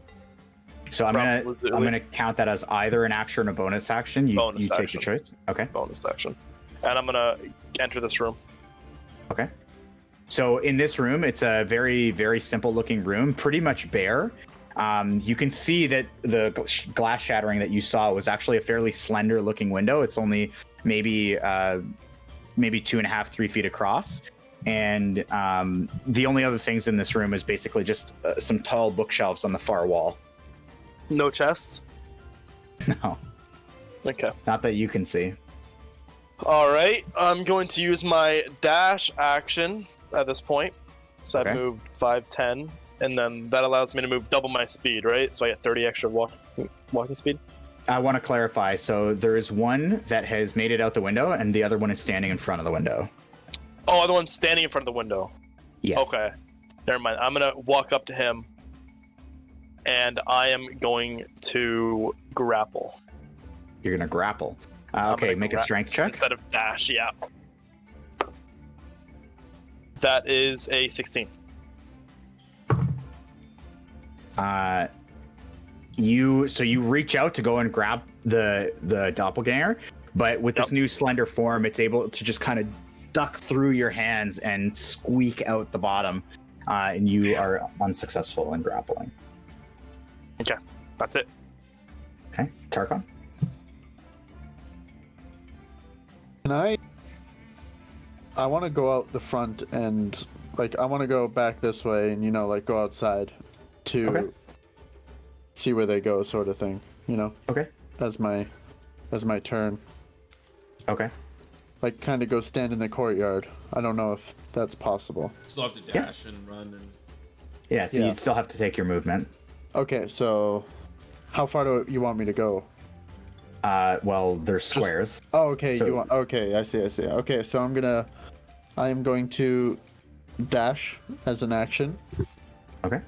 So I'm gonna count that as either an action or a bonus action. You take your choice. Okay. Bonus action. And I'm gonna enter this room. Okay. So in this room, it's a very, very simple looking room, pretty much bare. You can see that the glass shattering that you saw was actually a fairly slender looking window. It's only maybe 2.5, 3 feet across. And the only other things in this room is basically just some tall bookshelves on the far wall. No chests? No. Okay. Not that you can see. All right. I'm going to use my dash action at this point. So Okay. I moved 5, 10, and then that allows me to move double my speed, right? So I get 30 extra walking speed. I want to clarify. So there is one that has made it out the window, and the other one is standing in front of the window. Oh, the one's standing in front of the window. Yes. Okay. Never mind. I'm going to walk up to him, and I am going to grapple. You're going to grapple. I'm Okay, gonna make a strength check. Instead of dash, yeah. That is a 16. You reach out to go and grab the doppelganger, but with this new slender form, it's able to just kind of duck through your hands and squeak out the bottom, and you are unsuccessful in grappling. Okay, that's it. Okay, Tarkon. Can I want to go out the front and I want to go back this way and go outside to see where they go, sort of thing. Okay. As my turn. Okay. Kind of go stand in the courtyard. I don't know if that's possible. Still have to dash and run and. Yeah, so you'd still have to take your movement. Okay, so how far do you want me to go? Well, there's squares. Oh, okay. So- Okay, I see. Okay, so I am going to dash as an action. Okay.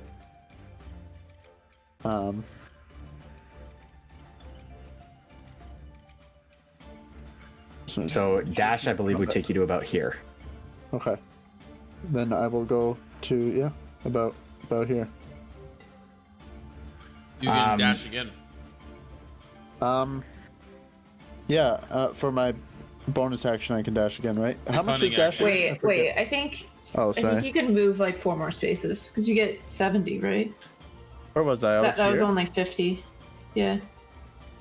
So dash, I believe, would take you to about here. Okay. Then I will go to about here. You can dash again. For my bonus action, I can dash again, right? How much is cunning dashing? Wait. I think Oh, I sorry. think you can move 4 more spaces because you get 70, right? Where was I? That was only 50. Yeah.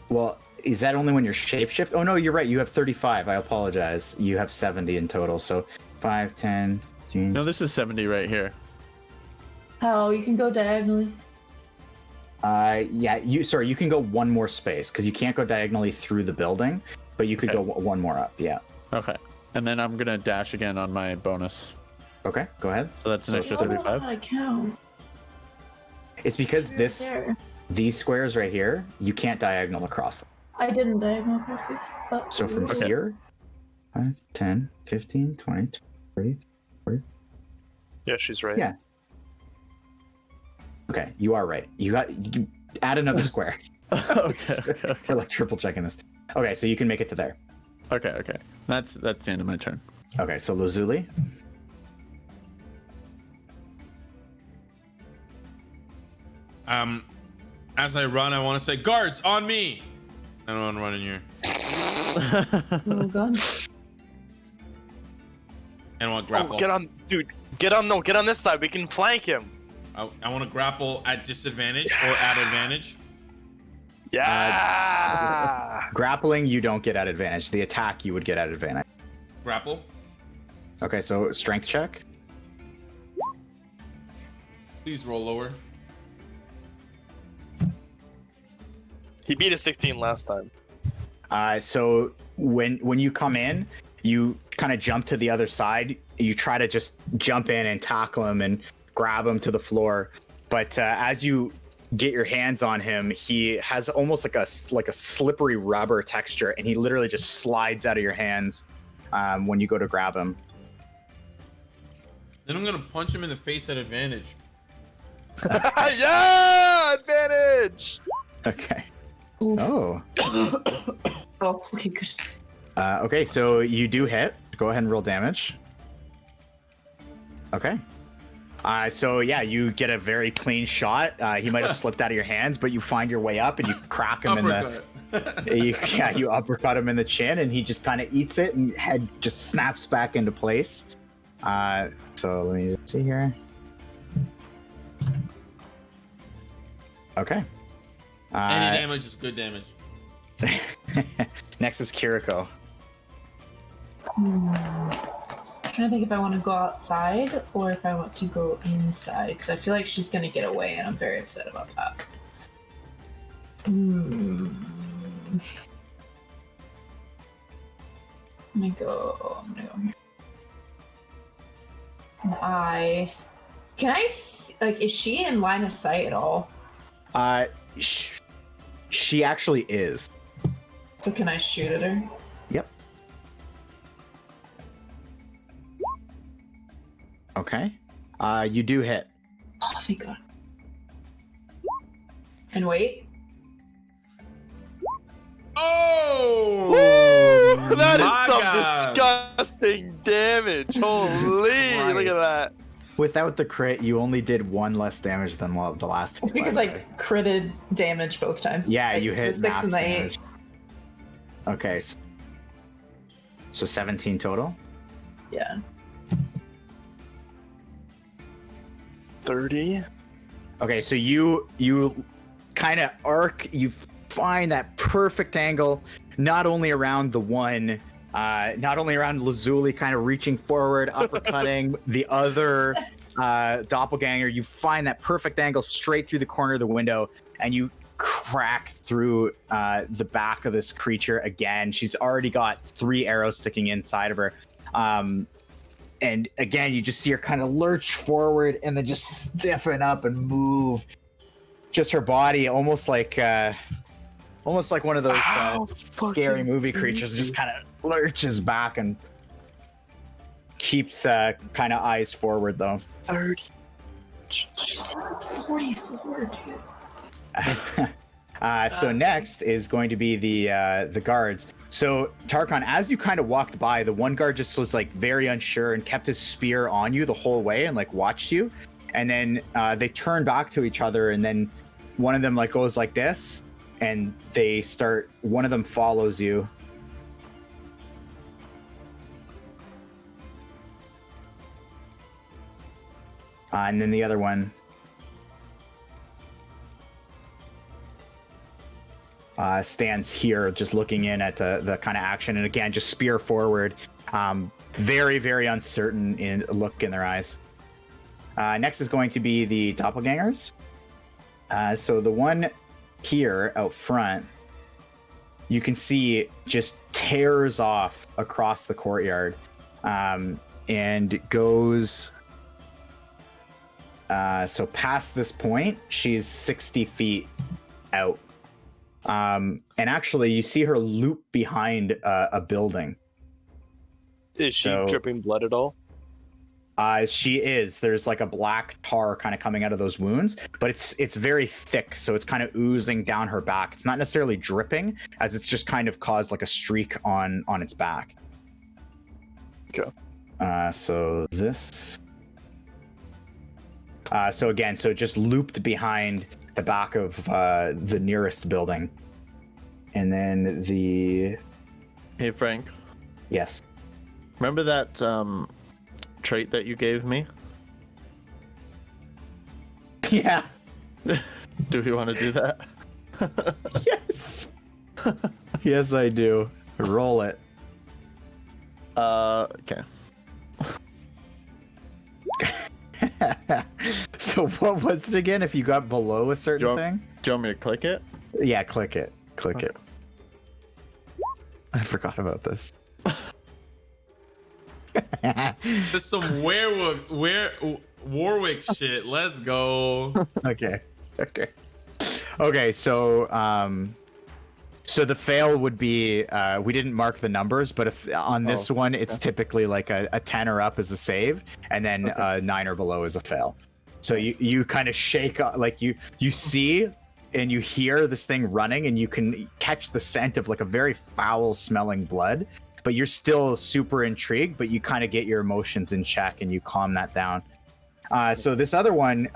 Well, is that only when you're shapeshift? Oh, no, you're right. You have 35. I apologize. You have 70 in total. So 5, 10, 15. No, this is 70 right here. Oh, you can go diagonally. You can go one more space because you can't go diagonally through the building, but you could go one more up. Yeah. Okay. And then I'm gonna dash again on my bonus. Okay, go ahead. So that's an extra I don't know 35. how to count. It's because There. these squares right here, you can't diagonal across them. I didn't diagonal across these. But So from here, 5, 10, 15, 20, 30, 40. Yeah, she's right. Yeah. Okay, you are right. You add another square. Okay. We're triple checking this. Okay, so you can make it to there. Okay. That's the end of my turn. Okay, so Lazuli. As I run, I want to say, guards, on me! I don't want to run in here. oh god. And I want to grapple. Oh, get on this side. We can flank him. I want to grapple at disadvantage or at advantage. Yeah. Grappling, you don't get at advantage. The attack, you would get at advantage. Grapple. Okay, so strength check. Please roll lower. He beat a 16 last time. So when you come in, you kind of jump to the other side. You try to just jump in and tackle him and grab him to the floor. But as you get your hands on him, he has almost like a slippery rubber texture, and he literally just slides out of your hands when you go to grab him. Then I'm gonna punch him in the face at advantage. Yeah, advantage. Okay. Oof. Oh. Oh, okay, good. Okay, so you do hit. Go ahead and roll damage. Okay. So yeah, you get a very clean shot. He might have slipped out of your hands, but you find your way up and you crack him in the. You uppercut him in the chin, and he just kind of eats it, and head just snaps back into place. So let me just see here. Okay. Any damage is good damage. Next is Kiriko. I'm trying to think if I want to go outside or if I want to go inside, because I feel like she's gonna get away, and I'm very upset about that. I'm gonna go here. And can I see, like, is she in line of sight at all? She actually is. So can I shoot at her? Yep. Okay. You do hit. Oh, thank God. And wait. Oh! Woo! That my is some God. disgusting damage. Holy, Right. look at that. Without the crit, you only did one less damage than the last time. It's because I critted damage both times. Yeah, Like, you hit the 6 max and the 8. damage. Okay. So 17 total? Yeah. 30. Okay, so you kind of arc, you find that perfect angle, not only around the one, not only around Lazuli kind of reaching forward, uppercutting the other doppelganger, you find that perfect angle straight through the corner of the window, and you crack through the back of this creature again. She's already got 3 arrows sticking inside of her. And again, you just see her kind of lurch forward and then just stiffen up and move. Just her body, almost like one of those scary movie creatures, just kind of lurches back and keeps kind of eyes forward though. 30. She's at 44, dude. So next is going to be the guards. So Tarkon, as you kind of walked by, the one guard just was like very unsure and kept his spear on you the whole way and like watched you. And then they turn back to each other, and then one of them like goes like this, and they start. One of them follows you. And then the other one stands here just looking in at the kind of action, and again just spear forward, very very uncertain in look in their eyes. Next is going to be the doppelgangers. So the one here out front, you can see just tears off across the courtyard, and goes so past this point she's 60 feet out. And actually, you see her loop behind a building. Is she dripping blood at all? She is. There's like a black tar kind of coming out of those wounds, but it's very thick, so it's kind of oozing down her back. It's not necessarily dripping, as it's just kind of caused like a streak on its back. Okay. So this. So again, so just looped behind the back of the nearest building. And then the... Hey, Phrank. Yes. Remember that trait that you gave me? Yeah. Do we want to do that? Yes. Yes, I do. Roll it. Okay. So what was it again? If you got below a certain thing? Do you want me to click it? Yeah, click it. Click it. I forgot about this. There's some Warwick shit. Let's go. Okay. So so the fail would be we didn't mark the numbers, but if on this one it's typically like a 10 or up is a save, and then 9 or below is a fail. So you kind of shake like you see and you hear this thing running, and you can catch the scent of like a very foul smelling blood, but you're still super intrigued, but you kind of get your emotions in check and you calm that down. So this other one,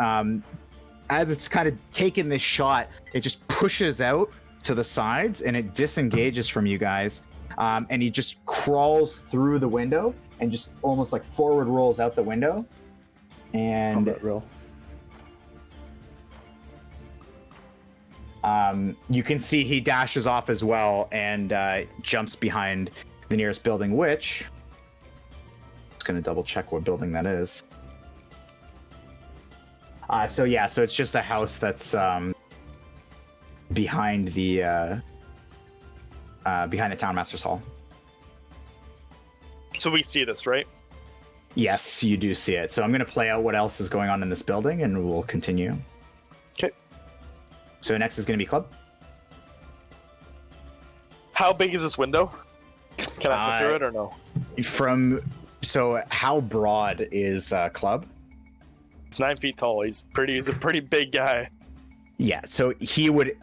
as it's kind of taking this shot, it just pushes out to the sides and it disengages from you guys, and he just crawls through the window and just almost like forward rolls out the window. And you can see he dashes off as well and jumps behind the nearest building, which I'm just going to double check what building that is. So it's just a house that's behind the Town Master's Hall. So we see this, right? Yes, you do see it. So I'm going to play out what else is going on in this building, and we'll continue. Okay. So next is going to be Club. How big is this window? Can I fit through it or no? So how broad is Club? It's 9 feet tall. He's a pretty big guy. Yeah, so he would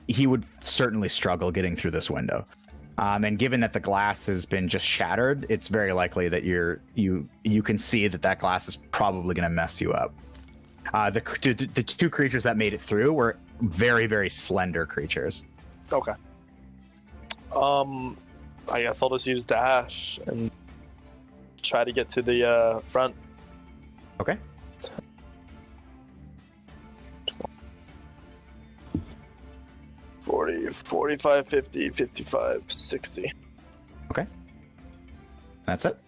certainly struggle getting through this window. And given that the glass has been just shattered, it's very likely that you can see that glass is probably going to mess you up. The two creatures that made it through were very, very slender creatures. Okay. I guess I'll just use dash and try to get to the front. Okay. $40, $45, $50, $55, $60. Okay. That's it?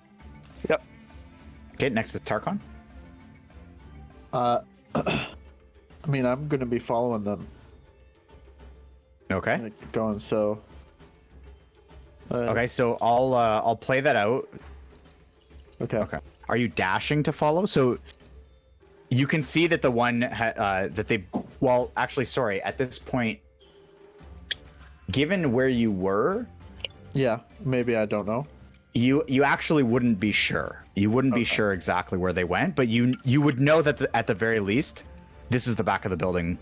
Yep. Okay, next is Tarkon. I mean, I'm gonna be following them. Okay. Like, going so. Okay, so I'll play that out. Okay. Are you dashing to follow? So you can see that the one that they. Well, actually, sorry. At this point, given where you were, Yeah, maybe I don't know. you actually wouldn't be sure. You wouldn't be sure exactly where they went, but you would know that at the very least, this is the back of the building.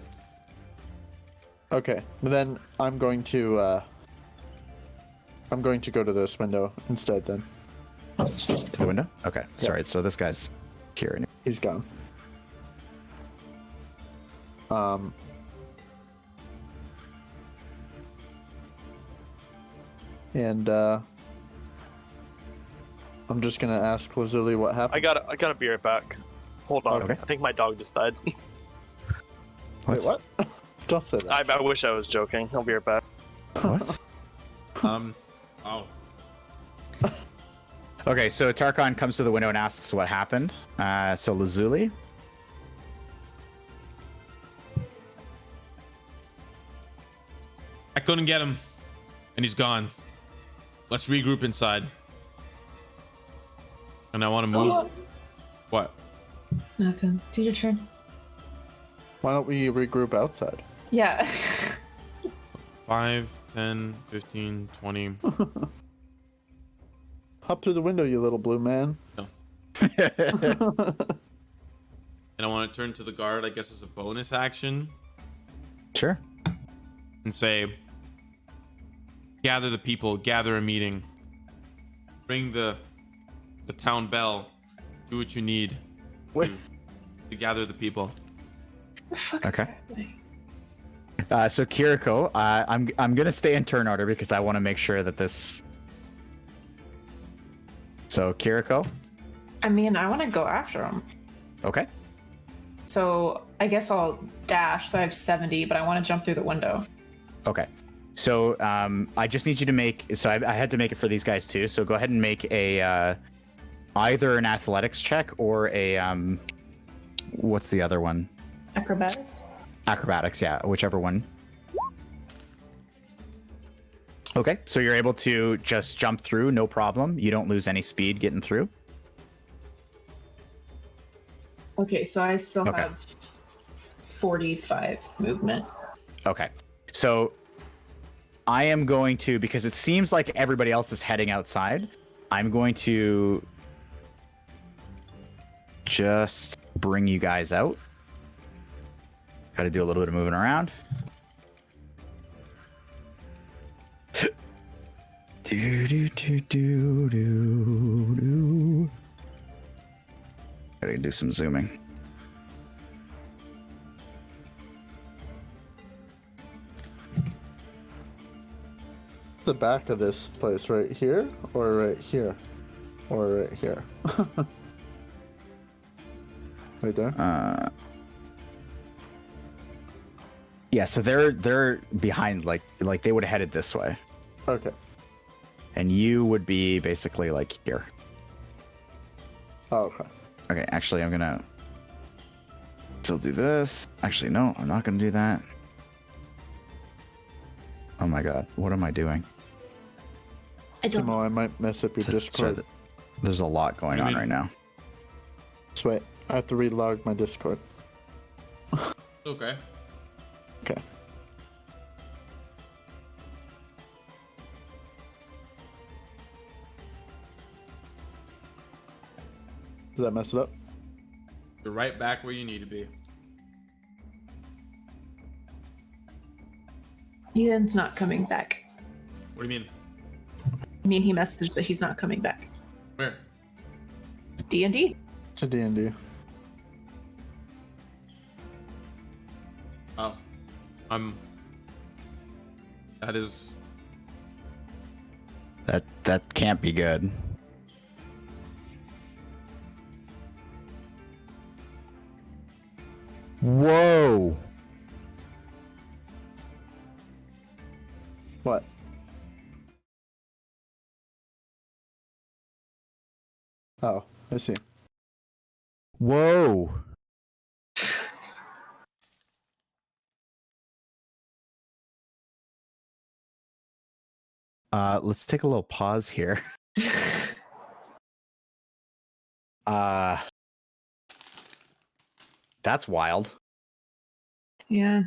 Okay, but then I'm going to go to this window instead. Then To the window? Okay. Sorry. So this guy's here. he's gone. And I'm just gonna ask Lazuli what happened. I gotta be right back. Hold on. Okay. I think my dog just died. Wait, what? Don't say that. I wish I was joking. I'll be right back. What? Oh. Okay, so Tarkon comes to the window and asks what happened. So Lazuli. I couldn't get him, and he's gone. Let's regroup inside. And I want to move. What? Nothing. Do your turn. Why don't we regroup outside? Yeah. 5, 10, 15, 20. Hop through the window, you little blue man. And I want to turn to the guard, I guess, as a bonus action. Sure. And say, gather the people, gather a meeting. Ring the town bell. Do what you need to gather the people. Okay. So Kiriko, I'm gonna stay in turn order because I want to make sure that this. So Kiriko. I mean, I want to go after him. Okay. So I guess I'll dash. So I have 70, but I want to jump through the window. Okay. So I just need you to make. So I had to make it for these guys too. So go ahead and make a either an athletics check or a what's the other one? Acrobatics. Acrobatics, yeah, whichever one. Okay, so you're able to just jump through, no problem. You don't lose any speed getting through. Okay, so I still Okay. have 45 movement. Okay, so I am going to, because it seems like everybody else is heading outside, I'm going to just bring you guys out. Got to do a little bit of moving around. Gotta do some zooming. The back of this place right here, or right here, or right here. Right there. Yeah, so they're behind, like they would have headed this way, Okay. and you would be basically like here. Oh, okay. Okay, actually, I'm gonna still do this. Actually, no, I'm not gonna do that. Oh my god, what am I doing? I don't know. Simo, I might mess up your Sorry, Discord. there's a lot going do you on mean? right now. Just wait. I have to relog my Discord. Okay. Okay. Does that mess it up? You're right back where you need to be. Ethan's not coming back. What do you mean? I mean, he messaged that he's not coming back. Where? D&D. To D&D. Oh. That is... That can't be good. Whoa. What? Oh, I see. Whoa. Let's take a little pause here. That's wild. Yeah.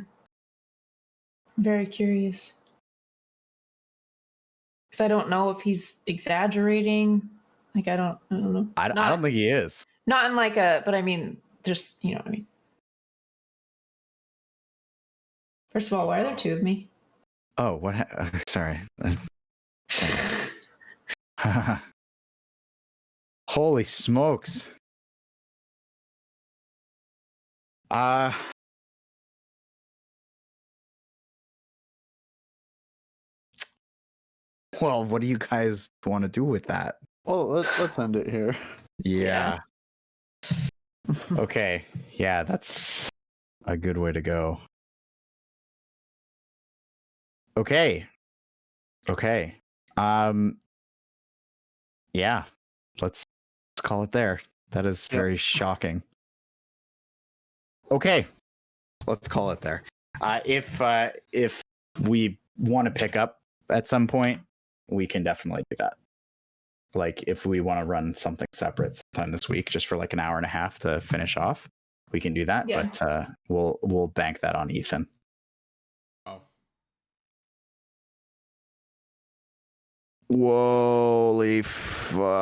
Very curious. Because I don't know if he's exaggerating. Like, I don't know. I don't think he is. Not in like a, but I mean, just, you know what I mean. First of all, why are there two of me? Oh, what? Sorry. Holy smokes. Well, what do you guys want to do with that? Well, let's end it here. Yeah. Okay. Yeah, that's a good way to go. Okay. Okay. Yeah. Let's call it there. That is very shocking. Okay. Let's call it there. If we want to pick up at some point, we can definitely do that. Like if we want to run something separate sometime this week, just for like an hour and a half to finish off, we can do that. Yeah. But we'll bank that on Ethan. Oh. Holy fuck.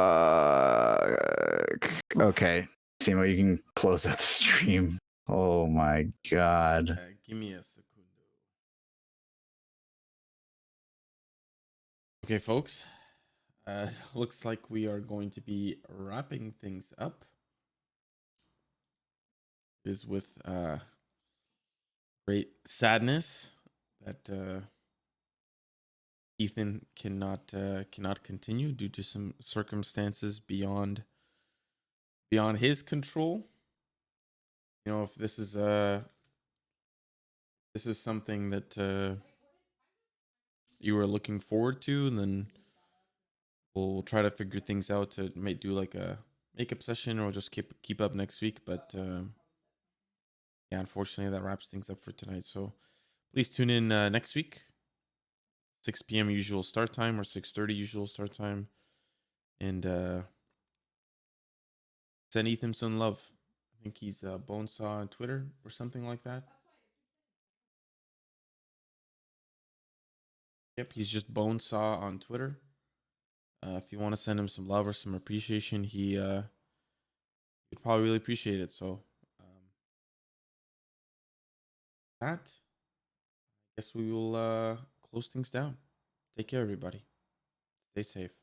Okay. Simo, you can close out the stream. Oh my god. Give me a secundo. Okay, folks. Looks like we are going to be wrapping things up. It is with great sadness that Ethan cannot continue due to some circumstances beyond his control. you know, if this is something that you were looking forward to, and then we'll try to figure things out to may do like a makeup session, or just keep up next week. But yeah, unfortunately, that wraps things up for tonight. So please tune in next week, 6 p.m. usual start time, or 6:30 usual start time, and send Ethan some love. I think he's Bonesaw on Twitter or something like that. Yep, he's just Bonesaw on Twitter. If you want to send him some love or some appreciation, he'd probably really appreciate it. So that, I guess we will close things down. Take care, everybody. Stay safe.